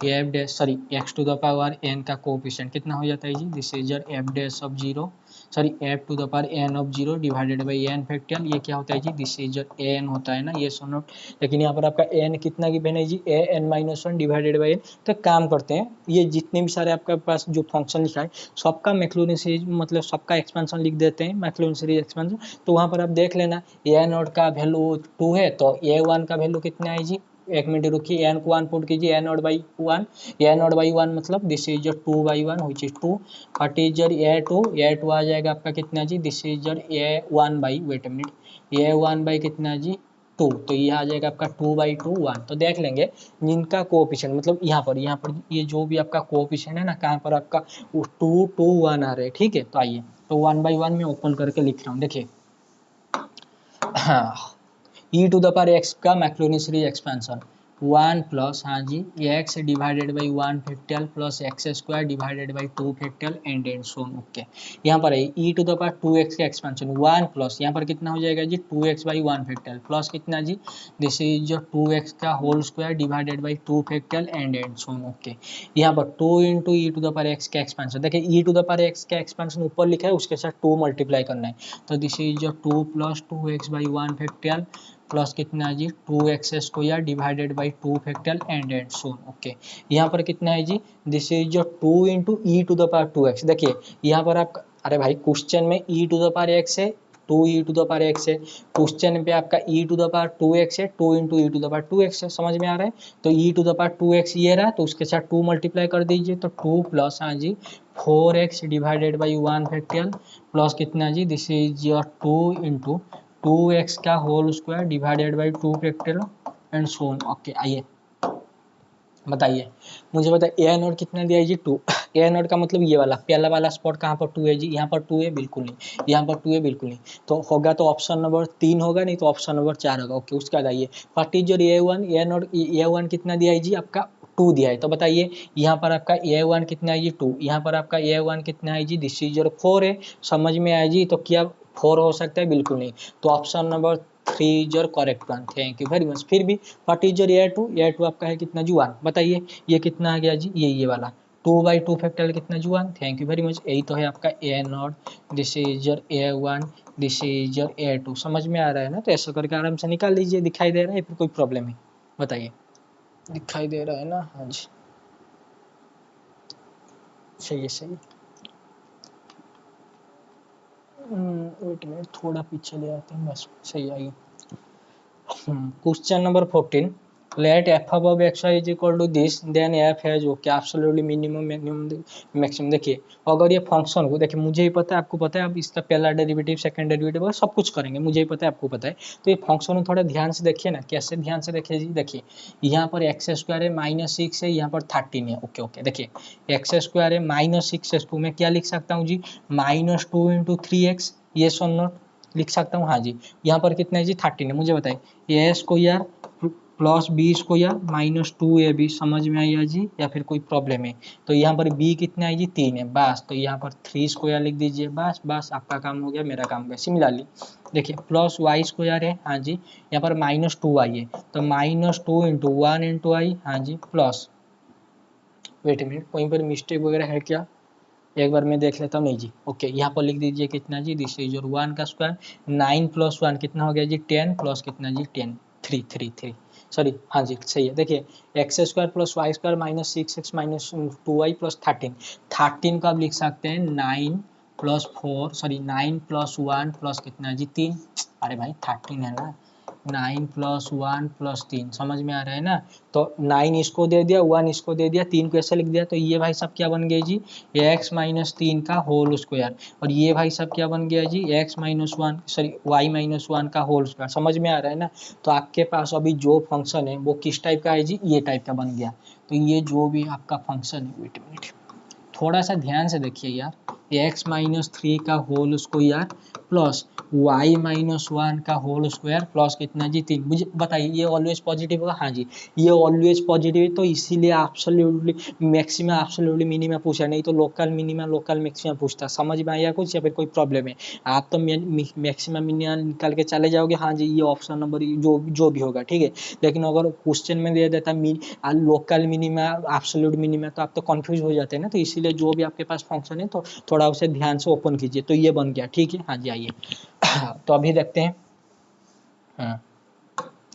f dash sorry x to the power n का कोएफिशिएंट कितना हो जाता है जी, this is your f dash of zero sorry f to the power n of zero divided by n factorial, ये क्या होता है जी, दिस इज योर एन होता है ना, ये सो नोट। लेकिन यहाँ पर आपका एन कितना गिवन है जी, a n minus one divided by n. तो एक काम करते हैं, ये जितने भी सारे आपके पास जो फंक्शन लिखा है सबका मैक्लॉरिन सीरीज मतलब सबका एक्सपेंशन लिख देते हैं, मैक्लॉरिन सीरीज एक्सपेंशन। तो वहाँ पर आप देख लेना ए नॉट का वैल्यू 2 है तो ए वन का वैल्यू कितना है जी, एक मिनट रुकिए, एन को 1 पुट कीजिए, a not by one, a not by one मतलब this is your 2 by one which is 2, what is your A two आ जाएगा आपका कितना जी, this is your a one by wait a minute a one by कितना जी 2, तो ये आ जाएगा आपका 2 बाई 2 1। तो देख लेंगे जिनका कोएफिशिएंट मतलब यहाँ पर ये जो भी आपका कोएफिशिएंट है ना, कहाँ पर आपका 2 2 1 आ रहे हैं, ठीक है। तो आइए तो 1 बाई 1 में ओपन करके लिख रहा हूँ, देखिए हाँ e to the power x का मैक्लॉरिन सीरीज एक्सपेंशन 1 प्लस हाँ जी x divided by 1 factorial plus x square divided by 2 factorial and so on. Okay यहाँ पर है ई टू द पावर 2x का एक्सपेंशन 1 प्लस यहाँ पर कितना हो जाएगा जी 2x बाई 1 फैक्टोरियल प्लस कितना जी, दिस इज जो 2x का whole square divided by 2 factorial and so on. Okay यहाँ पर 2 into E to the power x का एक्सपेंशन, देखिए E to the power x का एक्सपेंशन ऊपर लिखा है उसके साथ 2 मल्टीप्लाई करना है, तो दिस इज जो 2 plus 2x by 1 factorial plus कितना जी 2x square divided by 2 factorial and so on. Okay यहाँ पर कितना है जी, दिस इज जो 2 into E to the power 2x, देखिए यहाँ पर आप अरे भाई क्वेश्चन में E to the power x है 2 ई टू द पावर x है, क्वेश्चन पे आपका E to the power 2x है 2 into E to the power 2x है, समझ में आ रहा है। तो e to the power 2x ये रहा तो उसके साथ 2 मल्टीप्लाई कर दीजिए, तो 2 प्लस हाँ जी 4x divided by 1 factorial plus कितना जी, this is your 2 into 2x का whole square divided by 2 factorial and so on. Okay आइए बताइए मुझे बताइए ए नोट कितना दिया है जी 2, ए नोट का मतलब ये वाला पहला वाला स्पॉट कहाँ पर 2 है जी, यहाँ पर 2 है बिल्कुल नहीं, यहाँ पर 2 है बिल्कुल नहीं, तो होगा तो ऑप्शन नंबर 3 होगा, नहीं तो ऑप्शन नंबर 4 होगा। ओके उसके बाद आइए what is your a one, A note A one कितना दिया है जी आपका 2 दिया है, तो बताइए यहाँ पर आपका ए वन कितना है जी 2, यहाँ पर आपका ए वन कितना है जी, दिस इज योर 4 है, समझ में आया जी। तो क्या 4 हो सकता है, बिल्कुल नहीं, तो option number 3 is your correct one, thank you very much. फिर भी what is your A two आपका है कितना जी 1, बताइए ये कितना आ गया जी, ये वाला 2 बाई 2 फैक्टोरियल कितना जी 1, थैंक यू वेरी मच। यही तो है आपका a not, this is your a one, this is your A two, समझ में आ रहा है ना। तो ऐसा करके आराम से निकाल लीजिए, दिखाई दे रहा है फिर कोई प्रॉब्लम है बताइए, दिखाई दे रहा है ना, हाँ जी सही है सही है। वेट मिनट थोड़ा पीछे ले आते हैं बस, सही आइए। Question number 14, let f above xy is equal to this then f has okay absolutely minimum minimum maximum। देखिए अगर ये फंक्शन को देखिए मुझे ही पता है आपको पता है, अब इसका पहला डेरिवेटिव सेकंड डेरिवेटिव सब कुछ करेंगे, मुझे ही पता है आपको पता है। तो ये फंक्शन को थोड़ा ध्यान से देखिए ना, कैसे ध्यान से देखिए जी, देखिए यहाँ पर एक्स स्क्वायर है -6 है, यहाँ पर 13 है। ओके ओके देखिए एक्स स्क्वायर है -6 टू में क्या लिख सकता हूँ जी -2 इंटू 3x, ये सो नोट लिख सकता हूँ, हाँ जी यहाँ पर कितना है जी 13 है, मुझे बताइए ए square plus b square -2ab, समझ में आया जी या फिर कोई प्रॉब्लम है। तो यहाँ पर b कितना है जी 3 है बस, तो यहाँ पर 3 स्क्वायर लिख दीजिए, बस बस आपका काम हो गया मेरा काम हो गया। सिमिलरली देखिए प्लस वाई स्क्वायर है, हाँ जी यहाँ पर -2i है, तो -2 इंटू 1 इंटू आई, हाँ जी प्लस वेट मिनट वहीं पर मिस्टेक वगैरह है क्या, एक बार मैं देख लेता हूँ, नहीं जी ओके यहाँ पर लिख दीजिए कितना जी, दिस इज योर 1 का स्क्वायर 9 प्लस 1 कितना हो गया जी 10 प्लस कितना जी 10 3 सॉरी हाँ जी सही है। देखिए x square plus Y square -6x minus 2y plus 13 को आप लिख सकते हैं 9 प्लस 4 सॉरी 9 प्लस 1 प्लस कितना जी 3, अरे भाई 13 है ना, 9 प्लस 1 प्लस 3, समझ में आ रहा है ना। तो 9 इसको दे दिया 1 इसको दे दिया 3 को ऐसे लिख दिया, तो ये भाई सब क्या बन गए जी x माइनस 3 का होल स्क्वायर, और ये भाई सब क्या बन गया जी x minus 1 sorry y minus 1 का होल स्क्वायर, समझ में आ रहा है ना। तो आपके पास अभी जो फंक्शन है वो किस टाइप का है जी, ये टाइप का बन गया। तो ये जो भी आपका फंक्शन है, वेट मिनट थोड़ा सा ध्यान से देखिए यार, x माइनस 3 का whole square plus Y minus one का होल स्क्वायर प्लस कितना जी 3। मुझे बताइए ये ऑलवेज पॉजिटिव होगा? हाँ जी, ये ऑलवेज पॉजिटिव है, तो इसीलिए एब्सोल्युटली मैक्सिमा एब्सोल्युटली मिनिमा पूछा, नहीं तो लोकल मिनिमा लोकल मैक्सिमा पूछता। समझ में आया कुछ या फिर कोई प्रॉब्लम है? आप तो मैक्सिमा मिनिमा निकाल के चले जाओगे। हाँ जी, ये ऑप्शन नंबर जो भी होगा, ठीक है। लेकिन अगर क्वेश्चन में दे देता लोकल मिनिमा एब्सोल्यूट मिनिमा, तो आप तो कंफ्यूज हो जाते हैं ना। तो इसीलिए जो भी आपके पास फंक्शन है तो थोड़ा उसे ध्यान से ओपन कीजिए। तो ये बन गया, ठीक है। हाँ जी, आइए तो अभी देखते हैं।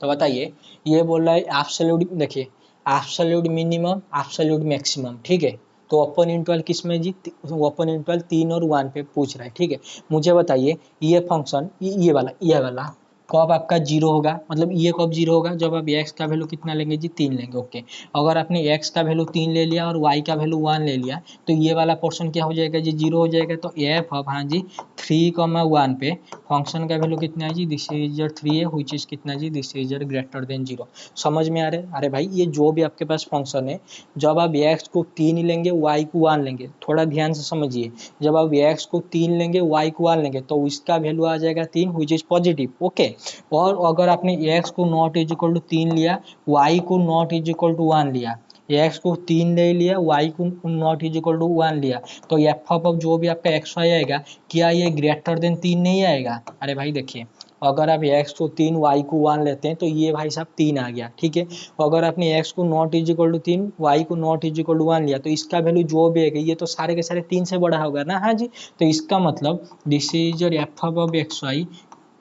तो बताइए, ये बोल रहा है एब्सोल्यूट, देखिए एब्सोल्यूट मिनिमम एब्सोल्यूट मैक्सिमम, ठीक है। तो ओपन इंटरवल किस में जी? ओपन इंटरवल 3 और 1 पे पूछ रहा है, ठीक है। मुझे बताइए ये फंक्शन ये वाला कब आपका जीरो होगा, मतलब ये कब जीरो होगा? जब आप x का वैल्यू कितना लेंगे जी? 3 लेंगे, ओके। अगर आपने x का वैल्यू 3 ले लिया और y का वैल्यू 1 ले लिया, तो ये वाला पोर्शन क्या हो जाएगा जी? जीरो हो जाएगा। तो एफ ऑफ, हाँ जी, 3,1 पे फंक्शन का वैल्यू कितना है जी? दिस इज 3 है, व्हिच इज कितना जी? This is greater than 0। समझ में आ रहा है? अरे भाई ये जो भी आपके पास फंक्शन है, जब आप x को 3 लेंगे y को 1 लेंगे, थोड़ा ध्यान से समझिए। जब आप x को 3 लेंगे y को 1 लेंगे, तो इसका वैल्यू आ जाएगा 3, व्हिच इज पॉजिटिव, ओके। और अगर आपने x को नॉट इज इक्वल टू 3 लिया, y को नॉट इज इक्वल टू 1 लिया, x को 3 ले लिया, y को नॉट इज इक्वल टू 1 लिया, तो एफ ऑफ जो भी आपका एक्स वाई आएगा, क्या ये ग्रेटर देन 3 नहीं आएगा? अरे भाई देखिए, अगर आप x को 3 y को 1 लेते हैं, तो ये भाई साहब 3 आ गया, ठीक है। अगर आपने x को naught is equal to 3 y को नॉट इज इक्वल टू 1 लिया, तो इसका वैल्यू जो भी है ये तो सारे के सारे 3 से बड़ा होगा ना। हाँ जी, तो इसका मतलब this is your f of x y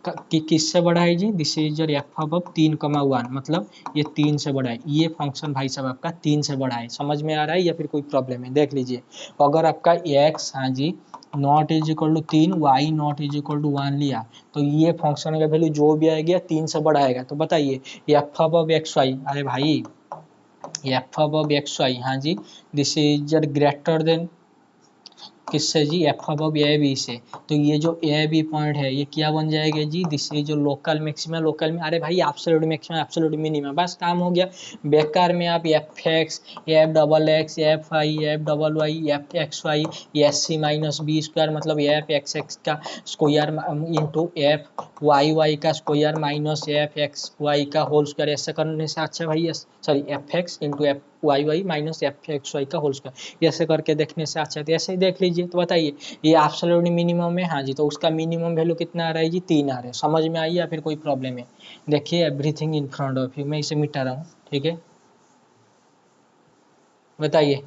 किससे बड़ा है जी? This is your f of 3,1, मतलब ये 3 से बड़ा है। ये फंक्शन भाई साहब आपका 3 से बड़ा है। समझ में आ रहा है या फिर कोई प्रॉब्लम है? देख लीजिए, अगर आपका x, हाँ जी, not is equal to 3, y not is equal to 1 लिया, तो ये फंक्शन का वैल्यू जो भी आएगा 3 से बड़ा आएगा। तो बताइए एफ ऑफ एक्स वाई, अरे भाई एफ ऑफ एक्स वाई, हाँ जी, this is your greater than किससे जी? एफ ऑफ ए बी से। तो ये जो ए बी पॉइंट है ये क्या बन जाएगा जी? दिस इज जो लोकल मैक्सिमा लोकल में, अरे भाई एब्सोल्यूट मैक्सिमा एब्सोल्यूट मिनिमा, बस काम हो गया। बेकार में आप f x, f double x, f i, f double y, f x y, s c minus b square, मतलब एफ एक्स एक्स का square into f y y का square minus f x y का whole square, ऐसे करने से अच्छा भाई, sorry f x into f y y minus f x y का होल स्क्वायर, ऐसे करके देखने से अच्छा, तो ऐसे ही देख लीजिए। तो बताइए ये एब्सोल्यूट मिनिमम है, हाँ जी, तो उसका मिनिमम वैल्यू कितना आ रहा है जी? 3 आ रहा है। समझ में आई या फिर कोई प्रॉब्लम है? देखिए everything in front of you, मैं इसे मिटा रहा हूँ, ठीक है। बताइए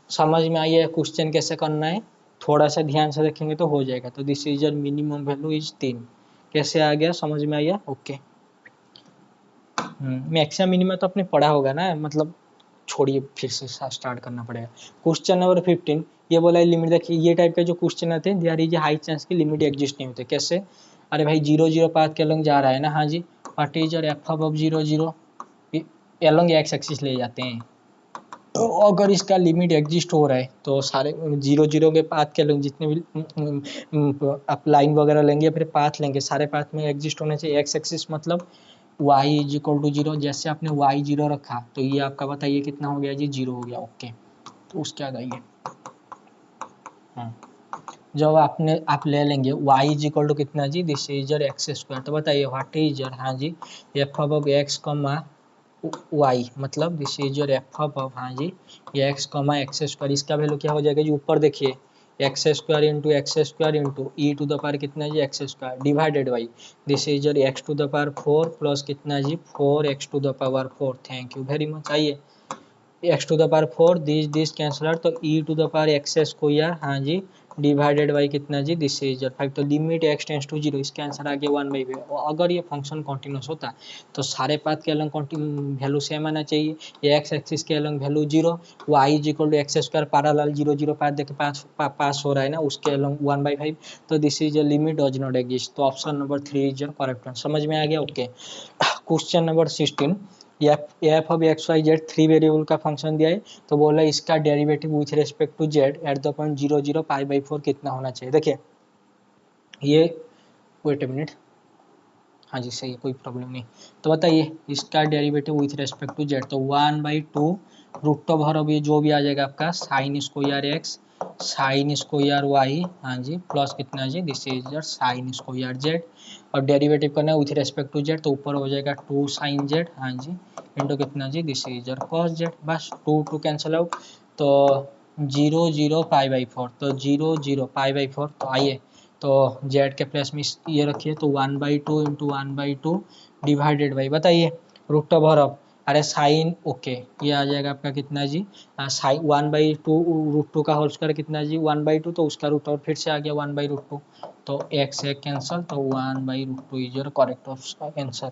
समझ में आई है क्वेश्चन कैसे करना है? थोड़ा सा ध्यान से देखेंगे तो हो जाएगा। तो this is your minimum value is 3, कैसे आ गया? समझ में आया? ओके। मैक्सिमम मिनिमम तो आपने पढ़ा होगा ना, मतलब छोड़िए फिर से स्टार्ट करना पड़ेगा। क्वेश्चन नंबर 15, ये बोला है लिमिट। देखिए ये टाइप के जो क्वेश्चन आते हैं, देयर इज हाई चांस की लिमिट एग्जिस्ट नहीं होते। कैसे? अरे भाई 0 0 पाथ के अलग जा रहा है ना, हाँ जी, what is your f of 0 0 अलग एक्स एक्सिस ले जाते हैं। तो अगर इसका लिमिट एग्जिस्ट हो रहा है, तो सारे 0 0 के पाथ के अलग जितने भी आप लाइन वगैरह लेंगे फिर पाथ लेंगे, सारे पाथ में एग्जिस्ट होने चाहिए एक्स एक्सिस, मतलब y इज इक्वल टू 0। जैसे आपने y 0 रखा, तो ये आपका बताइए कितना हो गया जी? 0 हो गया, ओके। तो उसके बाद आइए, जब आप ले लेंगे y इज इक्वल टू कितना जी? This is your x square. तो बताइए व्हाट इज योर, हाँ जी, f of x comma y, मतलब this is your f of, हाँ जी, ये एक्स कॉमा एक्स स्क्वायर। इसका वैल्यू क्या हो जाएगा जी? ऊपर देखिए, x square into E to the power कितना जी? X square divided by this is your x to the power 4 plus कितना जी? 4 x to the power 4। Thank you very much. आइए x to the power 4, this canceller, तो e to the power x square, हाँ जी, divided by कितना जी? This is 5। तो limit x tends to 0, इसका आंसर आ गया 1/5। अगर ये फंक्शन कॉन्टिन्यूस होता तो सारे पाथ के अलग वैल्यू सेम आना चाहिए। ये एक्स एक्सिस के अलग value 0, Y is equal to X square parallel 0 0 path देखे पास हो रहा है ना, उसके अलग 1/5। तो this is a limit does not exist. तो option number 3 is your correct answer. समझ में आ गया? Okay. Question number 16, f of x y z 3 variable का फंक्शन दिया है, तो बोला इसका derivative with respect to z at the point 0 0 पाई/4 कितना होना चाहिए? देखिए ये, वेट ए मिनट, हाँ जी सही है, कोई प्रॉब्लम नहीं। तो बताइए इसका derivative with respect to Z, तो 1/2 रूट ओवर, अब ये जो भी आ जाएगा आपका sine square x sine square y, हाँ जी, प्लस कितना जी, this is your sine square z, और डेरिवेटिव करना है विथ रेस्पेक्ट टू जेड, तो ऊपर हो जाएगा 2 साइन जेड, हाँ जी, इंटू कितना जी, this is your cos z, बस 2 2 कैंसिल आउट, तो 0 0 पाई बाई 4, तो 0 0 पाई बाई 4, तो आइए तो जेड के प्लेस में ये रखिए, तो 1/2 इंटू 1/2 डिवाइडेड बाई, बताइए रूट ओवर ऑफ, अरे साइन, ओके, ये आ जाएगा आपका कितना जी, साइन 1/2 रूट 2 का होल स्क्वायर कितना जी 1/2, तो उसका रूट और फिर से आ गया 1/√2, तो एक से एक कैंसल, तो 1/√2 इज योर करेक्ट आंसर,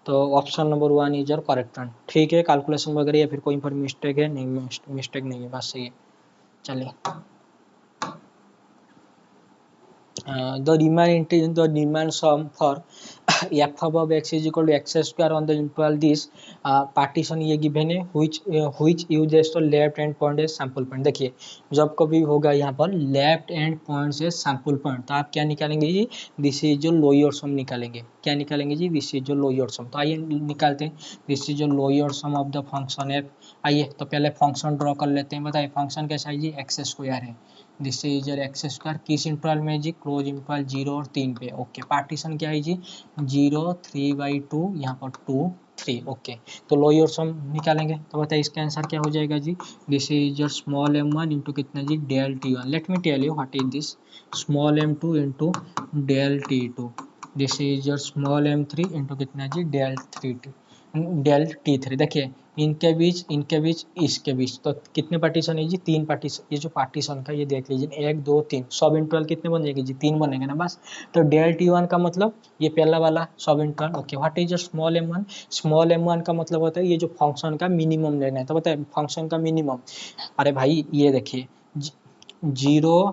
तो option number 1 is your correct one. ठीक है, कैलकुलेशन वगैरह या फिर कोई पर मिस्टेक है, नहीं मिस्टेक नहीं है, बस सही है। चलिए, the demand sum for f above x is equal to x square on the interval this partition ये given है which uses तो लेफ्ट एंड पॉइंट है सैम्पल पॉइंट। देखिए जब कभी होगा यहाँ पर लेफ्ट एंड पॉइंट से सैम्पल पॉइंट, तो आप क्या निकालेंगे जी, दिस इज जो लोअर सम निकालेंगे, क्या निकालेंगे जी, दिस इज जो लोअर सम, तो आइए निकालते हैं, दिस इज जो lower sum of the function F. आइए तो पहले फंक्शन ड्रॉ कर लेते हैं, बताइए फंक्शन कैसा है जी, एक्स स्क्वायर है, this is your x square, किस इंटरवल में जी, क्लोज इंटरवल 0 और 3 पे, ओके, पार्टीशन क्या है जी 0 3/2, यहाँ पर 2 3, ओके, तो लोअर सम निकालेंगे, तो बताइए इसका आंसर क्या हो जाएगा जी, this is your small m1 into कितना जी del t1, let me tell you what is this, small m2 into del t2, this is your small m3 into कितना जी डेल t3, देखिए इनके बीच इसके बीच, तो कितने पार्टीशन है जी, 3 पार्टीशन, ये जो पार्टीशन का ये देख लीजिए 1 2 3, सब इंटरवल कितने बन जाएंगे जी, 3 बनेंगे ना बस, तो डेल t1 का मतलब ये पहला वाला सब interval, okay, what is small m1, small m1 का मतलब होता है ये जो फंक्शन का मिनिमम लेना है, तो बताए फंक्शन का मिनिमम, अरे भाई ये देखिए 0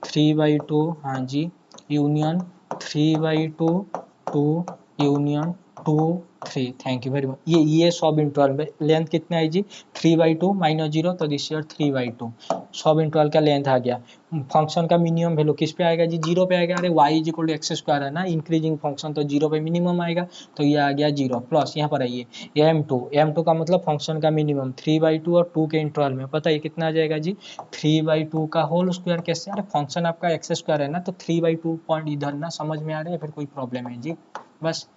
3/2, हाँ जी, union 3/2 2 union 2 3, thank you very much, ये सब इंटरवल में लेंथ कितना है जी 3/2 माइनस 0, तो दिस ईयर 3/2 सब इंटरवल का लेंथ आ गया, फंक्शन का मिनिमम वैल्यू किस पे आएगा जी, 0 पे आएगा, अरे y is equal to X square है ना, इंक्रीजिंग फंक्शन, तो 0 पे मिनिमम आएगा, तो ये आ गया 0, प्लस यहाँ पर आइए m2 का मतलब फंक्शन का मिनिमम 3/2 और 2 के इंटरवल में, पता है कितना आ जाएगा जी 3/2 का होल स्क्वायर, कैसे, अरे फंक्शन आपका एक्स स्क्वायर है ना, तो 3/2 पॉइंट इधर ना, समझ में आ रहा है फिर कोई प्रॉब्लम है जी, बस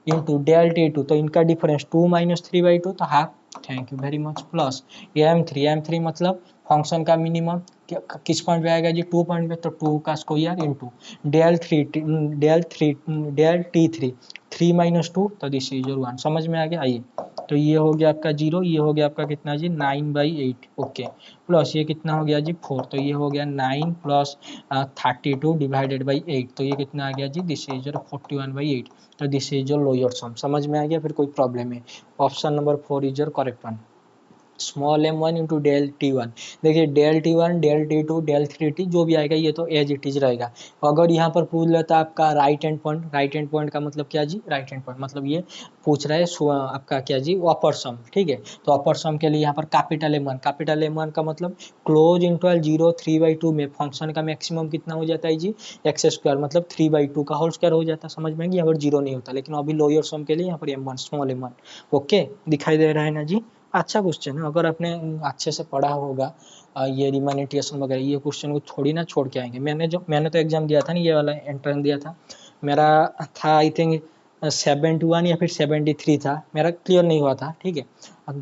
इंटू डेल t2, तो इनका डिफरेंस 2 माइनस 3/2, तो half, thank you very much, plus m3 मतलब फंक्शन का मिनिमम किस पॉइंट पे आएगा जी 2 पॉइंट पे, तो 2 का square into del t3 3 minus 2, तो दिस इज योर 1, समझ में आ गया, आइए तो ये हो गया आपका 0, ये हो गया आपका कितना जी 9/8, ओके, प्लस ये कितना हो गया जी 4, तो ये हो गया 9 प्लस 32 डिवाइडेड बाई 8, तो ये कितना आ गया जी, दिस इज योर 41/8, तो this is your lower sum, समझ में आ गया, फिर कोई प्रॉब्लम है, option number 4 is your correct one, small m1 into del t1, देखिए del t1 del t2 del 3t जो भी आएगा ये तो एज इट इज रहेगा, अगर यहाँ पर पूछ लेता आपका राइट हैंड पॉइंट का मतलब क्या जी, राइट हैंड पॉइंट मतलब ये पूछ रहा है आपका क्या जी अपर सम, ठीक है, तो अपर सम के लिए यहाँ पर कैपिटल m1 का मतलब क्लोज इंटरवल 0 3/2 में फंक्शन का मैक्सिमम कितना हो जाता है जी एक्स स्क्वायर, मतलब 3/2 का होल स्क्वायर हो जाता है, समझ में आएगी, यहाँ पर 0 नहीं होता, लेकिन अभी लोअर सम के लिए यहाँ पर m1 स्मॉल m1, ओके, दिखाई दे रहा है ना जी, अच्छा क्वेश्चन है, अगर आपने अच्छे से पढ़ा होगा ये रीमान इंटीग्रेशन वगैरह, ये क्वेश्चन को थोड़ी ना छोड़ के आएंगे, मैंने तो एग्जाम दिया था ना, ये वाला एंट्रेंस दिया था, मेरा था आई थिंक 71 या फिर 73 था, मेरा क्लियर नहीं हुआ था, ठीक है,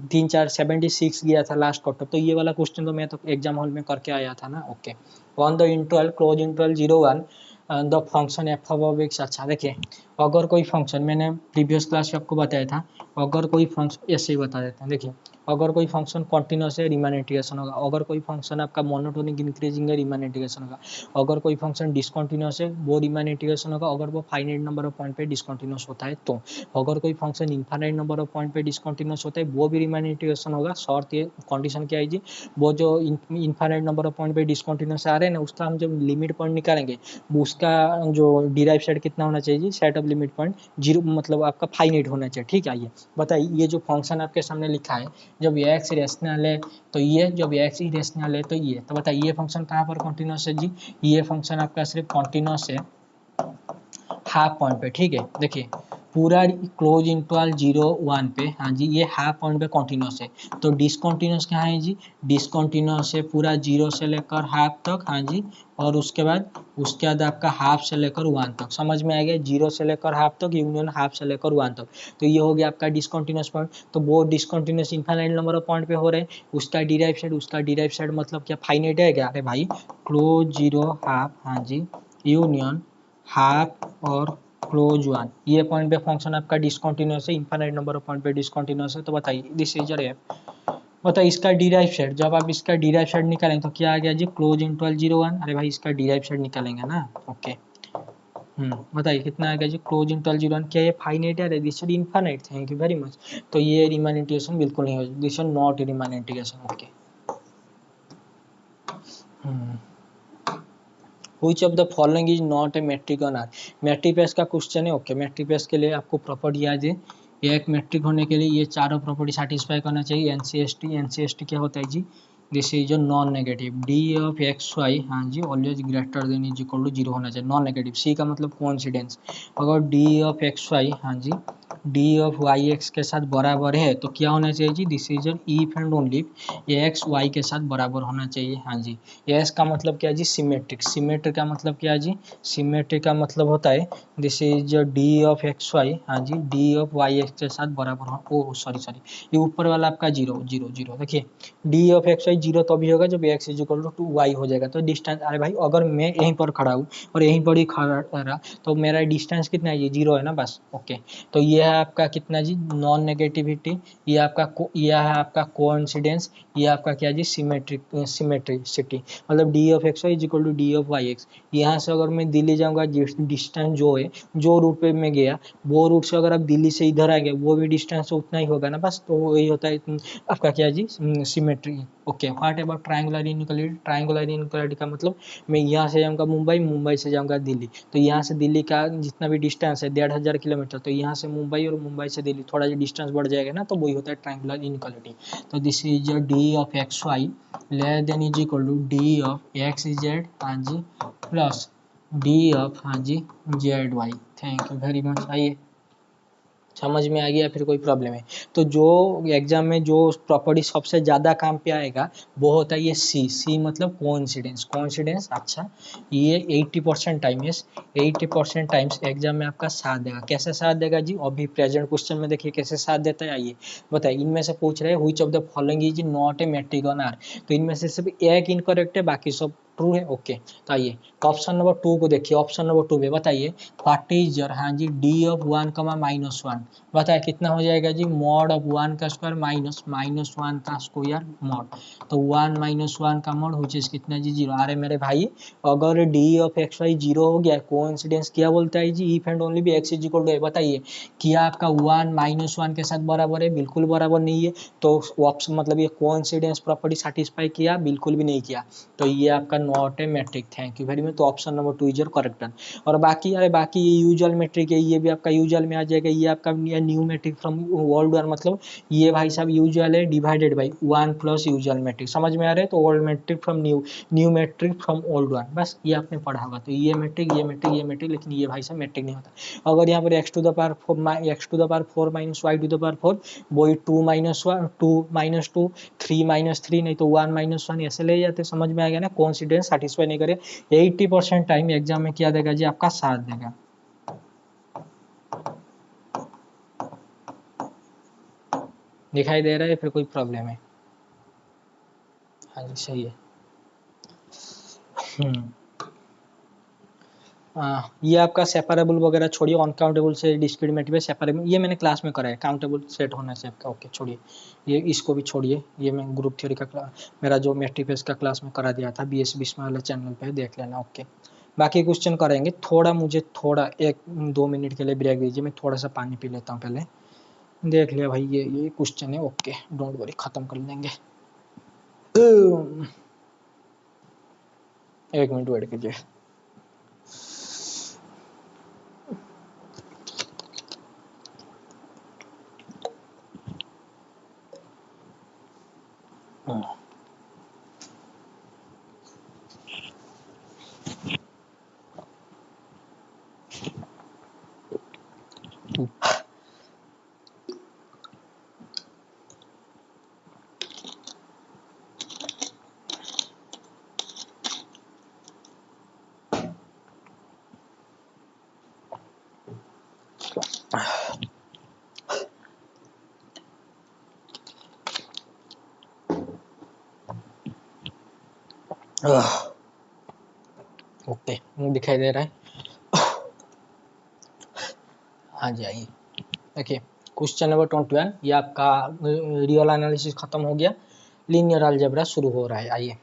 3 4 76 गया था लास्ट क्वार्टर, तो ये वाला क्वेश्चन तो मैं तो एग्जाम हॉल में करके आया था ना, okay, on the interval close interval 0 1 the function F of x, अच्छा देखिए अगर कोई फंक्शन, मैंने प्रीवियस क्लास में आपको बताया था, अगर कोई फंक्शन, ऐसे ही बता देते हैं, देखिए अगर कोई फंक्शन कॉन्टिन्यूस है रीमान इंटीग्रेशन होगा, अगर कोई फंक्शन आपका मोनोटोनिक इंक्रीजिंग है रीमान इंटीग्रेशन होगा, अगर कोई फंक्शन डिसकंटिन्यूस है वो रीमान इंटीग्रेशन होगा, अगर वो फाइनाइट नंबर ऑफ पॉइंट पे डिसकंटिन्यूस होता है तो, अगर कोई function infinite number of point पे डिसकंटिन्यूस होता है वो भी रीमान इंटीग्रेशन होगा, शर्त ये कंडीशन क्या है जी, वो जो इनफाइनाइट नंबर ऑफ पॉइंट पे डिसकंटिन्यूस आ रहे हैं ना, उसका हम जब लिमिट पॉइंट निकालेंगे उसका जो डिराइव सेट कितना होना चाहिए जी, सेट ऑफ लिमिट पॉइंट 0 मतलब आपका फाइनाइट होना चाहिए, ठीक है, आइए बताइए ये जो फंक्शन आपके सामने लिखा है, जब x रेशनल है तो ये, जब x इरेशनल है तो ये, तो बताइए ये फंक्शन कहाँ पर कॉन्टिन्यूस है जी, ये फंक्शन आपका सिर्फ कॉन्टिन्यूस है हाफ पॉइंट पे, ठीक है, देखिए पूरा क्लोज इंटरवल 0 1 पे, हाँ जी, ये हाफ पॉइंट पे कॉन्टिन्यूस है। तो डिसकॉन्टिन्यूस क्या है जी, डिसकॉन्टिन्यूस है पूरा 0 से लेकर हाफ तक, हाँ जी, और उसके बाद आपका हाफ से लेकर 1 तक। समझ में आ गया, 0 से लेकर हाफ तक, यूनियन हाफ से लेकर 1 तक। तो ये हो गया आपका डिसकॉन्टिन्यूस पॉइंट। तो वो discontinuous infinite number of point पे हो रहे हैं, उसका डिराइव साइड मतलब क्या फाइनाइट है क्या? अरे भाई क्लोज 0 हाफ, हाँ जी, यूनियन हाफ और क्लोज 1, ये पॉइंट पे फंक्शन आपका डिसकंटिन्यूअस है, इनफाइनाइट नंबर ऑफ पॉइंट पे डिसकंटिन्यूअस है। तो बताइए दिस इज योर एफ। बताइए इसका डिराइव सेट, जब आप इसका डिराइव सेट निकालेंगे तो क्या आ गया जी, क्लोज इंटरवल 0 1। अरे भाई इसका डिराइव सेट निकालेंगे ना, ओके। बताइए कितना आ गया जी, क्लोज इंटरवल 0 1। क्या ये फाइनाइट है? This is infinite, thank you very much. तो ये रीमान इंटीग्रेशन बिल्कुल नहीं हो, this is not Riemann integration, okay. Which of the following is not a metric on R? Metric space का क्वेश्चन है, ओके। मैट्रिक पेस के लिए आपको प्रॉपर्टी याद है, एक मैट्रिक होने के लिए ये चारों प्रॉपर्टी सेटिस्फाई करना चाहिए। एनसीएसटी क्या होता है जी, दिस इज जो non negative, d of x Y, हाँ जी, always greater than is equal to 0 होना चाहिए, नॉन नेगेटिव। सी का मतलब कोइंसिडेंस, अगर डी ऑफ एक्स वाई, हाँ जी, डी ऑफ वाई एक्स के साथ बराबर है तो क्या होना चाहिए जी, this is if and only x y के साथ बराबर होना चाहिए, हाँ जी। एस का मतलब क्या है जी, सिमेट्रिक। सिमेट्रिक का मतलब क्या है जी, सिमेट्रिक का मतलब होता है this is D of x Y, हाँ जी, डी ऑफ वाई एक्स के साथ बराबर हो, ओ सॉरी सॉरी, ये ऊपर वाला आपका 0 0 0, देखिए डी ऑफ एक्स वाई 0 तभी होगा जब X is equal to Y हो जाएगा। तो डिस्टेंस, अरे भाई अगर मैं यहीं पर खड़ा हूँ और यहीं पर ही खड़ा रहा तो मेरा डिस्टेंस कितना है, ये 0 है ना, बस, ओके। तो ये है आपका कितना जी, नॉन नेगेटिविटी, ये है आपका कोइंसिडेंस, ये आपका क्या जी, सिमेट्रिसिटी। मतलब D of x Y is equal to D of Y X. यहाँ से अगर मैं दिल्ली जाऊँगा, डिस्टेंस जो है, जो रूट पे मैं गया वो रूट से अगर आप दिल्ली से इधर आ गए वो भी डिस्टेंस उतना ही होगा ना, बस। तो वही होता है आपका क्या जी, symmetry, okay. What about triangular inequality? Triangular inequality का मतलब मैं यहाँ से जाऊँगा मुंबई, मुंबई से जाऊँगा दिल्ली, तो यहाँ से दिल्ली का जितना भी डिस्टेंस है 1500 किलोमीटर, तो यहाँ से मुंबई और मुंबई से दिल्ली थोड़ा जो डिस्टेंस बढ़ जाएगा ना, तो वही होता है ट्रायंगुलर इनइक्वालिटी। तो this is D of x y less than is equal to D of x z, हाँ जी, प्लस डी ऑफ, हाँ जी, z y. Thank you very much. आइए समझ में आ गया, फिर कोई प्रॉब्लम है? तो जो एग्जाम में जो प्रॉपर्टी सबसे ज़्यादा काम पे आएगा वो होता है ये सी। सी मतलब कोइंसिडेंस। कोइंसिडेंस, अच्छा, ये 80% टाइम, यस 80% टाइम्स एग्जाम में आपका साथ देगा। कैसे साथ देगा जी, अभी प्रेजेंट क्वेश्चन में देखिए कैसे साथ देता है। आइए बताइए, इनमें से पूछ रहे हैं which of the following is not a metric on R. तो इनमें से सिर्फ एक इनकरेक्ट है, बाकी सब ट्रू है, ओके। तो आइए ऑप्शन नंबर 2 को देखिए। ऑप्शन नंबर 2 में बताइए व्हाट इज योर, हाँ जी, डी ऑफ 1, बताए कितना हो जाएगा जी, मॉड ऑफ 1 का स्क्वायर माइनस 1 का स्क्वायर मॉड। तो 1 - 1 का मॉड विच इज कितना जी, 0। अरे मेरे भाई अगर डी ऑफ एक्स वाई 0 हो गया, कोइंसिडेंस क्या बोलता है जी, इफ एंड ओनली भी एक्स इज इक्वल टू है। बताइए क्या आपका 1 - 1 के साथ बराबर है? बिल्कुल बराबर नहीं है। तो ऑप्शन मतलब ये कोइंसिडेंस प्रॉपर्टी सेटिस्फाई किया? बिल्कुल भी नहीं किया। तो ये आपका not a metric, thank you very much. तो option number 2 is your correct. और बाकी, अरे बाकी ये यूजुअल मैट्रिक है, ये भी आपका यूजुअल में आ जाएगा। ये आपका new metric from old one, मतलब ये भाई साहब यूजुअल है divided by 1 plus usual metric. समझ में आ रहा है? तो old metric from new, new metric from old one, बस ये आपने पढ़ा होगा। तो ये मैट्रिक, ये मैट्रिक, ये मैट्रिक, लेकिन ये भाई साहब मैट्रिक नहीं होता। अगर यहाँ पर X to the power 4 minus Y to the power 4, वही 2 - 2 3 - 3, नहीं तो 1 - 1 ऐसे ले जाते। समझ में आ गया ना? कॉन्सिडेंस सेटिस्फाई नहीं करे। 80% टाइम एग्जाम में क्या देगा जी, आपका साथ देगा। दिखाई दे रहा है? फिर कोई प्रॉब्लम है? हाँ जी सही है। ये आपका सेपरेबल वगैरह छोड़िए, अनकाउंटेबल से डिस्क्रिमिनेटिव सेपरेबल ये मैंने क्लास में करा है। काउंटेबल सेट होना चाहिए आपका, ओके छोड़िए, ये इसको भी छोड़िए। ये मैं ग्रुप थ्योरी का क्लास, मेरा जो मैट्रिक का क्लास में करा दिया था BS बिस्मा वाले चैनल पे, देख लेना, ओके। बाकी क्वेश्चन करेंगे। थोड़ा मुझे थोड़ा 1-2 मिनट के लिए ब्रेक दीजिए, मैं थोड़ा सा पानी पी लेता हूँ पहले। देख लिया भाई, ये क्वेश्चन है, ओके डोंट वरी, खत्म कर लेंगे। 1 मिनट वेट कीजिए। ओके, दिखाई दे रहा है? हाँ जी, आइए देखिए क्वेश्चन नंबर 21, ये आपका रियल एनालिसिस खत्म हो गया, लीनियर अलजेब्रा शुरू हो रहा है। आइए,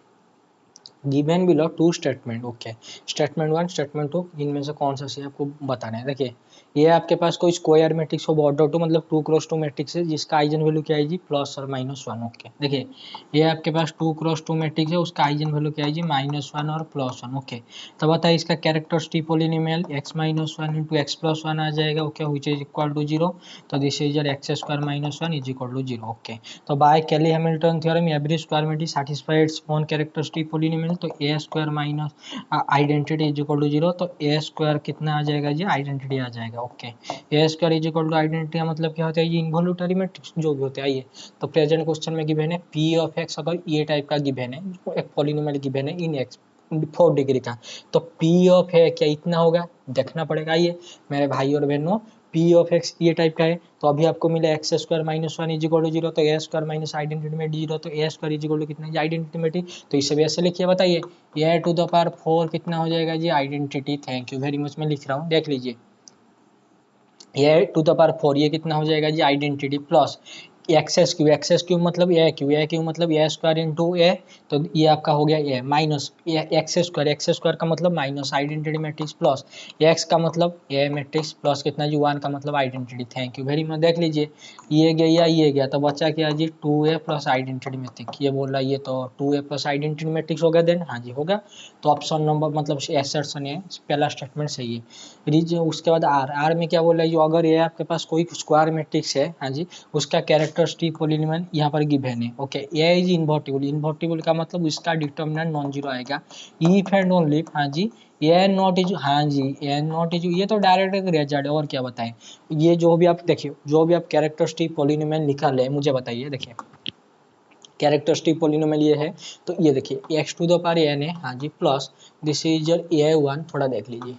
given below two statement. Okay, statement 1 statement 2, इनमें से कौन सा सही आपको बताना है। देखिए ये आपके पास कोई स्क्वायर मैट्रिक्स हो ऑर्डर 2 मतलब 2x2 मैट्रिक्स है जिसका आइजन वैल्यू क्या आएगी प्लस और -1। ओके, देखिए ये आपके पास 2x2 मैट्रिक्स है, उसका आइजन वैल्यू क्या आएगी -1 और +1। ओके, तो बताइए इसका characteristic polynomial x-1 into x+1 आ जाएगा। Okay, which is equal to 0, तो this is your x² -1 is equal to 0। Okay, तो by Cayley Hamilton theorem every square matrix satisfied own characteristic polynomial, तो a square minus identity is equal to 0, तो a square कितना आ जाएगा जी, identity आ जाएगा। Okay, A square is equal to identity का मतलब क्या होता है, ये इनवॉल्यूटरी मैट्रिक्स जो भी होते हैं। आइए, तो प्रेजेंट क्वेश्चन में गिवन है पी ऑफ एक्स, अगर ये टाइप का गिवन है, एक पॉलिनोमियल गिवन है इन एक्स 4 डिग्री का, तो पी ऑफ है क्या इतना होगा, देखना पड़ेगा। ये मेरे भाई और बहनों, पी ऑफ एक्स ये टाइप का है, तो अभी आपको मिला x² -1 इज इक्वल टू 0, तो ए स्क्वायर माइनस आइडेंटिटी में 0, तो a square is equal to कितना, आइडेंटिटी में, तो इसे भी ऐसे लिखिए। बताइए ए टू द पावर 4 कितना हो जाएगा जी, identity. Thank you very much, मैं लिख रहा हूँ, देख लीजिए ए टू द पावर 4 ये कितना हो जाएगा जी, आइडेंटिटी प्लस एक्स क्यू मतलब ए क्यू मतलब ए स्क्वायर इंटू ए, तो ये आपका हो गया ए माइनस एक्स स्क्वायर का मतलब minus identity matrix plus x का मतलब ए मैट्रिक्स प्लस कितना जी 1 का मतलब identity. Thank you very much, देख लीजिए ये गया तो बचा क्या जी 2a प्लस आइडेंटिटी मैट्रिक्स, ये बोल रहा है ये, तो 2a प्लस आइडेंटिटी मैट्रिक्स हो गया देन, हाँ जी होगा, तो ऑप्शन नंबर मतलब एसर्शन है, पहला स्टेटमेंट सही है। रीजन उसके बाद आर में क्या बोल रहा है, जो अगर ये आपके पास कोई स्क्वायर मैट्रिक्स है, हाँ जी, उसका कैरेक्टरिस्टिक पॉलिनोमियल यहाँ पर गिवन है। ओके, ए इज इन्वर्टिबल का मतलब इसका डिटर्मिनेंट नॉन जीरो आएगा इफ एंड ओनली, हाँ जी, ए नॉट इज, हाँ जी ए नॉट इज, ये तो डायरेक्ट एक रिजल्ट है, और क्या बताएं। ये जो भी आप देखिए, जो भी आप कैरेक्टरिस्टिक पॉलिनोमियल निकाल ले मुझे बताइए। देखिए कैरेक्टरिस्टिक पॉलिनोमियल ये है, तो ये देखिए x to the power n है, हाँ जी, प्लस दिस इज ए1, थोड़ा देख लीजिए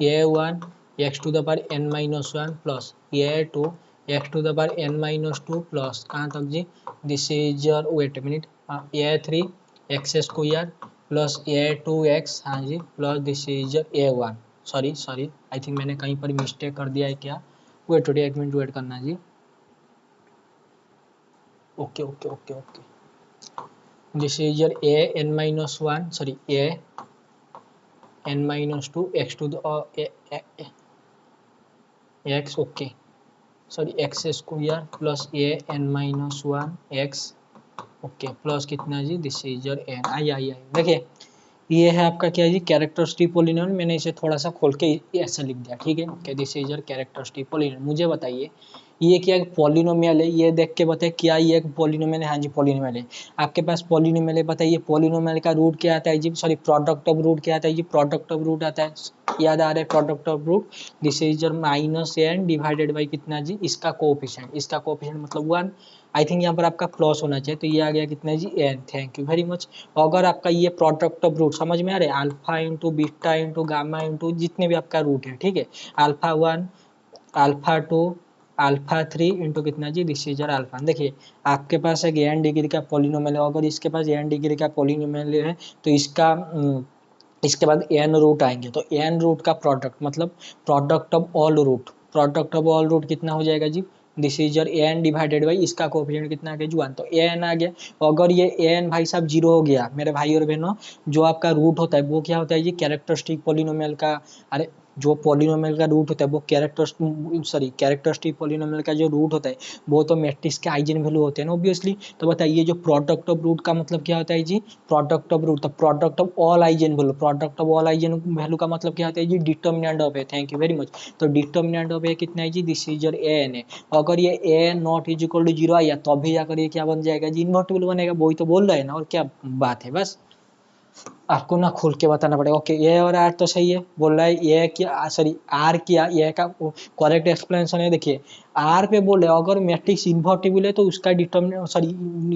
a1 x to the power n minus one plus a2 x to the power n minus two plus कहाँ तक जी, this is your, wait a minute, a3 x square plus a2x, हाँ जी, plus this is your a1, sorry I think मैंने कहीं पर mistake कर दिया है क्या, वेट एक मिनट वेट करना जी। Okay, this is your a n minus one, sorry a n minus two x to the x, okay sorry x square plus a n minus one x, okay, plus कितना जी, this is your n, आई देखिए ये है आपका क्या जी, characteristic polynomial, मैंने इसे थोड़ा सा खोल के ऐसा लिख दिया, ठीक है। Okay, this is your characteristic polynomial. मुझे बताइए ये क्या एक पॉलिनोमियल है, ये देख के बताइए क्या ये एक पॉलिनोमियल है, हाँ जी पॉलिनोमियल है। आपके पास पॉलिनोमियल है, बताइए पॉलिनोमियल का रूट क्या आता है जी, सॉरी प्रोडक्ट ऑफ रूट क्या आता है जी, प्रोडक्ट ऑफ रूट आता है, याद आ रहा है product of root, this is your minus N divided by कितना जी, इसका कोएफिशिएंट मतलब 1, आई थिंक यहाँ पर आपका प्लस होना चाहिए, तो ये आ गया कितना जी n. Thank you very much. अगर आपका ये प्रोडक्ट ऑफ रूट समझ में आ रहा है, alpha into beta into gamma into जितने भी आपका रूट है, ठीक है, अल्फा 1 अल्फा 2 अल्फा 3 इंटू कितना जी, दिस इज अल्फा। देखिए आपके पास एक एन डिग्री का पॉलिनोमियल है, अगर इसके पास एन डिग्री का पॉलिनोमियल है तो इसका इसके बाद एन रूट आएंगे, तो एन रूट का प्रोडक्ट मतलब प्रोडक्ट ऑफ ऑल रूट कितना हो जाएगा जी, this is your n divided by इसका कोएफिशिएंट कितना आ गया जी 1, तो एन आ गया। अगर ये एन भाई साहब 0 हो गया मेरे भाई और बहनों, जो आपका रूट होता है वो क्या होता है जी, कैरेक्टरिस्टिक पॉलिनोमियल का, अरे जो पॉलिनोमियल का रूट होता है वो कैरेक्टरिस्टिक पॉलिनोमियल का जो रूट होता है वो तो मैट्रिक्स के आइजन वैल्यू होते हैं ना ऑब्वियसली। तो बताइए जो प्रोडक्ट ऑफ रूट का मतलब क्या होता है जी, प्रोडक्ट ऑफ रूट, तो product of all eigen value का मतलब क्या होता है जी, determinant of A. Thank you very much. तो डिटर्मिनेंट ऑफ ए कितना है जी, this is your A n है। अगर ये A not is equal to 0 आया तो अभी जाकर ये क्या बन जाएगा जी, इन्वर्टिबल बनेगा, वही तो बोल रहा है ना, और क्या बात है, बस आपको ना खोल के बताना पड़ेगा। ओके, ये और आर तो सही है, बोल रहा है ये क्या, सॉरी आर किया, ये का करेक्ट एक्सप्लेनेशन है। देखिए आर पे बोले अगर मैट्रिक्स इन्वर्टिबल है तो उसका डिटर्मिनेंट, सॉरी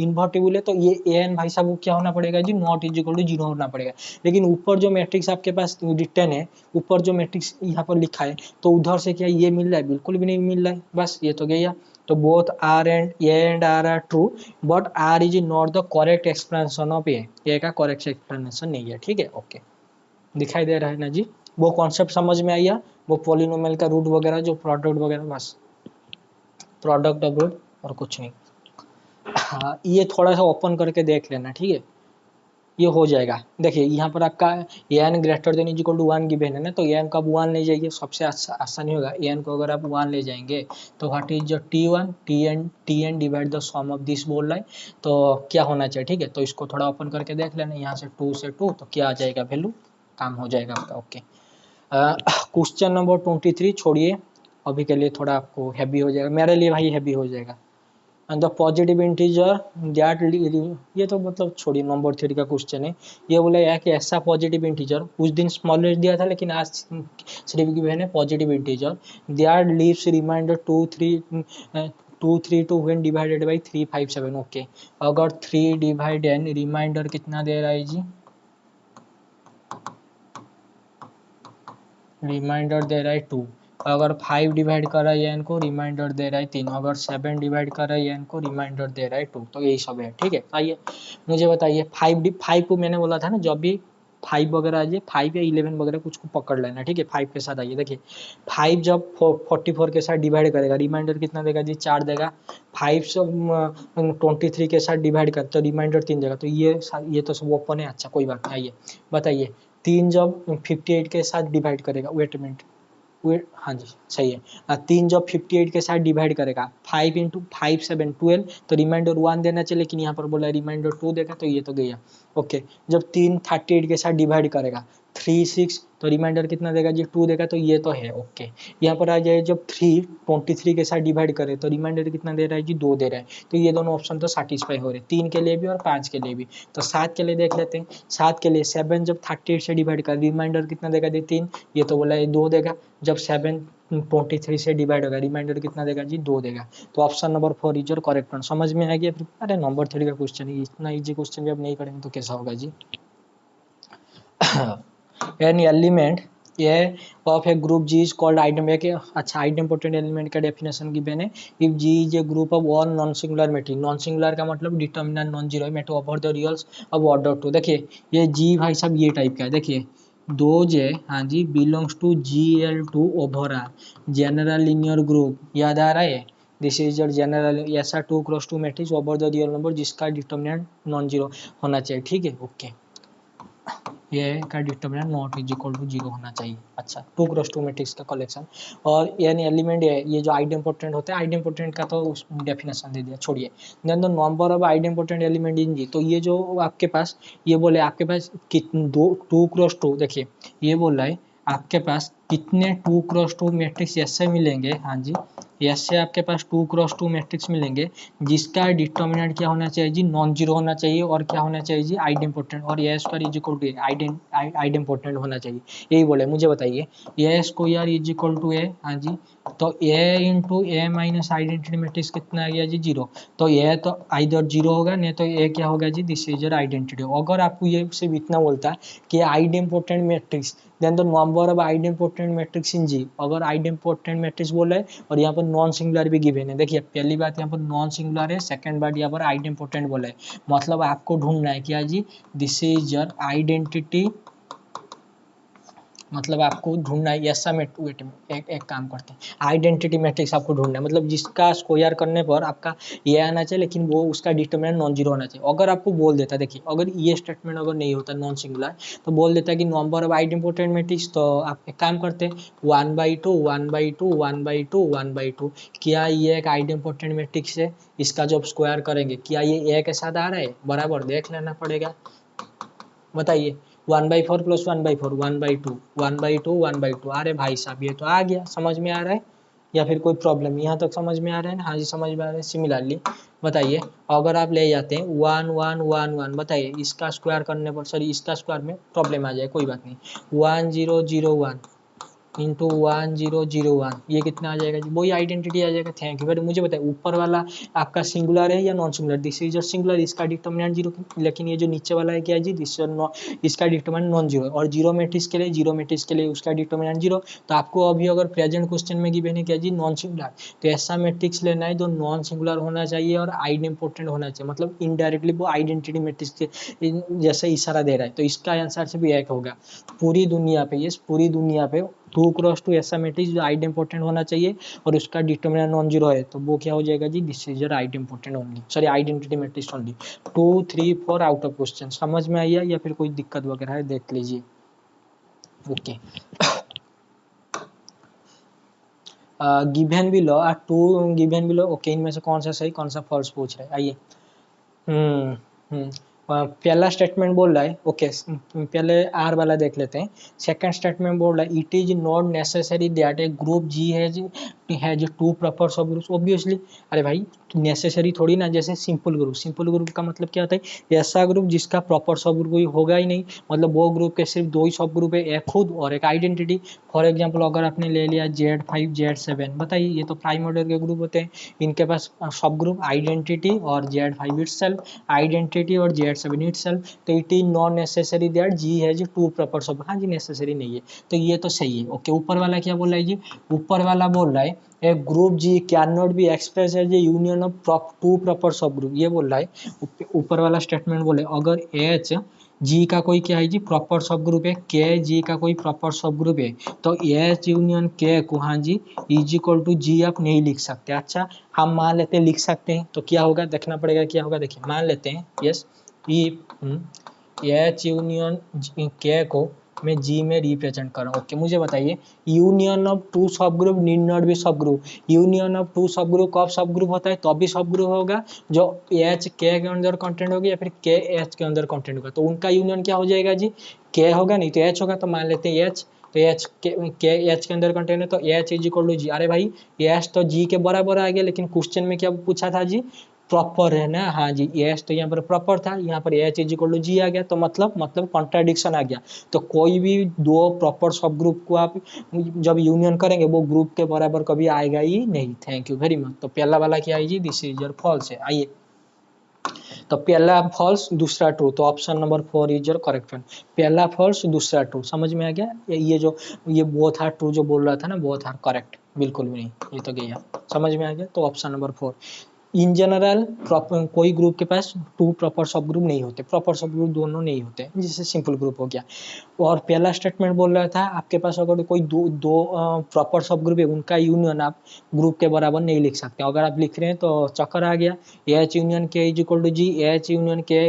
इन्वर्टिबल है तो ये ए एन भाई साहब क्या होना पड़ेगा जी, नॉट इज इक्वल टू 0 होना पड़ेगा। लेकिन ऊपर जो मैट्रिक्स आपके पास रिटर्न है, ऊपर जो मैट्रिक्स यहाँ पर लिखा है, तो उधर से क्या ये मिल रहा है, बिल्कुल भी नहीं मिल रहा है, बस ये तो गया। तो both R and A and R are true, but R is not the correct explanation of A का करेक्ट एक्सप्लेनेशन नहीं है, ठीक है। ओके, दिखाई दे रहा है ना जी, वो कॉन्सेप्ट समझ में आया, वो पॉलिनोमियल का रूट वगैरह जो प्रोडक्ट वगैरह, बस प्रोडक्ट ऑफ रूट और कुछ नहीं। हाँ, ये थोड़ा सा ओपन करके देख लेना, ठीक है, ये हो जाएगा। देखिए यहाँ पर आपका N greater than equal to 1 given है ना, तो एन को आप 1 ले जाइए, सबसे आसानी होगा। एन को अगर आप 1 ले जाएंगे तो व्हाट इज जो T N divide the sum of this बोल रहा है, तो क्या होना चाहिए, ठीक है। तो इसको थोड़ा ओपन करके देख लेना, यहाँ से 2 से 2 तो क्या आ जाएगा वैल्यू, काम हो जाएगा आपका। ओके, क्वेश्चन नंबर 23 छोड़िए, अभी के लिए थोड़ा आपको हैवी हो जाएगा, मेरे लिए भाई हैवी हो जाएगा। And the positive integer that, ये तो मतलब छोड़िए, नंबर 3 का क्वेश्चन है। ये बोला है कि ऐसा पॉजिटिव इंटीजर, उस दिन स्मॉलेस्ट दिया था लेकिन आज सिर्फ गिवन है positive integer, that leaves remainder 232 when divided by 357। Okay, अगर 3 डिवाइड एन, रिमाइंडर कितना दे रहा है जी, रिमाइंडर दे रहा है 2। अगर 5 डिवाइड कर रहा है एन को, रिमाइंडर दे रहा है 3। अगर 7 डिवाइड कर रहा है एन को, रिमाइंडर दे रहा है 2। तो यही सब है, ठीक है। आइए मुझे बताइए, 5 को मैंने बोला था ना, जब भी 5 वगैरह आ जाए, 5 या 11 वगैरह कुछ को पकड़ लेना, ठीक है। 5 के साथ आइए, देखिए 5 जब 44 के साथ डिवाइड करेगा, रिमाइंडर कितना देगा जी, 4 देगा। 5 से 23 के साथ डिवाइड कर तो रिमाइंडर 3 देगा। तो ये तो सब ओपन है, अच्छा कोई बात नहीं। आइए बताइए, 3 जब 58 के साथ डिवाइड करेगा, वेट मिनट, हाँ जी सही है, 3 जब 58 के साथ डिवाइड करेगा, 5 इंटू 5 7 12, तो रिमाइंडर 1 देना चाहिए, लेकिन यहाँ पर बोला रिमाइंडर 2 देगा, तो ये तो गया। ओके, जब 3 38 के साथ डिवाइड करेगा, 3 6, तो रिमाइंडर कितना देगा जी, 2 देगा, तो ये तो है। ओके, यहाँ पर आ जाए, जब 3 23 के साथ डिवाइड करे तो रिमाइंडर कितना दे रहा है जी, 2 दे रहा है। तो ये दोनों ऑप्शन तो सेटिस्फाई हो रहे हैं, 3 के लिए भी और 5 के लिए भी। तो 7 के लिए देख लेते हैं, 7 के लिए 7 जब 38 से डिवाइड कर, रिमाइंडर कितना देगा जी, 3, ये तो बोला है 2 देगा। जब 7 23 से डिवाइड होगा, रिमाइंडर कितना देगा जी, 2 देगा। तो option number 4 is your correct one. समझ में आ गया? फिर अरे नंबर 3 का क्वेश्चन है, इतना इजी क्वेश्चन भी अब नहीं करेंगे तो कैसा होगा जी। An element a of a group G is called item, अच्छा आइटमपोटेंट एलिमेंट का डेफिनेशन गिवन है। If G is a group of all non singular matrix, non singular का मतलब डिटर्मिनेंट नॉन जीरो है, matter over the reals of order 2। देखिए ये जी भाई साहब ये टाइप का है, देखिए 2j, हाँ जी, belongs to GL2 over R, general linear group, याद आ रहा है, दिस इज योर जनरल, ऐसा 2 cross 2 matrix over the real number जिसका डिटर्मिनेंट नॉन जीरो होना चाहिए, ठीक है। ओके, ये का determinant not is equal to 0 होना चाहिए। अच्छा, 2 क्रॉस 2 मैट्रिक्स का कलेक्शन, और यानी एलिमेंट ये जो आइडेम्पोटेंट होते हैं, आइडेम्पोटेंट का तो उस डेफिनेशन दे दिया, छोड़िए। Then the number of idempotent element in G, तो ये जो आपके पास, ये बोले आपके पास कितने 2 क्रॉस 2, देखिए ये बोल रहा है आपके पास कितने 2 क्रॉस 2 मैट्रिक्स ऐसे मिलेंगे, हाँ जी, ऐसे आपके पास 2 क्रॉस 2 मैट्रिक्स मिलेंगे जिसका डिटर्मिनेंट क्या होना चाहिए जी, नॉन जीरो होना चाहिए, और क्या होना चाहिए जी, आइडेम्पोटेंट, और A square is equal to idempotent होना चाहिए। यही बोले, मुझे बताइए ए square is equal to A, हाँ जी, तो A into A minus identity matrix कितना आ गया जी, 0। तो ए तो आइदर 0 होगा, नहीं तो ए क्या होगा जी, दिस इज योर आइडेंटिटी। अगर आपको ये सिर्फ इतना बोलता है कि idempotent matrix, then the number of idempotent matrix in G, अगर आइडेम्पोटेंट मैट्रिक्स बोल रहे हैं और यहाँ पर नॉन सिंगुलर भी गिवन है, देखिए पहली बात यहाँ पर नॉन सिंगुलर है, सेकंड बात यहाँ पर आइडेम्पोटेंट बोला है, मतलब आपको ढूंढना है क्या जी, दिस इज योर आइडेंटिटी, मतलब आपको ढूंढना है ऐसा वेट एक काम करते हैं, आइडेंटिटी मैट्रिक्स आपको ढूंढना है, मतलब जिसका स्क्वायर करने पर आपका ये आना चाहिए, लेकिन वो उसका डिटरमिनेंट नॉन जीरो होना चाहिए। अगर आपको बोल देता, देखिए अगर ये स्टेटमेंट अगर नहीं होता नॉन सिंगुलर, तो बोल देता कि नंबर ऑफ आइडेम्पोटेंट मैट्रिक्स, तो आप एक काम करते हैं 1/2 1/2 1/2 1/2, क्या ये एक आइडेम्पोटेंट मैट्रिक्स है, इसका जब स्क्वायर करेंगे क्या ये ए के साथ आ रहा है, बराबर देख लेना पड़ेगा, बताइए 1/4 प्लस 1/4 1/2 1/2 1/2, अरे भाई साहब ये तो आ गया, समझ में आ रहा है या फिर कोई प्रॉब्लम, यहाँ तक समझ में आ रहा है ना, हाँ जी समझ में आ रहा है। सिमिलरली बताइए, अगर आप ले जाते हैं 1 1 1 1, बताइए इसका स्क्वायर करने पर, सॉरी इसका स्क्वायर में प्रॉब्लम आ जाए, कोई बात नहीं, 1 0 0 1, इंटू 1001, ये कितना आ जाएगा जी, वही आइडेंटिटी आ जाएगा। Thank you. बट मुझे बताइए ऊपर वाला आपका सिंगुलर है या non singular? This is singular, इसका डिटर्मिनेंट जीरो, लेकिन ये जो नीचे वाला है क्या है जी, दिस इसका डिटर्मिनेंट नॉन जीरो। और जीरो मैट्रिक्स के लिए, जीरो मैट्रिक्स के लिए उसका डिटर्मिनेंट जीरो। तो आपको अभी अगर प्रेजेंट क्वेश्चन में गिवन है क्या जी, नॉन सिंगुलर, तो ऐसा मैट्रिक्स लेना है जो नॉन सिंगुलर होना चाहिए और आइडेंटिटी होना चाहिए, मतलब इनडायरेक्टली वो आइडेंटिटी मैट्रिक्स के जैसे इशारा दे रहा है। तो इसका आंसर से भी एक होगा। पूरी दुनिया पे, ये पूरी दुनिया पे 2x2 ऐसा मैट्रिक्स जो आइडेंटिटी होना चाहिए और उसका डिटर्मिनेंट नॉन जीरो है, तो वो क्या हो जाएगा जी, this is your identity only, sorry identity matrix only. 2 3 4 out of question. समझ में आया या फिर कोई दिक्कत वगैरह है, देख लीजिए। Okay, given below two, given below, okay, इनमें से कौन सा सही कौन सा फॉल्स पूछ रहा है, आइए। हम्म हम्म पहला स्टेटमेंट बोल रहा है, ओके, पहले आर वाला देख लेते हैं। सेकंड स्टेटमेंट बोल रहा है, it is not necessary that a group G has two proper subgroups, obviously. अरे भाई नेसेसरी थोड़ी ना, जैसे सिंपल ग्रुप, सिंपल ग्रुप का मतलब क्या होता है, ऐसा ग्रुप जिसका प्रॉपर सब ग्रुप कोई होगा ही नहीं, मतलब वो ग्रुप के सिर्फ दो ही सब ग्रुप है, एक खुद और एक आइडेंटिटी। फॉर एग्जाम्पल अगर आपने ले लिया Z5 Z7, बताइए ये तो प्राइम ऑर्डर के ग्रुप होते हैं, इनके पास सब ग्रुप आइडेंटिटी और Z5 इटसेल्फ, आइडेंटिटी और Z7 इटसेल्फ। तो it is not necessary that G has two proper sub, हाँ जी नेसेसरी नहीं है, तो ये तो सही है। ओके, ऊपर वाला क्या बोल रहा है जी, ऊपर वाला बोल रहा है a group G can not be express as a union of two proper subgroup, ये बोल रहा है ऊपर वाला स्टेटमेंट। बोले अगर एच जी का कोई क्या है जी, प्रॉपर सब ग्रुप है, के जी का कोई प्रॉपर सब ग्रुप है, तो एच यूनियन के को हाँ जी इज इक्वल टू जी आप नहीं लिख सकते। अच्छा, हम मान लेते हैं लिख सकते हैं, तो क्या होगा देखना पड़ेगा, क्या होगा देखिए, मान लेते हैं यस, एच यूनियन के को मैं जी में रिप्रेजेंट कर रहा हूँ। ओके, मुझे बताइए यूनियन ऑफ टू सब ग्रुप नीड नॉट बी सब ग्रुप, यूनियन ऑफ टू सब ग्रुप कब सब ग्रुप होता है, तो अभी सब ग्रुप होगा जो एच के अंदर कंटेंट होगी या फिर के एच के अंदर कंटेंट होगा, तो उनका यूनियन क्या हो जाएगा जी, के होगा, नहीं तो एच होगा, तो मान लेते हैं एच, तो एच के एच के अंदर कंटेंट है, तो एच इज इक्वल टू जी। अरे भाई एच तो जी के बराबर आ गया, लेकिन क्वेश्चन में क्या पूछा था जी, प्रॉपर है ना, हाँ जी एच तो यहाँ पर प्रॉपर था, यहाँ पर एच इज इक्वल टू जी आ गया, तो मतलब कॉन्ट्राडिक्शन आ गया। तो कोई भी दो प्रॉपर सब ग्रुप को आप जब यूनियन करेंगे वो ग्रुप के बराबर कभी आएगा ही नहीं। Thank you very much. तो पहला वाला क्या है जी, दिस इज योर फॉल्स है। आइए, तो पहला फॉल्स दूसरा ट्रू, तो option number 4 is your correct one. पहला फॉल्स दूसरा ट्रू, समझ में आ गया, ये जो ये बोथ आर ट्रू जो बोल रहा था ना, बोथ आर करेक्ट, बिल्कुल भी नहीं, ये तो गया, समझ में आ गया। तो ऑप्शन नंबर 4, इन जनरल कोई ग्रुप के पास टू प्रॉपर सब ग्रुप नहीं होते, प्रॉपर सब ग्रुप दोनों नहीं होते, जिससे सिंपल ग्रुप हो गया। और पहला स्टेटमेंट बोल रहा था आपके पास अगर कोई दो दो प्रॉपर सब ग्रुप है, उनका यूनियन आप ग्रुप के बराबर नहीं लिख सकते, अगर आप लिख रहे हैं तो चक्कर आ गया। H union K is equal to G, H union K,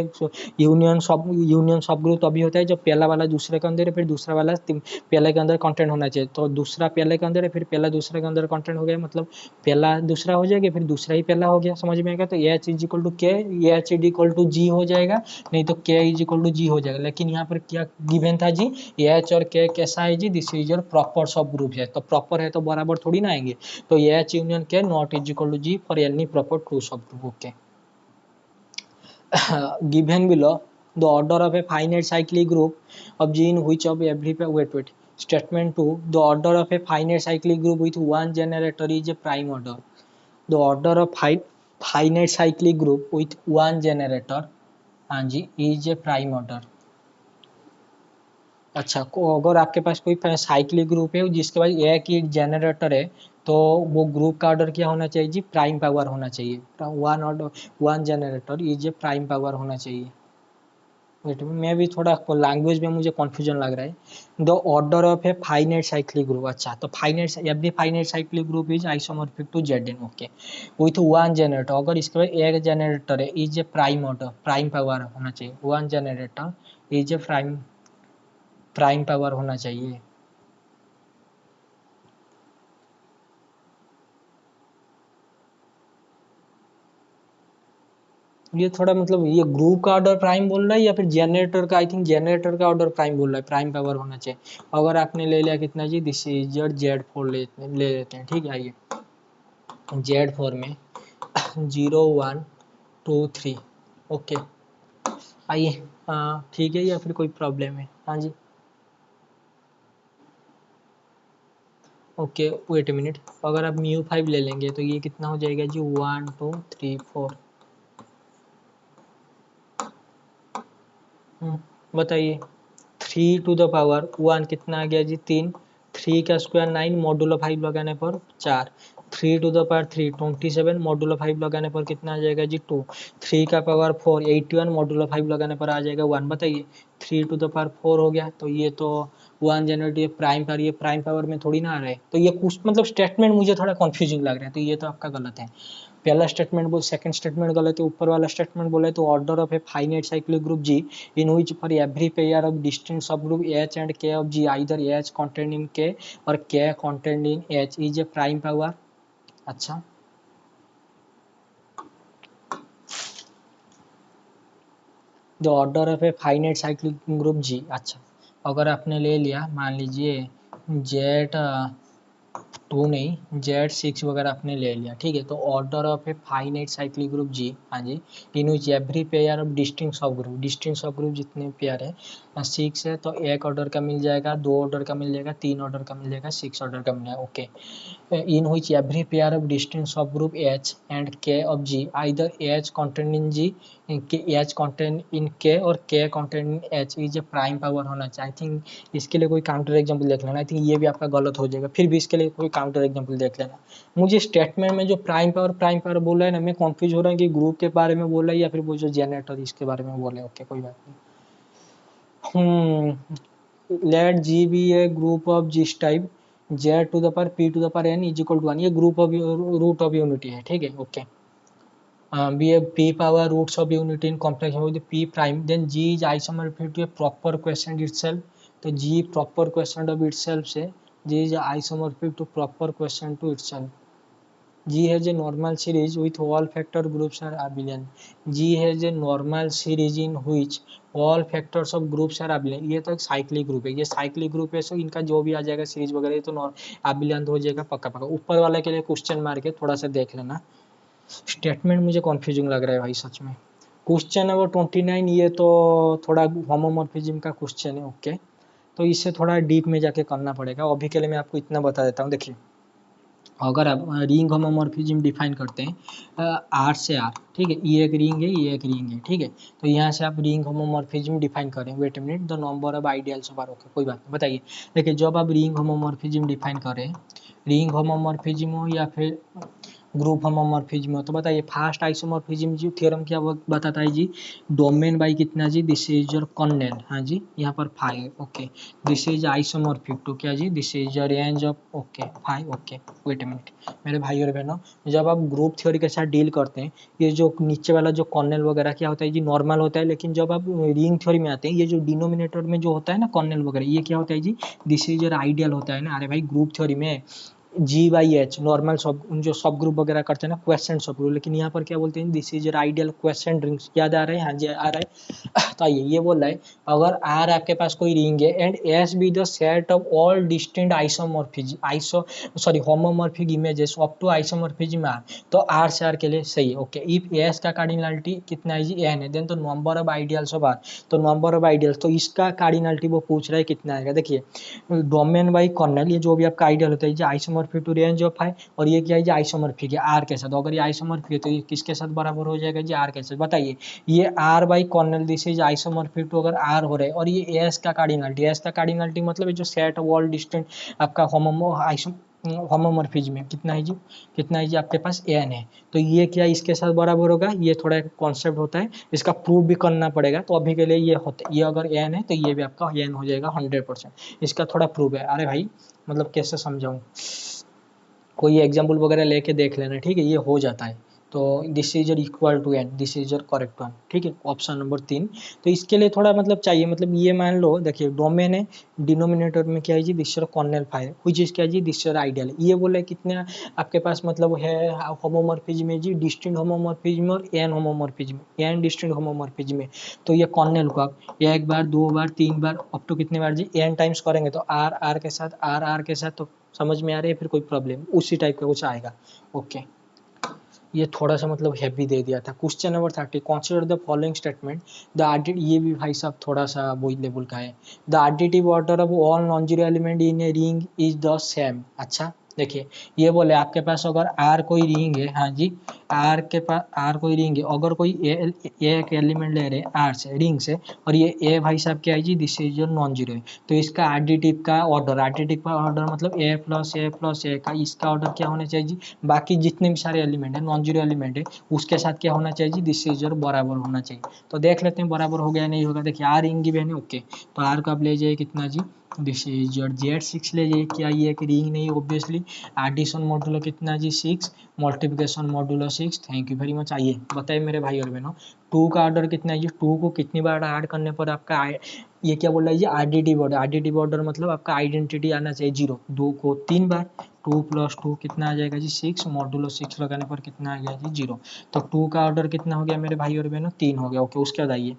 union subgroup तभी होता है जब पहला वाला दूसरे के अंदर है, फिर दूसरा वाला पहले के अंदर कंटेंट होना चाहिए, तो दूसरा पहले के अंदर है, फिर पहला दूसरे के अंदर कंटेंट हो गया, मतलब पहला दूसरा हो जाएगा, फिर दूसरा ही पहला हो गया, समझ में आएगा। तो एच इज इक्वल टू के, एच इज इक्वल टू जी हो जाएगा, नहीं तो के इज इक्वल टू जी हो जाएगा। लेकिन यहाँ पर क्या गिवन था जी, एच और के कैसा है जी, दिस इज योर प्रॉपर सब ग्रुप है, तो प्रॉपर है तो बराबर थोड़ी ना आएंगे, तो H union K not is equal to G for any proper true subgroup. Okay, given below the order of a finite cyclic group of G in which of every wait statement 2, the order of a finite cyclic group with one generator is a prime order, the order of finite cyclic group with one generator हाँ जी is a prime order. अच्छा, को अगर आपके पास कोई cyclic group है जिसके पास एक ही जनरेटर है, तो वो ग्रुप का ऑर्डर क्या होना चाहिए जी, प्राइम पावर होना चाहिए, one order, one generator is a prime power होना चाहिए। वेट मैं भी थोड़ा लैंग्वेज में मुझे कन्फ्यूजन लग रहा है। The order of a finite cyclic group, अच्छा तो finite every finite cyclic group is isomorphic to Zn। Okay, with one generator, अगर इसके बाद एक जनरेटर है is a prime order, prime power होना चाहिए, one generator is a prime prime power होना चाहिए। ये थोड़ा मतलब ये ग्रुप का ऑर्डर प्राइम बोल रहा है या फिर जनरेटर का, आई थिंक जनरेटर का ऑर्डर प्राइम बोल रहा है, प्राइम पावर होना चाहिए। अगर आपने ले लिया कितना जी, दिस इज Z4 ले लेते हैं, ठीक है। आइए Z4 में 0 1 2 3, ओके। आइए, हाँ ठीक है, या फिर कोई प्रॉब्लम है, हाँ जी। ओके वेट ए मिनट, अगर आप म्यू 5 ले लेंगे तो ये कितना हो जाएगा जी 1 2 3 4। बताइए 3 टू द पावर 1 कितना आ गया जी 3, 3 का स्क्वायर 9, मॉडुलो 5 लगाने पर 4, 3 टू द पावर 3 27, मॉडुलो 5 लगाने पर कितना आ जाएगा जी 2, 3 का पावर 4 81, मॉडुलो 5 लगाने पर आ जाएगा 1। बताइए 3 टू द पावर 4 हो गया, तो ये तो 1 जनरेट, ये प्राइम पावर, ये प्राइम पावर में थोड़ी ना आ रहा है, तो ये कुछ मतलब स्टेटमेंट मुझे थोड़ा कंफ्यूजिंग लग रहा है, तो ये तो आपका गलत है। पहला स्टेटमेंट बोल, सेकंड स्टेटमेंट गलत है, ऊपर वाला स्टेटमेंट बोला है तो order of a finite cyclic group G in which for every pair of distinct subgroup H and K of G either H contained in K or K contained in H is a prime power। अच्छा, the order of a finite cyclic group G. अच्छा, अगर आपने ले लिया मान लीजिए jet 2 नहीं Z6 वगैरह आपने ले लिया, ठीक है, तो order of a finite cyclic group G, हाँ जी, in which every pair of distinct subgroup जितने पेयर है 6 है, तो एक ऑर्डर का मिल जाएगा, 2 ऑर्डर का मिल जाएगा, 3 ऑर्डर का मिल जाएगा, 6 ऑर्डर का मिल जाएगा। Okay, in which every pair of distinct subgroup H and K of G either H contained in G, H contained in K और K contained in H is a prime power होना चाहिए। I think इसके लिए कोई counter example देख लेना, I think ये भी आपका गलत हो जाएगा, फिर भी इसके लिए कोई काउंटर एग्जाम्पल देख लेना। मुझे स्टेटमेंट में जो प्राइम पावर बोला है ना, मैं कंफ्यूज हो रहा है कि ग्रुप के बारे में बोला है या फिर वो जो जनरेटर इसके बारे में बोले। ओके कोई बात नहीं। Let G be a group of जिस type Z to the power p to the power n is equal to 1, ये group of root of unity है, ठीक है। Okay, be a p power roots of unity in complex with p prime, then G is isomorphic to a proper question itself, तो G proper question of itself से G is isomorphic to proper question to itself. G has a normal series with all factor groups are abelian। G has a normal series in which all factors of groups are abelian। ये तो एक cyclic group है, ये cyclic group है, सो इनका जो भी आ जाएगा सीरीज वगैरह ये तो abelian हो जाएगा पक्का पक्का। ऊपर वाले के लिए क्वेश्चन मार के थोड़ा सा देख लेना, स्टेटमेंट मुझे कन्फ्यूजिंग लग रहा है भाई सच में। क्वेश्चन नंबर 29 ये तो थोड़ा होमोमॉर्फिज्म का क्वेश्चन है। ओके, तो इससे थोड़ा डीप में जाके करना पड़ेगा, अभी के लिए मैं आपको इतना बता देता हूँ। देखिए अगर आप रिंग होमोमॉर्फिज्म डिफाइन करते हैं आर से आर, ठीक है, ये एक रिंग है, ये एक रिंग है, ठीक है, तो यहाँ से आप रिंग होमोमॉर्फिज्म डिफाइन करें। Wait minute, the number of ideals of R. Okay कोई बात नहीं, बताइए। देखिए जब आप रिंग होमोमॉर्फिज्म डिफाइन करें, रिंग होमोमॉर्फिज्म हो या फिर ग्रुप होमोमॉर्फिज्म हो, तो बताइए फास्ट आइसोमॉर्फिज्म जी थ्योरम क्या बताता है जी, डोमेन बाई कितना जी, दिस इज योर कर्नेल, हाँ जी, यहाँ पर 5। Okay, this is isomorphic to क्या जी, this is your range of okay 5। Okay wait a minute मेरे भाई और बहनों, जब आप ग्रुप थ्योरी के साथ डील करते हैं, ये जो नीचे वाला जो कर्नेल वगैरह क्या होता है जी, नॉर्मल होता है, लेकिन जब आप रिंग थ्योरी में आते हैं, ये जो डिनोमिनेटर में जो होता है ना कर्नेल वगैरह, ये क्या होता है जी, दिस इज योर आइडियल होता है ना। अरे भाई ग्रुप थ्योरी में जी बाई एच नॉर्मल सब जो सब ग्रुप वगैरह करते हैं ना, क्वेश्चन सब ग्रुप, लेकिन यहाँ पर क्या बोलते हैं, this is your ideal question rings. याद आ रहा है, हाँ जी आ रहा है। तो आइए ये बोल रहा है, अगर आर आपके पास कोई रिंग है and S be the set of all distinct homomorphic images up to isomorphism R, तो आर से आर के लिए सही है। ओके, इफ एस का कार्डिनलिटी कितना है जी, एन है, देन तो number of ideals of R, तो नंबर ऑफ आइडियल्स, तो इसका कार्डिनलिटी वो पूछ रहा है कितना आएगा। देखिए डोमेन बाई कर्नल, ये जो भी आपका आइडियल होता है, ये आइसोमॉर्फिक टू रेंज ऑफ है, और ये क्या है, ये आइसोमॉर्फिक है आर के साथ। अगर ये आइसोमॉर्फिक है तो ये किसके साथ बराबर हो जाएगा जी, आर के साथ। बताइए ये R by kernel this is isomorphic to अगर आर हो रहा है, और ये एस का कार्डिनलिटी मतलब जो सेट ऑफ ऑल डिस्टेंट आपका होमोमॉर्फिज्म में कितना है जी आपके पास एन है, तो ये क्या इसके साथ बराबर होगा। ये थोड़ा एक कॉन्सेप्ट होता है, इसका प्रूफ भी करना पड़ेगा, तो अभी के लिए ये होता है, ये अगर एन है तो ये भी आपका एन हो जाएगा 100%। इसका थोड़ा प्रूफ है। अरे भाई मतलब कैसे समझाऊं, कोई एग्जाम्पल वगैरह लेके देख लेना, ठीक है, ये हो जाता है। तो this is your equal to N, this is your correct one, ठीक है, ऑप्शन नंबर 3। तो इसके लिए थोड़ा मतलब चाहिए, मतलब ये मान लो, देखिए डोमेन है, डिनोमिनेटर में क्या है जी, दिस योर कर्नेल फाइव, कुछ चीज क्या है जी, दिस योर आइडियल। ये बोला है कितने आपके पास मतलब है होमोमॉर्फिज्म में जी, डिस्टिंक्ट होमोमॉर्फिज्म और N homomorphism, N distinct homomorphism में, तो ये कर्नेल को आप एक बार, दो बार, तीन बार, अप टू कितने बार जी, एन टाइम्स करेंगे, तो आर आर के साथ, आर आर के साथ, तो समझ में आ रही है, फिर कोई प्रॉब्लम उसी टाइप का कुछ आएगा। ओके, ये थोड़ा सा मतलब हैवी दे दिया था। Question number 30, consider the following statement, the RDT, ये भी भाई साहब थोड़ा सा वही लेवल का है। The additive order of all non zero element in a ring is the same. अच्छा देखिए, ये बोले आपके पास अगर आर कोई रिंग है, हाँ जी, आर के पास आर कोई रिंग है, अगर कोई एक एलिमेंट ले रहे हैं आर से, रिंग से, और ये ए भाई साहब क्या है जी, this is your non zero है, तो इसका आरडीटिव का ऑर्डर, आरडीटिव का ऑर्डर मतलब ए प्लस ए का, इसका ऑर्डर क्या होना चाहिए जी, बाकी जितने भी सारे एलिमेंट है, नॉन जीरो एलिमेंट है, उसके साथ क्या होना चाहिए जी, दिस इज योर बराबर होना चाहिए। तो देख लेते हैं बराबर हो गया नहीं होगा। देखिए आर रिंग गिवन है, ओके, तो आर को आप ले जाइए कितना जी, दिस इज योर Z6 ले जाइए, क्या ये एक रिंग नहीं ऑब्वियसली, एडिशन मॉड्यूलो कितना जी 6, multiplication modulo 6, thank you very much. आइए बताइए मेरे भाई और बहनों, 2 का ऑर्डर कितना है जी, 2 को कितनी बार ऐड करने पर आपका ये क्या बोल रहा है जी, आईडेंटिटी ऑर्डर, आईडेंटिटी ऑर्डर मतलब आपका आइडेंटिटी आना चाहिए 0, 2 को 3 बार, 2 + 2 कितना आ जाएगा जी 6, मॉड्यूलो 6 लगाने पर कितना आ गया जी 0, तो 2 का ऑर्डर कितना हो गया मेरे भाई और बहनों, 3 हो गया। ओके, उसके बाद आइए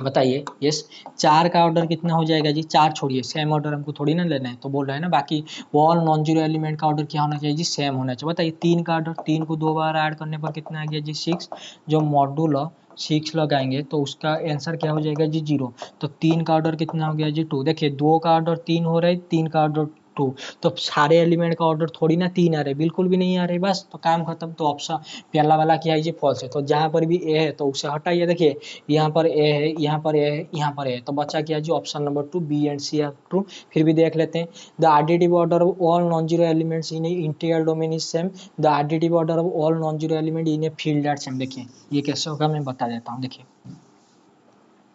बताइए, यस, 4 का ऑर्डर कितना हो जाएगा जी, 4 छोड़िए, सेम ऑर्डर हमको थोड़ी ना लेना है, तो बोल रहा है ना, बाकी ऑल नॉन जीरो एलिमेंट का ऑर्डर क्या होना चाहिए जी, सेम होना चाहिए। बताइए 3 का ऑर्डर, 3 को 2 बार ऐड करने पर कितना आ गया जी 6, जो मॉड्यूलो 6 लगाएंगे तो उसका आंसर क्या हो जाएगा जी 0, तो 3 का ऑर्डर कितना हो गया जी 2। देखिए 2 का ऑर्डर 3 हो रहा है, 3 का ऑर्डर 2, तो सारे एलिमेंट का ऑर्डर थोड़ी ना 3 आ रहे, बिल्कुल भी नहीं आ रहे, बस तो काम खत्म। तो ऑप्शन पहला वाला क्या है जी, फॉल्स है, तो जहाँ पर भी ए है तो उसे हटाइए। देखिए यहाँ पर ए है, यहाँ पर ए है, यहाँ पर ए है, तो बचा क्या जी, option number 2 B and C are true. फिर भी देख लेते हैं, the additive order of all non zero elements in a integral domain is same, the additive order of all non zero element in a field are same. देखिए ये कैसे होगा मैं बता देता हूँ। देखिए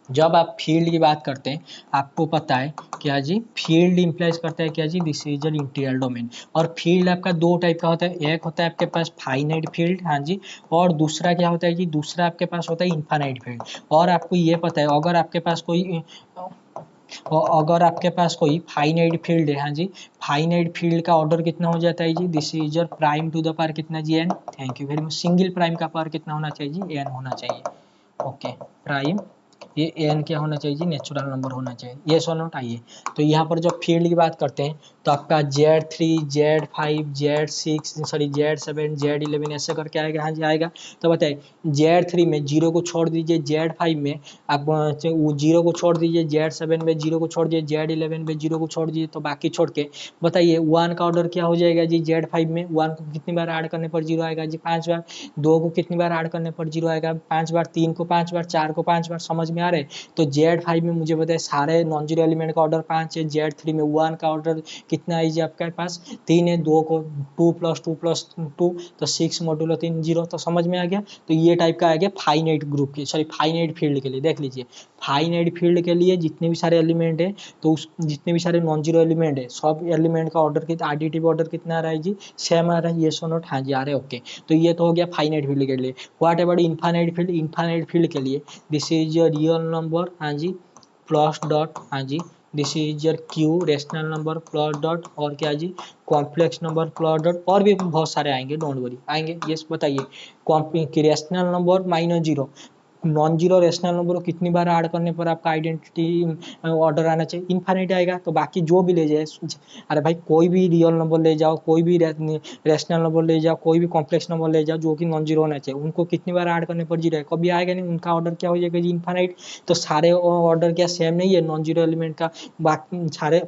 जब आप फील्ड की बात करते हैं, आपको पता है क्या जी, फील्ड इंप्लाइज करता है क्या जी, this is an integral domain, और फील्ड आपका दो टाइप का होता है, एक होता है आपके पास फाइनाइट फील्ड, हाँ जी, और दूसरा क्या होता है जी, दूसरा आपके पास होता है इनफाइनाइट फील्ड। और आपको ये पता है, अगर आपके पास कोई फाइनाइट फील्ड है, हाँ जी, फाइनाइट फील्ड का ऑर्डर कितना हो जाता है जी, this is your prime to the power कितना जी n, thank you very much. Single prime का पावर कितना होना चाहिए जी, एन होना चाहिए। ओके, प्राइम, ये एन क्या होना चाहिए जी, नेचुरल नंबर होना चाहिए, ये सो नोट। आइए तो यहाँ पर जब फील्ड की बात करते हैं तो आपका Z3 Z5 Z6 sorry Z7 Z11 ऐसे करके आएगा, हाँ जी आएगा। तो बताइए Z3 में 0 को छोड़ दीजिए, Z5 में आप 0 को छोड़ दीजिए, Z7 में 0 को छोड़ दीजिए, Z11 में 0 को छोड़ दीजिए, तो बाकी छोड़ के बताइए 1 का ऑर्डर क्या हो जाएगा जी, Z5 में 1 को कितनी बार ऐड करने पर 0 आएगा जी, 5 बार, 2 को कितनी बार ऐड करने पर 0 आएगा, 5 बार, 3 को 5 बार, 4 को 5 बार, समझ में आ रहे हैं। तो Z5 में मुझे बताए सारे नॉन जीरो एलिमेंट का ऑर्डर 5 है, Z3 में 1 का ऑर्डर कितना है जी आपके पास 3 है, 2 को 2 + 2 + 2 तो 6 मॉड्यूलो 3 0, तो समझ में आ गया। तो ये टाइप का आ गया फाइनाइट ग्रुप के, सॉरी फाइनाइट फील्ड के लिए। देख लीजिए फाइनाइट फील्ड के लिए जितने भी सारे एलिमेंट है, तो उस जितने भी सारे नॉन जीरो एलिमेंट है, सब एलिमेंट का ऑर्डर कितना, आरडीटिव ऑर्डर कितना आ रहा है जी, सेम आ रहा है, ये सो नोट, हाँ जी आ रहे हैं। ओके, तो ये तो हो गया फाइनाइट फील्ड के लिए। What about infinite field, infinite field के लिए this is your real number, हाँ जी, प्लस डॉट, हाँ जी, this is your Q rational number plus dot, और क्या जी, कॉम्प्लेक्स नंबर प्लस डॉट, और भी बहुत सारे आएंगे, डोंट वरी आएंगे। यस बताइए rational number -0, non zero rational number को कितनी बार ऐड करने पर आपका आइडेंटिटी ऑर्डर आना चाहिए, इनफाइनाइट आएगा। तो बाकी जो भी ले जाए, अरे भाई कोई भी रियल नंबर ले जाओ, कोई भी रेशनल नंबर ले जाओ, कोई भी कॉम्प्लेक्स नंबर ले जाओ जो कि नॉन जीरो होना चाहिए, उनको कितनी बार ऐड करने पर जीरो है, कभी आएगा नहीं, उनका ऑर्डर क्या हो जाएगा जी, इनफाइनाइट। तो सारे ऑर्डर क्या सेम नहीं है नॉन जीरो एलिमेंट का, बाकी सारे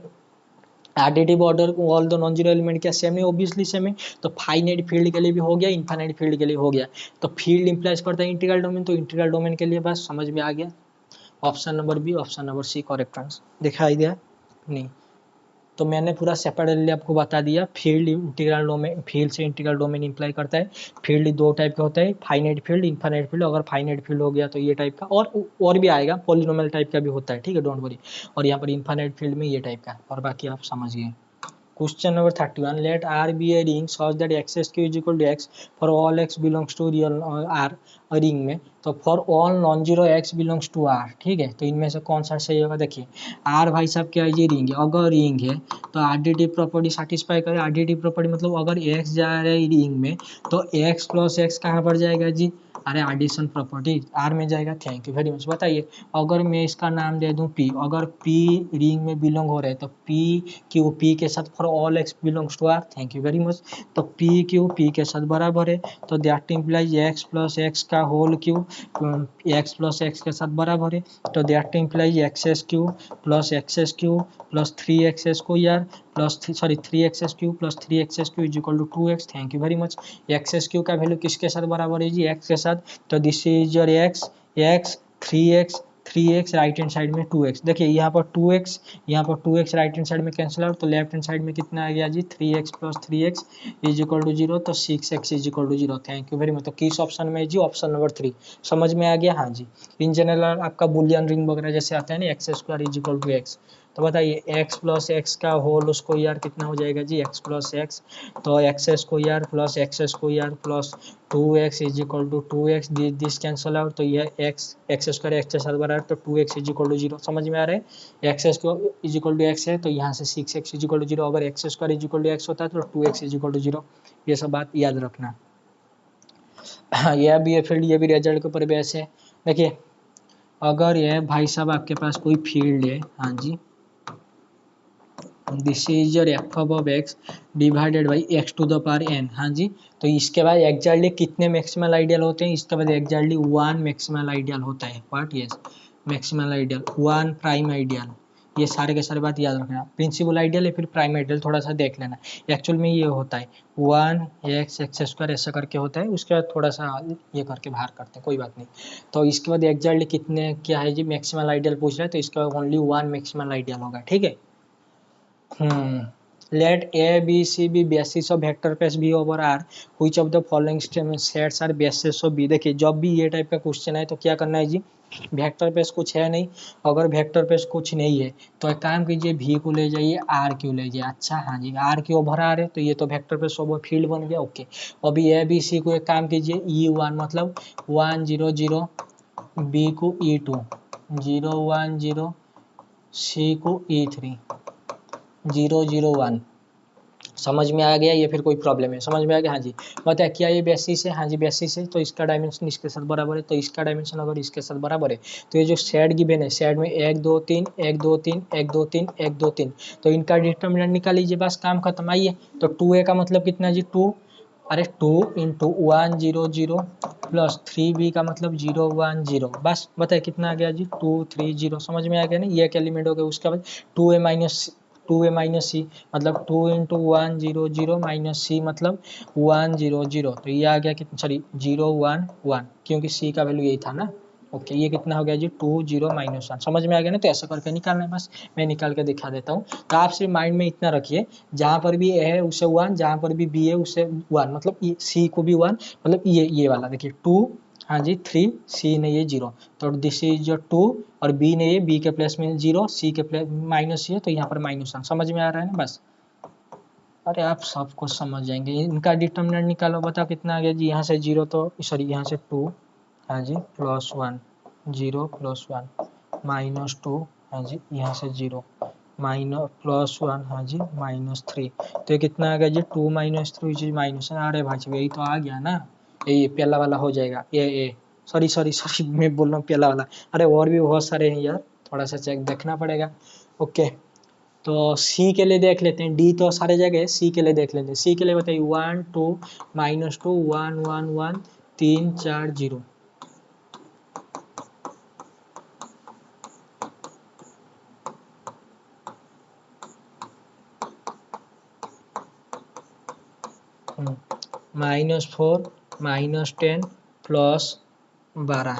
additive order all the non zero element क्या सेम है, ऑब्वियसली सेम है। तो फाइनाइट फील्ड के लिए भी हो गया, इनफाइनाइट फील्ड के लिए हो गया। तो फील्ड इंप्लाइज करता है इंटीग्रल डोमेन, तो इंटीग्रल डोमेन के लिए बस समझ में आ गया। Option number B, option number C correct answer दिखाई दिया नहीं। तो मैंने पूरा सेपरेटली आपको बता दिया, फील्ड इंटीग्रल डोमेन, फील्ड से इंटीग्रल डोमेन इंप्लाई करता है। फील्ड दो टाइप का होता है, फाइनाइट फील्ड, इनफाइनाइट फील्ड। अगर फाइनाइट फील्ड हो गया तो ये टाइप का, और भी आएगा, पॉलिनोमियल टाइप का भी होता है, ठीक है, डोंट वरी। और यहाँ पर इनफाइनाइट फील्ड में ये टाइप का, और बाकी आप समझिए। Question number 31. Let R be a ring such that x sq is equal to x for all x belongs to real R. Ring में, तो for all non zero x belongs to R, ठीक है। तो इनमें से कौन सा सही होगा, देखिए आर भाई साहब क्या है, ये रिंग है, अगर रिंग है तो आरडीटी प्रॉपर्टी सेटिस्फाई करे। आरडीटी प्रॉपर्टी मतलब अगर एक्स जा रहा है रिंग में तो एक्स प्लस एक्स कहाँ पर जाएगा जी, अरे एडिशन प्रॉपर्टी आर में जाएगा। Thank you very much. बताइए अगर मैं इसका नाम दे दूं पी, अगर पी रिंग में बिलोंग हो रहा है तो पी क्यू पी के साथ for all x belongs to R, thank you very much. तो पी क्यू पी के साथ बराबर है, तो that implies x plus x का whole q x plus x के साथ बराबर है, तो that implies x s q plus three x s को यार plus three x s q plus three x s q is equal to 2x, thank you very much. X s Q का value किसके साथ बराबर है जी, x के साथ, तो this is your x, x 3x right hand side में 2x, देखिए यहाँ पर 2x, यहाँ पर 2x राइट हैंड साइड में कैंसिल आउट, तो लेफ्ट हैंड साइड में कितना आ गया जी 3x plus 3x is equal to 0, तो 6x is equal to 0, thank you very much. तो किस ऑप्शन में जी, ऑप्शन नंबर 3, समझ में आ गया। हाँ जी, इन जनरल आपका बुलियन रिंग वगैरह जैसे आता है ना, x square is equal to x, तो बताइए x प्लस एक्स का होल उसको यार कितना हो जाएगा जी, x प्लस एक्स, तो x square plus x square plus 2x is equal to 2x, this cancel out, तो ये एक्स स्क्वायर एक्स के साथ बराबर, तो 2x इज इक्वल टू 0, समझ में आ रहा है। X square is equal to x है तो यहाँ से 6x इज इक्वल टू 0, अगर x square is equal to x होता है तो 2x इज इक्वल टू 0, ये सब बात याद रखना। यह भी है फील्ड, ये भी रिजल्ट के ऊपर बेस है। देखिए अगर यह भाई साहब आपके पास कोई फील्ड है, हाँ जी, this is your f of x divided by x to the power n, हाँ जी, तो इसके बाद एग्जैक्टली कितने मैक्सिमल आइडियल होते हैं, इसके बाद एग्जैक्टली 1 मैक्सिमल आइडियल होता है, what, yes maximal ideal 1 prime ideal, ये सारे के सारे बात याद रखना। प्रिंसिपल आइडियल या फिर प्राइम आइडियल थोड़ा सा देख लेना, एक्चुअल में ये होता है 1 एक्स स्क्वायर ऐसा करके होता है, उसके बाद थोड़ा सा ये करके बाहर करते हैं, कोई बात नहीं। तो इसके बाद एग्जैक्टली कितने क्या है जी, मैक्सिमल आइडियल पूछ रहा है, तो इसके बाद ओनली 1 मैक्सिमल आइडियल होगा, ठीक है। Let A, B, C be basis of vector space B over R. Which of the following sets are basis of B? देखिए जब भी ये टाइप का क्वेश्चन है तो क्या करना है जी, वेक्टर स्पेस कुछ है नहीं, अगर वेक्टर स्पेस कुछ नहीं है तो एक काम कीजिए V को ले जाइए, R क्यों ले जाइए, अच्छा हाँ जी, R क्यों ओवर R है, तो ये तो वेक्टर स्पेस ओवर फील्ड बन गया, ओके। अभी A B C को एक काम कीजिए E1 मतलब 1 0 0, B को E2 0 1 0, C को E3 0 0 1, समझ में आ गया, ये फिर कोई प्रॉब्लम है, समझ में आ गया। हाँ जी, बताया क्या ये बेसिस है, हाँ जी बेसिस है, तो इसका डायमेंशन इसके साथ बराबर है, तो इसका डायमेंशन अगर इसके साथ बराबर है तो ये जो सेट गिवन है, सेट में 1 2 3 1 2 3 1 2 3 1 2 3, तो इनका डिटर्मिनेंट निकाल लीजिए, बस काम खत्म। आइए तो 2a का मतलब कितना जी 2, अरे 2 इंटू 1 0 0 प्लस 3b का मतलब 0 1 0, बस बताए कितना आ गया जी 2 3 0, समझ में आ गया ना, ये एक एलिमेंट हो गया। उसके बाद 2a माइनस सी मतलब 2 इंटू 1 0 0 माइनस सी मतलब 1 0 0, तो ये आ गया कितना, सॉरी 0 1 1, क्योंकि सी का वैल्यू यही था ना, ओके। ये कितना हो गया जी 2 0 माइनस 1, समझ में आ गया ना, तो ऐसा करके निकालना है, बस मैं निकाल के दिखा देता हूँ। तो आप सिर्फ माइंड में इतना रखिए, जहाँ पर भी ए है उसे 1, जहाँ पर भी बी है उसे 1, मतलब सी को भी 1, मतलब ये वाला देखिए 2, हाँ जी 3, सी ने ये 0, तो दिस इज योर 2, और बी ने ये, बी के प्लस में 0, सी के प्लस माइनस है, तो यहाँ पर -1, समझ में आ रहा है ना, बस। अरे आप सब कुछ समझ जाएंगे, इनका डिटर्मिनेंट निकालो, बताओ कितना आ गया जी, यहाँ से 0 तो सॉरी यहाँ से 2, हाँ जी प्लस 1 0 प्लस 1 -2, हाँ जी यहाँ से 0 माइनस प्लस 1, हाँ जी -3, तो ये कितना आ गया जी 2 -3 माइनस, अरे भाई यही तो आ गया ना, ये पहला वाला हो जाएगा, ये सॉरी मैं बोल रहा हूँ पहला वाला, अरे और भी बहुत सारे हैं यार, थोड़ा सा चेक देखना पड़ेगा, ओके। तो सी के लिए देख लेते हैं, डी तो सारे जगह है, सी के लिए देख लेते हैं। सी के लिए बताइए 1 2 -2 1 1 1 3 4 0, -4 -10 +12,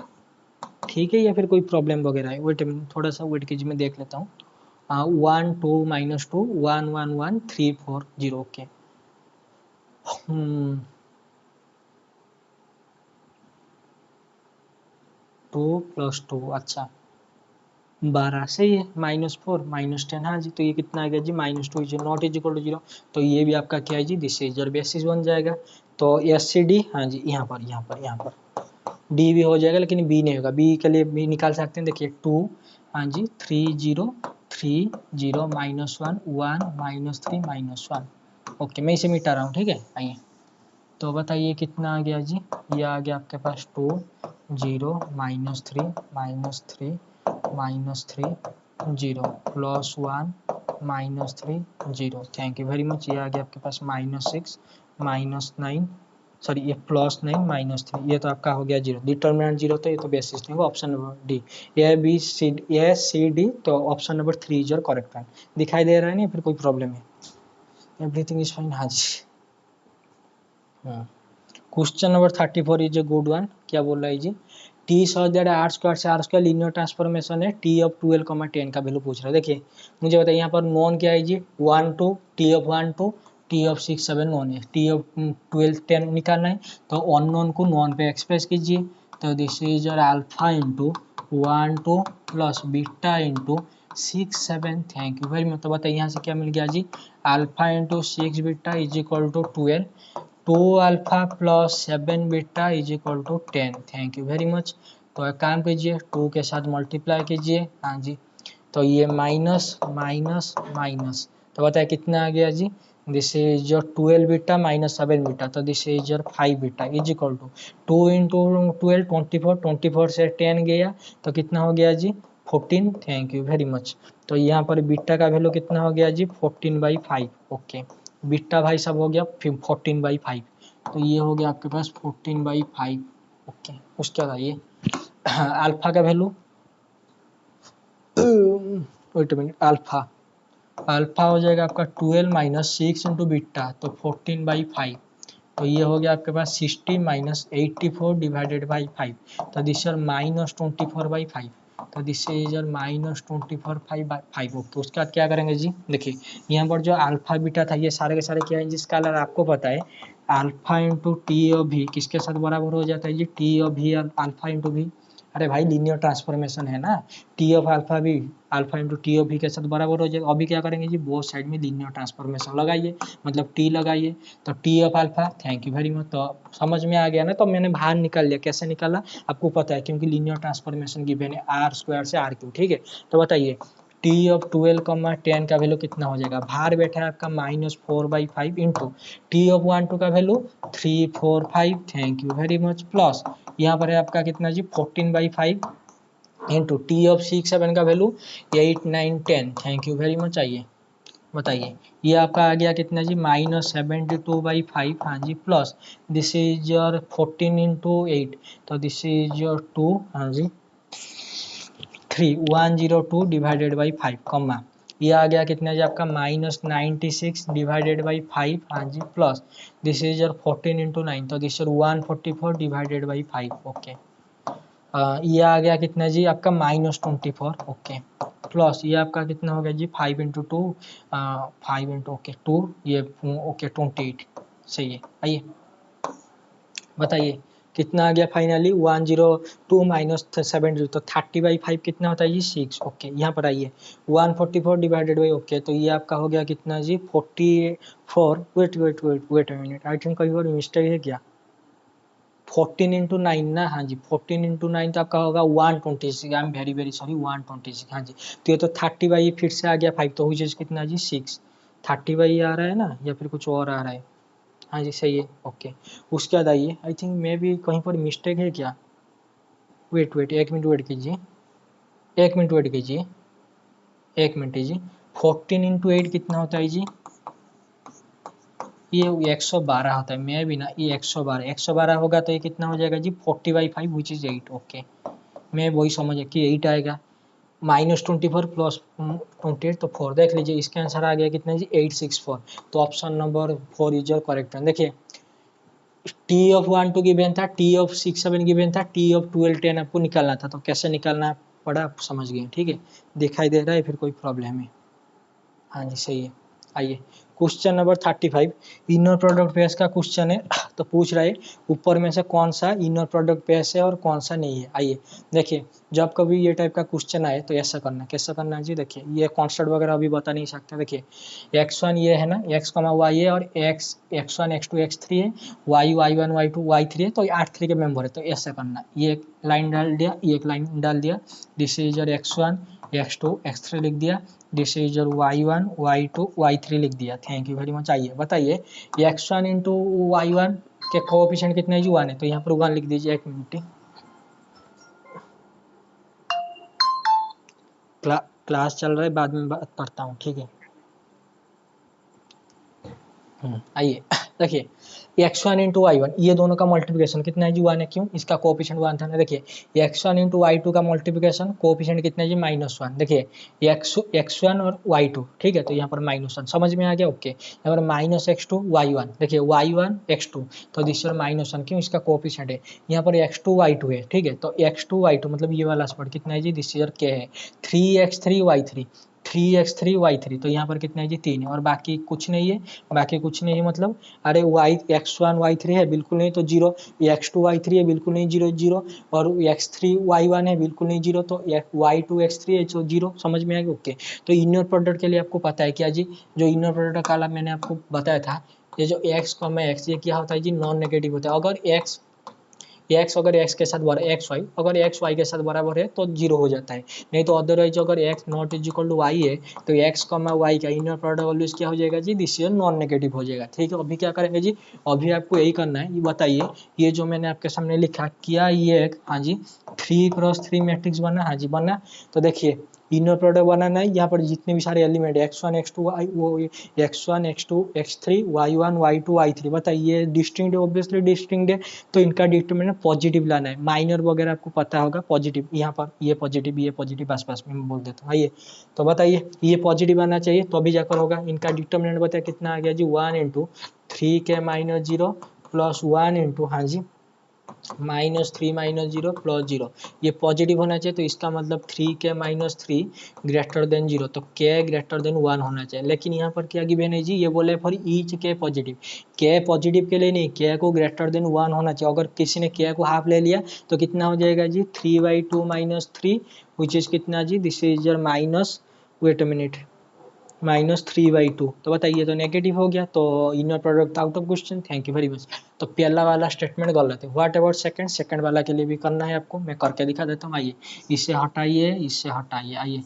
ठीक है, या फिर कोई प्रॉब्लम वगैरह है, वेट थोड़ा सा वेट कीजिए, मैं देख लेता हूँ। 1 2 -2 1 1 1 3 4 0, ओके। 2 + 2, अच्छा 12 सही है, -4 -10, हाँ जी, तो ये कितना आ गया जी -2 is not is equal to 0, तो ये भी आपका क्या है जी, दिस इज योर बेसिस बन जाएगा। तो एस सी डी, हाँ जी यहाँ पर डी भी हो जाएगा लेकिन बी नहीं होगा, बी के लिए बी निकाल सकते हैं। देखिए 2, हाँ जी 3 0 3 0 -1 1 -3 -1। ओके, मैं इसे मिटा रहा हूँ, ठीक है। आइए तो बताइए कितना आ गया जी, ये आ गया आपके पास 2 0 -3 -3 -3 0 +1 -3 0। Thank you very much. ये आ गया आपके पास -6 -9, सॉरी ये +9 -3, ये तो आपका हो गया 0। डिटर्मिनेंट 0 तो ये तो बेसिस नहीं होगा। Option number D, A B C D, तो option number 3 is your correct answer. दिखाई दे रहा है नहीं, फिर कोई प्रॉब्लम है? एवरीथिंग इज फाइन, हाँ जी। Question number 34 is a good one. क्या बोल रहा है जी, T such that R square से आर स्क्वायर लीनियर ट्रांसफॉर्मेशन है, टी ऑफ 12, 10 का वैल्यू पूछ रहा है। देखिए मुझे बताइए यहाँ पर नॉन क्या है जी, 1 2, T of 1 2, T of 6 7 non है, टी ऑफ 12 10 निकालना है, तो अननोन को नॉन पे एक्सप्रेस कीजिए। तो this is your alpha into 1 2 plus beta into 6 7। Thank you very much. तो बताइए यहाँ से क्या मिल गया जी, alpha into 6 beta is equal to 12, 2 alpha plus 7 beta is equal to 10। Thank you very much. तो एक काम कीजिए, 2 के साथ मल्टीप्लाई कीजिए, हाँ जी, तो ये माइनस माइनस माइनस, तो बताए कितना आ गया जी, this is your 12 beta minus 7 beta, तो this is your 5 beta is equal to 2 into 12 24, 24 से 10 गया तो कितना हो गया जी 14। Thank you very much. तो यहाँ पर बीटा का वैल्यू कितना हो गया जी 14/5। ओके, बीटा भाई सब हो गया 14/5, तो ये हो गया आपके पास 14/5। ओके, उसके बाद आइए अल्फा का value, wait a minute, alpha हो जाएगा आपका 12 माइनस 6 इंटू बीटा, तो 14/5, तो ये हो गया आपके पास 60 माइनस 84 डिवाइडेड बाई 5, तो दिस इज -24/5, तो दिस इज -24/5। ओके, उसके बाद क्या करेंगे जी, देखिए यहाँ पर जो अल्फा बीटा था ये सारे के सारे क्या है जिसका कलर आपको पता है, अल्फा इंटू टी ओ भी किसके साथ बराबर हो जाता है जी, टी ओ भी अल्फा इंटू भी, अरे भाई लीनियर ट्रांसफॉर्मेशन है ना, टी ऑफ अल्फा भी अल्फा इंटू टी ऑफ भी के साथ बराबर हो जाएगा। अभी क्या करेंगे जी, बोथ साइड में लीनियर ट्रांसफॉर्मेशन लगाइए, मतलब टी लगाइए, तो T of alpha, thank you very much. तो समझ में आ गया ना, तो मैंने बाहर निकाल लिया, कैसे निकाला आपको पता है क्योंकि लीनियर ट्रांसफॉर्मेशन गिवन है आर स्क्वायर से आर क्यू, ठीक है। तो बताइए टी ऑफ 12, 10 का वैल्यू कितना हो जाएगा, बाहर बैठा है आपका -4/5 इंटू टी ऑफ 1 2 का value 3 4 5, thank you very much, plus यहाँ पर है आपका कितना जी 14/5 इंटू टी ऑफ 6 7 का value 8 9 10, thank you very much. आइए बताइए ये आपका आ गया कितना जी -72/5, हाँ जी, plus this is your 14 into 8, तो दिस इज योर 2, हाँ जी 3102 डिवाइडेड बाई 5, कॉमा ये आ गया कितना जी आपका -96 डिवाइडेड बाई 5, हाँ जी, plus this is your 14 into 9, तो this is 144 divided by 5। Okay, ये आ गया कितना जी आपका -24। ओके, प्लस ये आपका कितना हो गया जी 5 इंटू 2, 5 इंटू ओके 2, ये ओके 28, सही है। आइए बताइए कितना आ गया फाइनली 102 माइनस 70, तो 30/5 कितना होता है जी 6। ओके, यहाँ पर आइए 144 डिवाइडेड बाई, ओके तो ये आपका हो गया कितना जी 44, wait a minute, I think कहीं पर मिस्टेक है क्या, 14 इंटू 9 ना, हाँ जी 14 इंटू 9 तो आपका होगा 126, I am very very sorry 126, हाँ जी, तो ये तो 30 फिर से आ गया 5, तो हुई कितना जी 6, 30 आ रहा है ना या फिर कुछ और आ रहा है, हाँ जी सही है। ओके, उसके बाद आइए, आई थिंक मे भी कहीं पर मिस्टेक है क्या, वेट एक मिनट वेट कीजिए, एक मिनट वेट कीजिए, एक मिनट जी 14 इंटू 8 कितना होता है जी, ये 112 होता है, मैं भी ना ये 112 होगा तो ये कितना हो जाएगा जी 40/5 विच इज 8। ओके, मैं वही समझ कि 8 आएगा, -24 प्लस 28 तो 4, देख लीजिए इसका आंसर आ गया कितना जी 864, तो option number 4 is your correct. देखिए टी ऑफ 1 2 गिवन था, टी ऑफ 6 7 गिवन था, टी ऑफ 12 10 आपको निकालना था, तो कैसे निकालना पड़ा आप समझ गए, ठीक है। दिखाई दे रहा है फिर कोई प्रॉब्लम है, हाँ जी सही है। आइए question number 35 inner product base का क्वेश्चन है, तो पूछ रहा है ऊपर में से कौन सा इनर प्रोडक्ट बेस है और कौन सा नहीं है। आइए देखिए, जब कभी ये टाइप का क्वेश्चन आए तो ऐसा करना, कैसा करना है जी। देखिए ये कॉन्स्टेंट वगैरह अभी बता नहीं सकते। देखिए x1 ये है ना, x, y है, और x1 x2 x3 है, y1 y2 y3 है, तो ये R3 के मेंबर है। तो ऐसा करना, ये एक लाइन डाल दिया, ये एक लाइन डाल दिया, this is your x1 x2 x3 लिख दिया, this is your y1 y2 y3 लिख दिया। Thank you very much. आइए बताइए x1 इंटू y1 के कोएफिशिएंट कितने जी 1 है, तो यहाँ पर 1 लिख दीजिए। एक मिनट, क्लास चल रहा है, बाद में बात करता हूँ, ठीक है। आइए देखिए x1 इंटू वाई ये दोनों का मल्टीप्लिकेशन कितना है जी 1 है। क्यों, इसका कोएफिशिएंट 1 था ना। देखिए x1 इंटू y2 का मल्टीप्लिकेशन कोएफिशिएंट कितना है जी -1। देखिए x1 और y2, ठीक है, तो यहाँ पर -1 समझ में आ गया। ओके, यहाँ पर -x2 y1, देखिए y1 x2, तो दिस -1 क्यों, इसका कोएफिशिएंट है। यहाँ पर x2 y2 है, ठीक है, तो x2 y2 मतलब ये वाला स्पॉट कितना है जी, दिस ईयर क्या है 3x3 y3, 3x3 y3, तो यहाँ पर कितना है जी 3 है, और बाकी कुछ नहीं है। बाकी कुछ नहीं है मतलब, अरे x1 y3 है बिल्कुल नहीं, तो 0, x2 y3 है बिल्कुल नहीं, 0 0, और x3 y1 है बिल्कुल नहीं 0, तो y2 x3 है तो 0। समझ में आ गया। ओके, तो इनर प्रोडक्ट के लिए आपको पता है क्या जी, जो इनर प्रोडक्ट का मैंने आपको बताया था, ये जो x, x ये क्या होता है जी, नॉन नेगेटिव होता है। अगर x अगर x के साथ बराबर, एक्स वाई अगर x y के साथ बराबर है तो 0 हो जाता है, नहीं तो अदरवाइज अगर x not is equal to y है तो x, y का इनर प्रोडक्ट ऑलवेज क्या हो जाएगा जी, दिस नॉन नेगेटिव हो जाएगा। ठीक है, अभी क्या करेंगे जी, अभी आपको यही करना है। ये बताइए, ये जो मैंने आपके सामने लिखा, क्या ये एक, हाँ जी 3x3 मैट्रिक्स बना, हाँ जी बना। तो देखिए इनर प्रोडक्ट बनाना है, यहाँ पर जितने भी सारे एलिमेंट x1 x2 वो x1 x2 x3 y1 y2 y3, बताइए डिस्टिंक्ट है, ऑब्वियसली डिस्टिंक्ट है, तो इनका डिटरमिनेंट पॉजिटिव लाना है। माइनर वगैरह आपको पता होगा, पॉजिटिव, यहाँ पर ये पॉजिटिव आसपास में बोल देता हूँ। आइए तो बताइए ये पॉजिटिव आना चाहिए, तो अभी जाकर होगा। इनका डिटरमिनेंट बताया कितना आ गया जी, 1 इंटू 3k-0 प्लस 1 इंटू, हाँ जी -3 -0 प्लस 0, ये पॉजिटिव होना चाहिए, तो इसका मतलब 3k-3 ग्रेटर देन 0, तो k ग्रेटर देन 1 होना चाहिए। लेकिन यहाँ पर क्या गिवन है जी, ये बोले for each k positive, k positive के लिए नहीं, k को ग्रेटर देन 1 होना चाहिए। अगर किसी ने k को हाफ ले लिया तो कितना हो जाएगा जी, 3/2 -3 विच इज कितना जी, this is your minus, wait a minute, -3/2, तो बताइए तो नेगेटिव हो गया, तो inner product out of question. Thank you very much. तो पहला वाला स्टेटमेंट गलत है। व्हाट अबाउट सेकंड वाला के लिए भी करना है आपको, मैं करके दिखा देता हूँ। आइए इससे हटाइए, इससे हटाइए, आइए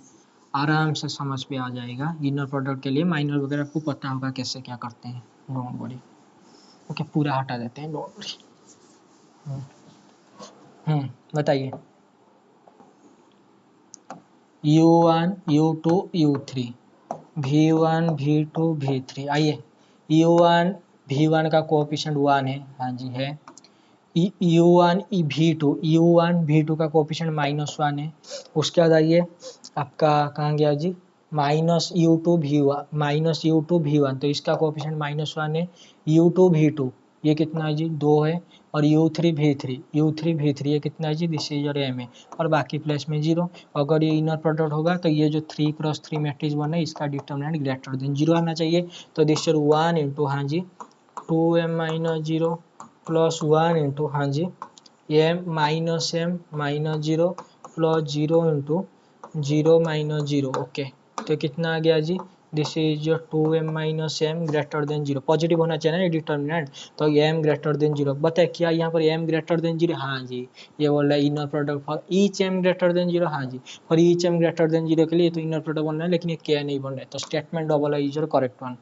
आराम से समझ में आ जाएगा। इनर प्रोडक्ट के लिए माइनर वगैरह आपको पता होगा कैसे क्या करते हैं, डोंट वरी। ओके, पूरा हटा देते हैं, डोंट वरी। बताइए u1 u2 u3 v1 v2 v3। आइए u1 v1 का कोएफिशिएंट 1 है, हाँ जी है। u1 v2 का कोएफिशिएंट -1 है। उसके बाद आइए आपका कहाँ गया जी, -u2 v1, तो इसका कोएफिशिएंट -1 है। u2 v2 ये कितना है जी 2 है, और u3 v3 ये कितना है जी, दिस इज योर m है, और बाकी प्लस में 0। अगर ये इनर प्रोडक्ट होगा तो ये जो 3x3 मैट्रिक्स बना है इसका डिटरमिनेंट ग्रेटर देन 0 आना चाहिए। तो दिस इज 1 इंटू, हाँ जी 2m-0 प्लस 1 इंटू, हाँ जी m-0 प्लस 0 इंटू 0-0। ओके, तो कितना आ गया जी, this is your 2m-m greater than 0, positive होना चाहिए ना ये डिटरमिनेंट, तो m ग्रेटर देन 0। बताए क्या यहाँ पर m ग्रेटर देन 0, हाँ जी ये बोल रहा है inner product for each m greater than 0, हाँ जी for each m greater than 0 के लिए तो इनर प्रोडक्ट बन रहा है, लेकिन ये क्या नहीं बन रहा है, तो statement double is your correct one.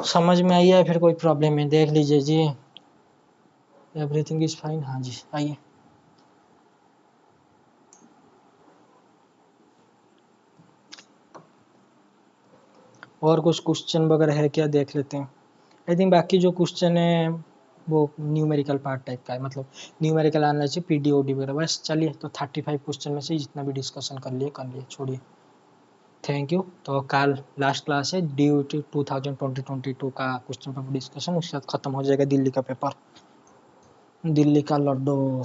समझ में आई है, फिर कोई प्रॉब्लम है देख लीजिए जी, एवरीथिंग इज फाइन। हाँ जी आइए और कुछ क्वेश्चन वगैरह है क्या, देख लेते हैं। आई थिंक बाकी जो क्वेश्चन है वो न्यूमेरिकल पार्ट टाइप का है, मतलब न्यूमेरिकल आना चाहिए, पीडीओडी वगैरह बस। चलिए तो 35 क्वेश्चन में से जितना भी डिस्कशन कर लिए छोड़िए। Thank you. तो कल लास्ट क्लास है, DUT 2022 का क्वेश्चन पेपर डिस्कशन, उसके साथ खत्म हो जाएगा दिल्ली का पेपर, दिल्ली का लड्डू।